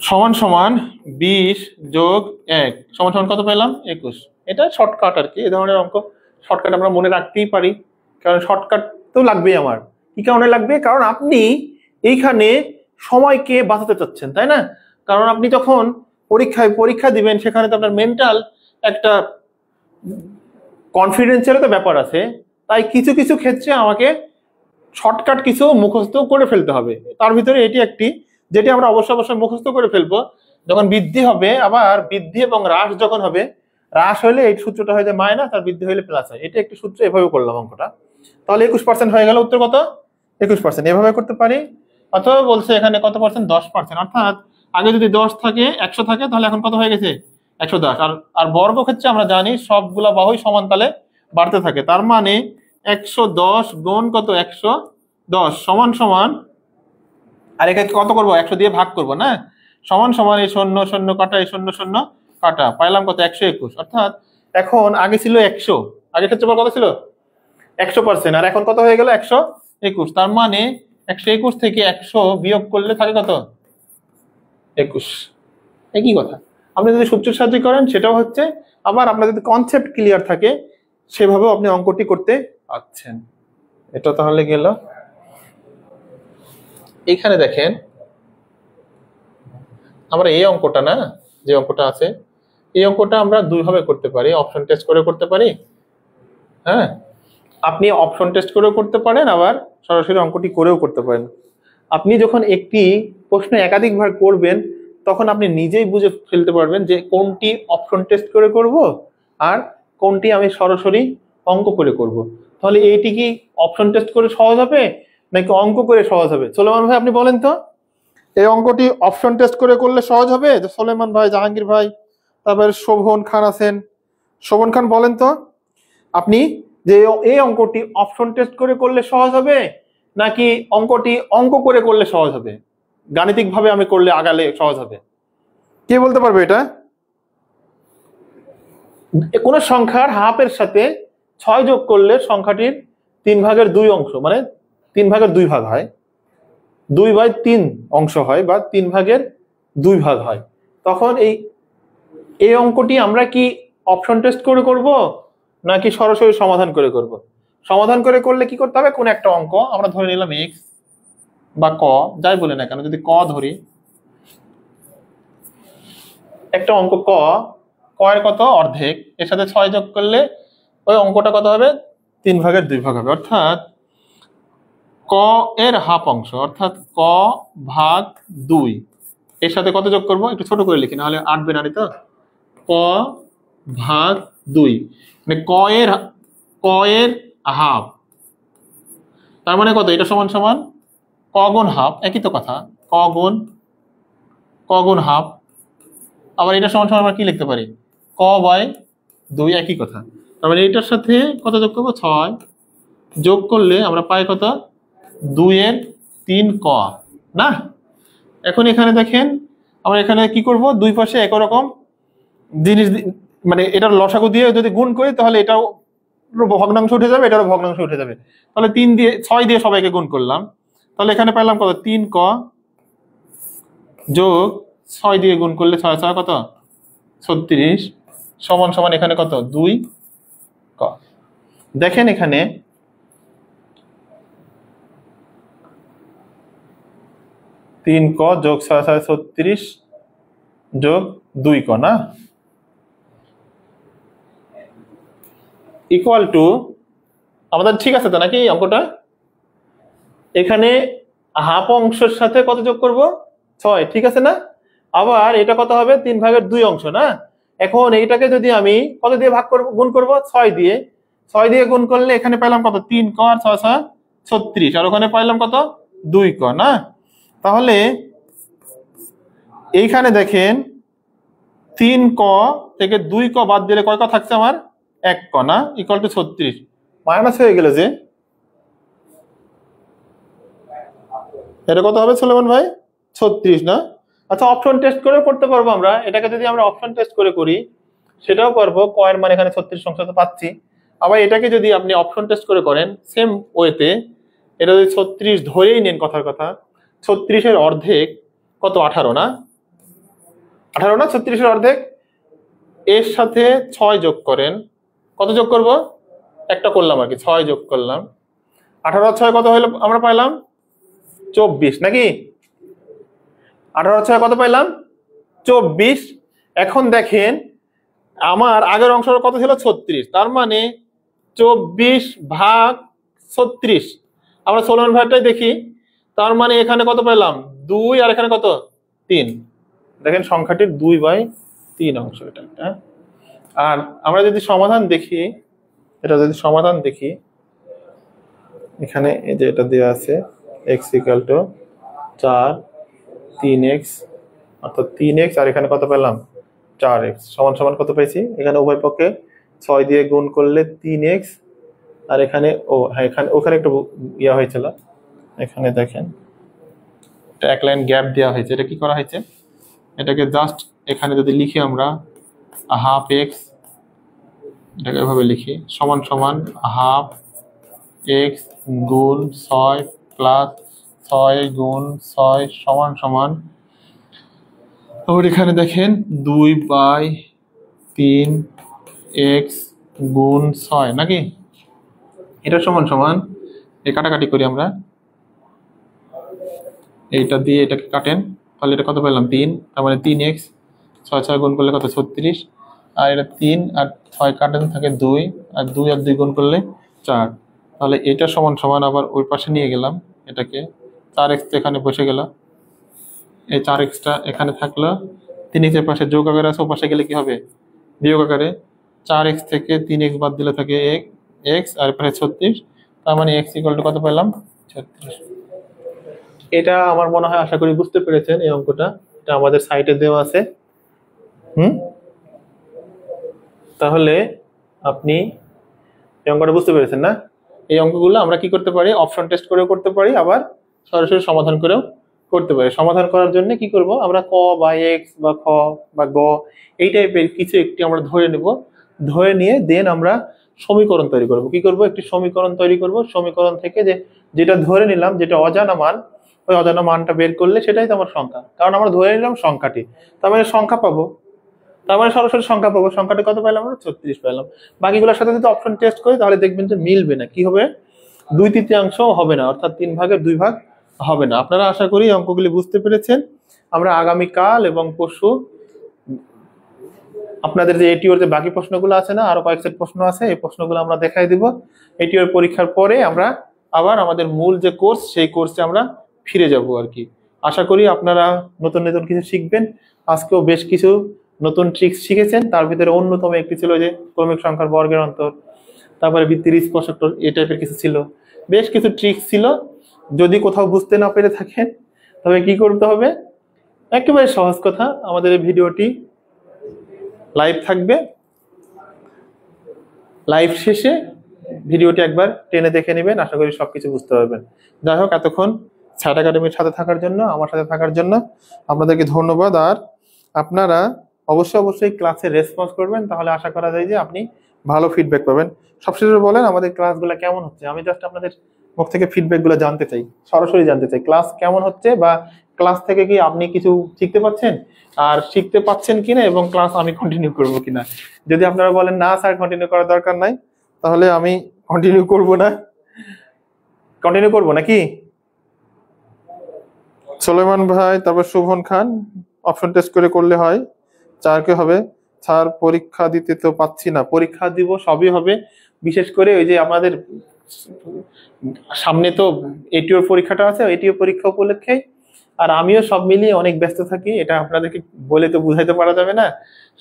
S1: সমান সমান 20 যোগ 1 সমান সমান কত পেলাম? 21। এটা শর্টকাট আর কি, এই ধরনের অঙ্ক শর্টকাট আমরা মনে রাখতেই পারি, কারণ শর্টকাট তো লাগবেই। আমার কি কারণে লাগবে? কারণ আপনি এইখানে সময়কে বাঁচাতে চাচ্ছেন, তাই না? কারণ আপনি যখন পরীক্ষা দিবেন, সেখানে তো আপনার মেন্টাল একটা কনফিডেন্সেরও তো ব্যাপার আছে, তাই কিছু কিছু ক্ষেত্রে আমাকে শর্টকাট কিছু মুখস্থ করে ফেলতে হবে। তার ভিতরে এটি একটি, যেটি আমরা অবশ্যই মুখস্থ করে ফেলবো। যখন বৃদ্ধি হবে, আবার বৃদ্ধি এবং হ্রাস যখন হবে, হ্রাস হলে এই সূত্রটা হয়ে যায় মাইনাস, আর বৃদ্ধি হলে প্লাস হয়। এটা একটি সূত্র, এভাবে করলাম অঙ্কটা। তাহলে 21% হয়ে গেল। উত্তর কত? 21%। এভাবে করতে পারি। অথবা বলছে এখানে কত পার্সেন্ট? 10%। অর্থাৎ আগে যদি 10 থাকে, 100 থাকে, তাহলে এখন কত হয়ে গেছে? 110। আর বর্গক্ষেত্রে আমরা জানি সবগুলা বাহুই সমান তালে বাড়তে থাকে, তার মানে 110 গুণ কত? 110 সমান সমান, আর এখানে কত করবো? 100 দিয়ে ভাগ করবো না, সমান সমান এই 0 0 কাটা, এই 0 0 কাটা, পাইলাম কত? 121। অর্থাৎ এখন আগে ছিল 100, আগে ক্ষেত্রফল কত ছিল? 100%, আর এখন কত হয়ে গেল? 121। তার মানে 121 থেকে 100 বিয়োগ করলে থাকে কত? 21। একই কথা। আপনি যদি সূত্রের সাহায্যে করেন সেটাও হচ্ছে, আবার আপনার যদি কনসেপ্ট ক্লিয়ার থাকে সেভাবেও আপনি অঙ্কটি করতে পারছেন। এটা তাহলে গেল। এইখানে দেখেন, আমরা এই অঙ্কটা না, যে অঙ্কটা আছে, এই অঙ্কটা আমরা দুই ভাবে করতে পারি। অপশন টেস্ট করে করতে পারি, হ্যাঁ, আপনি অপশন টেস্ট করেও করতে পারেন, আবার সরাসরি অঙ্কটি করেও করতে পারেন। আপনি যখন একটি প্রশ্ন একাধিকবার করবেন, তখন আপনি নিজেই বুঝে ফেলতে পারবেন যে কোনটি অপশন টেস্ট করে করব আর কোনটি আমি সরাসরি অঙ্ক করে করব। তাহলে এইটি কি অপশন টেস্ট করে সহজ হবে নাকি অঙ্ক করে সহজ হবে? সুলেমান ভাই আপনি বলেন তো, এই অঙ্কটি অপশন টেস্ট করে করলে সহজ হবে? যে সুলেমান ভাই, জাহাঙ্গীর ভাই, তারপরে শোভন খান আছেন, শোভন খান বলেন তো, আপনি যে এই অঙ্কটি অপশন টেস্ট করে করলে সহজ হবে নাকি অঙ্কটি অঙ্ক করে করলে সহজ হবে, গাণিতিক ভাবে আমি করলে আগালে সহজ হবে? কে বলতে পারবে এটা? কোন সংখ্যার হাফের সাথে 6 যোগ করলে সংখ্যাটির 3/2 অংশ, মানে 3/2 ভাগ হয়, 2/3 অংশ হয়, বা 3/2 ভাগ হয়, তখন এই অঙ্কটি আমরা কি অপশন টেস্ট করে করব নাকি সরাসরি সমাধান করে করব? সমাধান করে করলে কি করতে হবে? কোন একটা অঙ্ক আমরা ধরে নিলাম x বা ক, যাই বলে না কেন, যদি ক ধরি, একটা অঙ্ক ক, কয়ের কত অর্ধেক, এর সাথে 6 যোগ করলে ওই অঙ্কটা কত হবে, 3/2 হবে। অর্থাৎ ক এর হাফ অংশ অর্থাৎ ক ভাগ 2, এর সাথে কত যোগ করব, একটু ছোট করে লিখি নাহলে আটবে না। তো ক ভাগ 2 মানে ক এর হাফ, তার মানে কত, এটা সমান সমান ক গুণ হাফ, একই তো কথা, ক গুণ হাফ। আবার এটা সমান সমান আমরা কি লিখতে পারি, ক বাই 2, একই কথা। তার মানে এটার সাথে কত যোগ করবো, 6 যোগ করলে আমরা পাই কত, 2 এর 3 ক না। এখন এখানে দেখেন আমরা এখানে কি করব, দুই পাশে একই রকম জিনিস মানে এটার লসাগু দিয়ে যদি গুণ করি তাহলে এটাও ভগ্নাংশ উঠে যাবে, এটারও ভগ্নাংশ উঠে যাবে। তাহলে 6 দিয়ে সবাইকে গুণ করলাম, তাহলে এখানে পেলাম কত, 3 ক যোগ 6 দিয়ে গুণ করলে 6 6 কত 36 সমান সমান এখানে কত, 2 ক। দেখেন এখানে তিন ক যোগ 6 6 36 যোগ 2 ক না, ইকুয়াল টু, আমাদের ঠিক আছে তো নাকি অঙ্কটা। এখানে হাফ অংশের সাথে কত যোগ করব, 6, ঠিক আছে না। আবার এটা কত হবে, 3/2 অংশ না। এখন এইটাকে যদি আমি কত দিয়ে ভাগ করব, গুণ করব 6 দিয়ে, 6 দিয়ে গুণ করলে এখানে পেলাম কত, 3 ক আর 6 6 36, আর ওখানে পাইলাম কত, 2 ক না। তাহলে এইখানে দেখেন 3 ক থেকে 2 ক বাদ দিলে কয় ক থাকছে আমার, 1 ক না, ইকুয়াল টু 36, মাইনাস হয়ে গেল যে, এটা কত হবে সুলেমান ভাই, 36 না। আচ্ছা অপশন টেস্ট করে করতে পারবো আমরা এটাকে, যদি আমরা অপশন টেস্ট করে করি সেটাও পারবো, কয়ের মানে এখানে 36 অংশ তো পাচ্ছি। আবার এটাকে যদি আপনি অপশন টেস্ট করে করেন সেম ওয়েতে, এটা যদি 36 ধরেই নেন, কথার কথা 36 এর অর্ধেক কত, 18 না, 18 না, 36 এর অর্ধেক, এর সাথে 6 যোগ করেন, কত যোগ করব, একটা করলাম আর কি, 6 যোগ করলাম, 18 আর 6 কত হইলো, আমরা পাইলাম 24 নাকি, 18 6 কত পাইলাম, 24। এখন দেখেন আমার আগের অংশটা কত ছিল, 36, তার মানে 24 ভাগ 36, আমরা সোলন ভাগটাই দেখি, তার মানে এখানে কত পেলাম, 2, আর এখানে কত, 3। দেখেন সংখ্যাটির 2/3 অংশ এটা। আর আমরা যদি সমাধান দেখি, এটা যদি সমাধান দেখি, এখানে এই যে এটা দেওয়া আছে x = 4 3x, অর্থাৎ 3x, আর এখানে কত পেলাম, 4x সমান সমান কত পেয়েছি, এখানে উভয় পক্ষে 6 দিয়ে গুণ করলে 3x, আর এখানে ওখানে একটু ইয়া হয়েছিল, এখানে দেখেন এটা এক লাইন গ্যাপ দেওয়া হয়েছে, এটা কি করা হয়েছে, এটাকে জাস্ট এখানে যদি লিখি আমরা হাফ এক্স, এটাকে এভাবে লিখি, সমান সমান হাফ এক্স গুণ 6 প্লাস 6 গুণ 6 সমান সমান, আবার এখানে দেখেন 2/3 এক্স গুণ 6 নাকি, এটা সমান সমান, এই কাটাকাটি করি আমরা, এইটা দিয়ে এটাকে কাটেন, তাহলে এটা কত পেলাম, 3, তার মানে 3x, 6 6 গুণ করলে কত, 36, আর এটা 3 আর 6 কাটেন থাকে 2, আর 2 আর 2 গুণ করলে 4, তাহলে এটা সমান সমান, আবার ওই পাশে নিয়ে গেলাম এটাকে, 4x এখানে বসে গেল, এই 4xটা এখানে থাকলো, 3x এর পাশে যোগ আকারে আছে, ও পাশে গেলে কি হবে, বিয়োগ আকারে, 4x থেকে 3x বাদ দিলে থাকে x, আর পাশে 36, তার মানে x = কত পেলাম, 36। এটা আমার মনে হয় আশা করি বুঝতে পেরেছেন এই অঙ্কটা, এটা আমাদের সাইটে দেওয়া আছে। তাহলে আপনি এই অঙ্কটা বুঝতে পেরেছেন না। এই অঙ্কগুলো আমরা কি করতে পারি, অপশন টেস্ট করেও করতে পারি, আবার সরাসরি সমাধান করেও করতে পারি। সমাধান করার জন্য কি করব, আমরা ক বা এক্স বা খ বা গ এই টাইপের কিছু একটি আমরা ধরে নেব, ধরে নিয়ে দেন আমরা সমীকরণ তৈরি করব। কি করব, একটি সমীকরণ তৈরি করব, সমীকরণ থেকে যেটা ধরে নিলাম, যেটা অজানা মান, ওই অজানা মানটা বের করলে সেটাই তো আমার সংখ্যা, কারণ আমরা ধরে নিলাম সংখ্যাটি, তার মানে সংখ্যা পাবো, তার মানে সরাসরি সংখ্যা পাবো, সংখ্যাটা কত পাইলাম আমরা, 36 পাইলাম। বাকিগুলোর সাথে যদি অপশন টেস্ট করি তাহলে দেখবেন যে মিলবে না, কি হবে, 2/3 হবে না, অর্থাৎ 3/2 ভাগ হবে না। আপনারা আশা করি অঙ্কগুলি বুঝতে পেরেছেন। আমরা আগামীকাল এবং পরশু আপনাদের যে এটিওর যে বাকি প্রশ্নগুলো আছে না, আরো কয়েক সেট প্রশ্ন আছে, এই প্রশ্নগুলো আমরা দেখাই দিব। এটিওর পরীক্ষার পরে আমরা আবার আমাদের মূল যে কোর্স, সেই কোর্সে আমরা ফিরে যাব আর কি। আশা করি আপনারা নতুন নতুন কিছু শিখবেন। আজকেও বেশ কিছু নতুন ট্রিক্স শিখেছেন, তার ভিতরে অন্যতম একটি ছিল যে ক্রমিক সংখ্যার বর্গের অন্তর, তারপরে ভিত্তির স্পর্শক, এই টাইপের কিছু ছিল, বেশ কিছু ট্রিক্স ছিল। যদি কোথাও বুঝতে না পেরে থাকেন তবে কি করতে হবে, একেবারে সহজ কথা, আমাদের এই ভিডিওটি লাইভ থাকবে, লাইভ শেষে ভিডিওটি একবার টেনে দেখে নেবেন, আশা করি সবকিছু বুঝতে পারবেন। যাই হোক, এতক্ষণ স্যাট একাডেমির সাথে থাকার জন্য, আমার সাথে থাকার জন্য আপনাদেরকে ধন্যবাদ। আর আপনারা অবশ্যই ক্লাসে রেসপন্স করবেন, তাহলে আশা করা যায় যে আপনি ভালো ফিডব্যাক পাবেন। সবশেষে বলেন আমাদের ক্লাসগুলো কেমন হচ্ছে, আমি জাস্ট আপনাদের মুখ থেকে ফিডব্যাকগুলো জানতে চাই, সরাসরি জানতে চাই ক্লাস কেমন হচ্ছে, বা ক্লাস থেকে কি আপনি কিছু শিখতে পাচ্ছেন, আর শিখতে পাচ্ছেন কিনা, এবং ক্লাস আমি কন্টিনিউ করবো কিনা। যদি আপনারা বলেন না স্যার কন্টিনিউ করার দরকার নাই, তাহলে আমি কন্টিনিউ করব না, কন্টিনিউ করবো নাকি? সুলেমান ভাই, তারপর শোভন খান, অপশন টেস্ট করে করলে হয়, 4 কে হবে। স্যার পরীক্ষা দিতে তো পাচ্ছি না। পরীক্ষা দিব, সবই হবে, বিশেষ করে ওই যে আমাদের সামনে তো এটিওর পরীক্ষাটা আছে, এটিও পরীক্ষা উপলক্ষে। আর আমিও সব মিলিয়ে অনেক ব্যস্ত থাকি, এটা আপনাদেরকে বলে তো বুঝাইতে পারা যাবে না।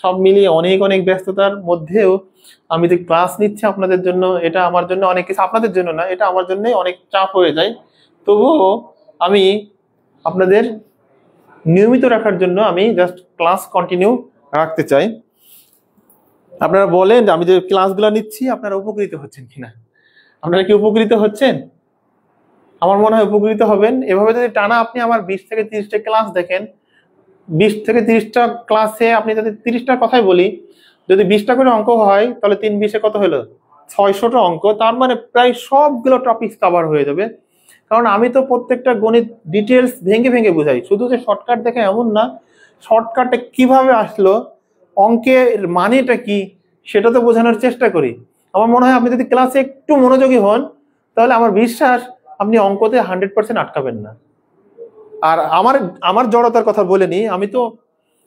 S1: সব মিলিয়ে অনেক ব্যস্ততার মধ্যেও আমি যে ক্লাস নিচ্ছি আপনাদের জন্য, এটা আমার জন্য অনেক কিছু, আপনাদের জন্য না, এটা আমার জন্য অনেক চাপ হয়ে যায়। তবুও আমি আপনাদের নিয়মিত রাখার জন্য আমি জাস্ট ক্লাস কন্টিনিউ রাখতে চাই। আপনারা বলেন যে আমি যে ক্লাসগুলো নিচ্ছি আপনারা উপকৃত হচ্ছেন কিনা, আপনারা কি উপকৃত হচ্ছেন? আমার মনে হয় উপকৃত হবেন। এভাবে যদি টানা আপনি আমার 20 থেকে 30টা ক্লাস দেখেন, 20 থেকে 30টা ক্লাসে আপনি যদি 30টার কথাই বলি, যদি 20টা করে অঙ্ক হয়, তাহলে 3 20-এ কত হলো? 600টা অঙ্ক। তার মানে প্রায় সবগুলো টপিকস কভার হয়ে যাবে। কারণ আমি তো প্রত্যেকটা গণিত ডিটেলস ভেঙে বোঝাই, শুধু যে শর্টকাট দেখে এমন না, শর্টকাটে কিভাবে আসলো, অঙ্কের মানেটা কি, সেটা তো বোঝানোর চেষ্টা করি। আমার মনে হয় আপনি যদি ক্লাসে একটু মনোযোগী হন, তাহলে আমার বিশ্বাস আপনি অঙ্কতে 100% আটকাবেন না। আর আমার জড়তার কথা বলেনি, আমি তো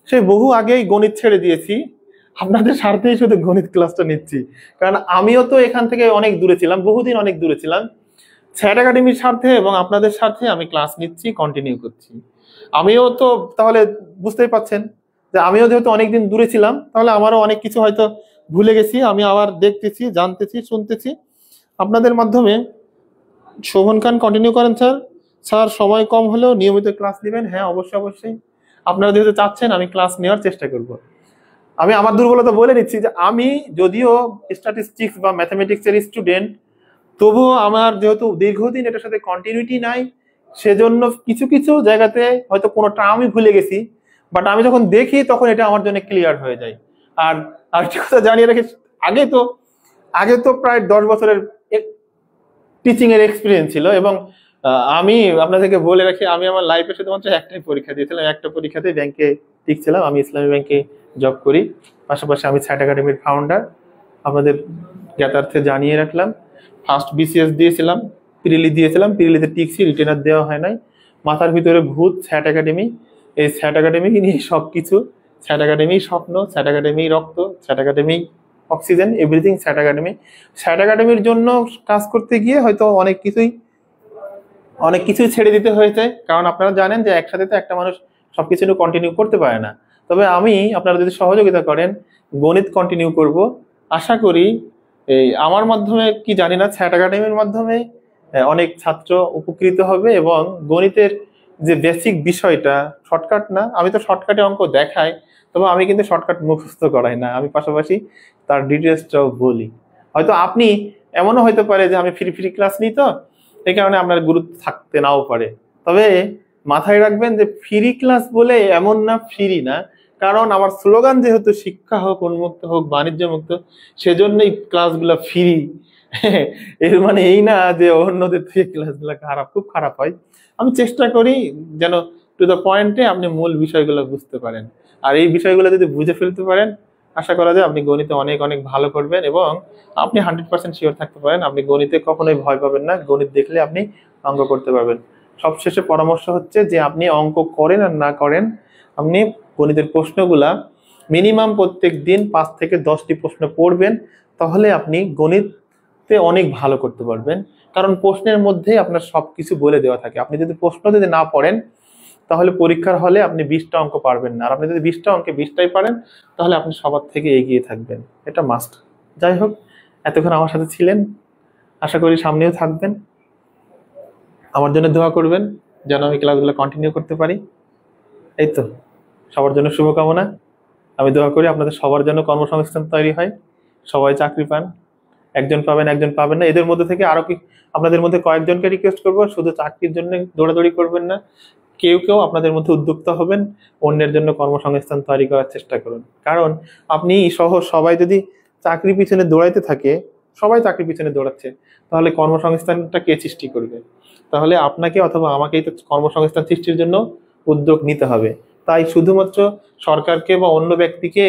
S1: সেই বহু আগেই গণিত ছেড়ে দিয়েছি, আপনাদের স্বার্থেই শুধু গণিত ক্লাসটা নিচ্ছি। কারণ আমিও তো এখান থেকে অনেক দূরে ছিলাম, বহুদিন অনেক দূরে ছিলাম। স্যাট একাডেমির স্বার্থে এবং আপনাদের স্বার্থে আমি ক্লাস নিচ্ছি, কন্টিনিউ করছি। আমিও তো তাহলে বুঝতেই পাচ্ছেন যে আমিও যেহেতু অনেকদিন দূরে ছিলাম, তাহলে আমারও অনেক কিছু হয়তো ভুলে গেছি, আমি আবার দেখতেছি, জানতেছি, শুনতেছি আপনাদের মাধ্যমে। শোভন খান, কন্টিনিউ করেন স্যার। স্যার সময় কম হলেও নিয়মিত ক্লাস নেবেন। হ্যাঁ, অবশ্যই আপনারা যেহেতু চাচ্ছেন আমি ক্লাস নেওয়ার চেষ্টা করব। আমি আমার দুর্বলতা বলে নিচ্ছি যে আমি যদিও স্ট্যাটিস্টিক্স বা ম্যাথামেটিক্সের স্টুডেন্ট, তবুও আমার যেহেতু দীর্ঘদিন এটার সাথে কন্টিনিউটি নাই, সেজন্য কিছু জায়গাতে হয়তো কোনো টার্মই ভুলে গেছি, বাট আমি যখন দেখি তখন এটা আমার জন্য ক্লিয়ার হয়ে যায়। আর আরেকটা কথা জানিয়ে রাখি, আগে তো প্রায় 10 বছরের টিচিং এর এক্সপিরিয়েন্স ছিল, এবং আমি আপনাদেরকে বলে রাখি, আমি আমার লাইফে শুধুমাত্র একটাই পরীক্ষা দিয়েছিলাম, একটা পরীক্ষাতে ব্যাংকে টিকছিলাম। আমি ইসলামী ব্যাংকে জব করি, পাশাপাশি আমি স্যাট একাডেমির ফাউন্ডার। আপনাদের জ্ঞাতার্থে জানিয়ে রাখলাম, ফার্স্ট বিসিএস দিয়েছিলাম, পিরিলি দিয়েছিলাম, পিরিলিতে টিকছি, রিটেনার দেওয়া হয় নাই। মাথার ভিতরে ভূত স্যাট একাডেমি, এই স্যাট একাডেমি নিয়ে সবকিছু, স্যাট একাডেমি স্বপ্ন, স্যাট একাডেমি রক্ত, স্যাট একাডেমি অক্সিজেন, এভরিথিং স্যাট একাডেমি। স্যাট একাডেমির জন্য কাজ করতে গিয়ে হয়তো অনেক কিছুই ছেড়ে দিতে হয়েছে, কারণ আপনারা জানেন যে একসাথে তো একটা মানুষ সবকিছু কন্টিনিউ করতে পারে না। তবে আমি, আপনারা যদি সহযোগিতা করেন, গণিত কন্টিনিউ করব। আশা করি এই আমার মাধ্যমে কি জানি না, স্যাট একাডেমির মাধ্যমে অনেক ছাত্র উপকৃত হবে, এবং গণিতের যে বেসিক বিষয়টা, শর্টকাট না, আমি তো শর্টকাটে অঙ্ক দেখাই, তবে আমি কিন্তু শর্টকাট মুখস্থ করাই না, আমি পাশাপাশি তার ডিটেলসটাও বলি। হয়তো আপনি, এমনও হতে পারে যে আমি ফ্রি ক্লাস নিই, তো এই কারণে আপনার গুরুত্ব থাকতে নাও পারে। তবে মাথায় রাখবেন যে ফ্রি ক্লাস বলে এমন না, ফ্রি না, কারণ আমার স্লোগান যেহেতু শিক্ষা হোক, উন্মুক্ত হোক, বাণিজ্য মুক্ত, সেজন্যই ক্লাসগুলো ফ্রি। এর মানে এই না যে অন্যদের থেকে ক্লাসগুলো খুব খারাপ হয়। আমি চেষ্টা করি যেন টু দ্য পয়েন্টে আপনি মূল বিষয়গুলো বুঝতে পারেন, আর এই বিষয়গুলো যদি বুঝে ফেলতে পারেন, আশা করা যায় আপনি গণিতে অনেক ভালো করবেন, এবং আপনি 100% শিওর থাকতে পারেন আপনি গণিতে কখনোই ভয় পাবেন না। গণিত দেখলে আপনি অঙ্ক করতে পারবেন। সবশেষে পরামর্শ হচ্ছে যে আপনি অঙ্ক করেন আর না করেন, আপনি গণিতের প্রশ্নগুলা মিনিমাম প্রত্যেক দিন 5 থেকে 10টি প্রশ্ন পড়বেন, তাহলে আপনি গণিতে অনেক ভালো করতে পারবেন। কারণ প্রশ্নের মধ্যে আপনার সবকিছু বলে দেওয়া থাকে। আপনি যদি প্রশ্ন যদি না পড়েন, তাহলে পরীক্ষার হলে আপনি 20টা অঙ্ক পারবেন না। আর আপনি যদি 20টা অঙ্কে 20টাই পারেন, তাহলে আপনি সবার থেকে এগিয়ে থাকবেন, এটা মাস্ট। যাই হোক, এতক্ষণ আমার সাথে ছিলেন, আশা করি সামনেও থাকবেন। আমার জন্য দোয়া করবেন যেন আমি ক্লাসগুলো কন্টিনিউ করতে পারি। এই তো, সবার জন্য শুভকামনা। আমি দোয়া করি আপনাদের সবার জন্য কর্মসংস্থান তৈরি হয়, সবাই চাকরি পান। একজন পাবেন, একজন পাবেন না, এদের মধ্যে থেকে আরো কি আপনাদের মধ্যে কয়েকজনকে রিকোয়েস্ট করবো, শুধু চাকরির জন্য দৌড়াদৌড়ি করবেন না। কেউ কেউ আপনাদের মধ্যে উদ্যোক্তা হবেন, অন্যের জন্য কর্মসংস্থান তৈরি করার চেষ্টা করুন। কারণ আপনি সহ সবাই যদি চাকরি পিছনে দৌড়াইতে থাকে, সবাই চাকরি পিছনে দৌড়াচ্ছে, তাহলে কর্মসংস্থানটা কে সৃষ্টি করবে? তাহলে আপনাকে অথবা আমাকেই তো কর্মসংস্থান সৃষ্টির জন্য উদ্যোগ নিতে হবে। তাই শুধুমাত্র সরকারকে বা অন্য ব্যক্তিকে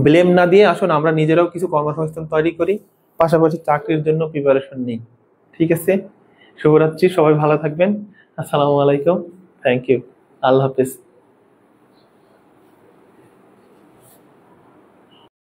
S1: ব্লেম না দিয়ে আসুন আমরা নিজেরাও কিছু কর্মসংস্থান তৈরি করি, পাশাপাশি চাকরির জন্য প্রিপারেশন নিই। ঠিক আছে, শুভরাত্রি, সবাই ভালো থাকবেন। আসসালামু আলাইকুম, থ্যাংক ইউ, আল্লাহ হাফিজ।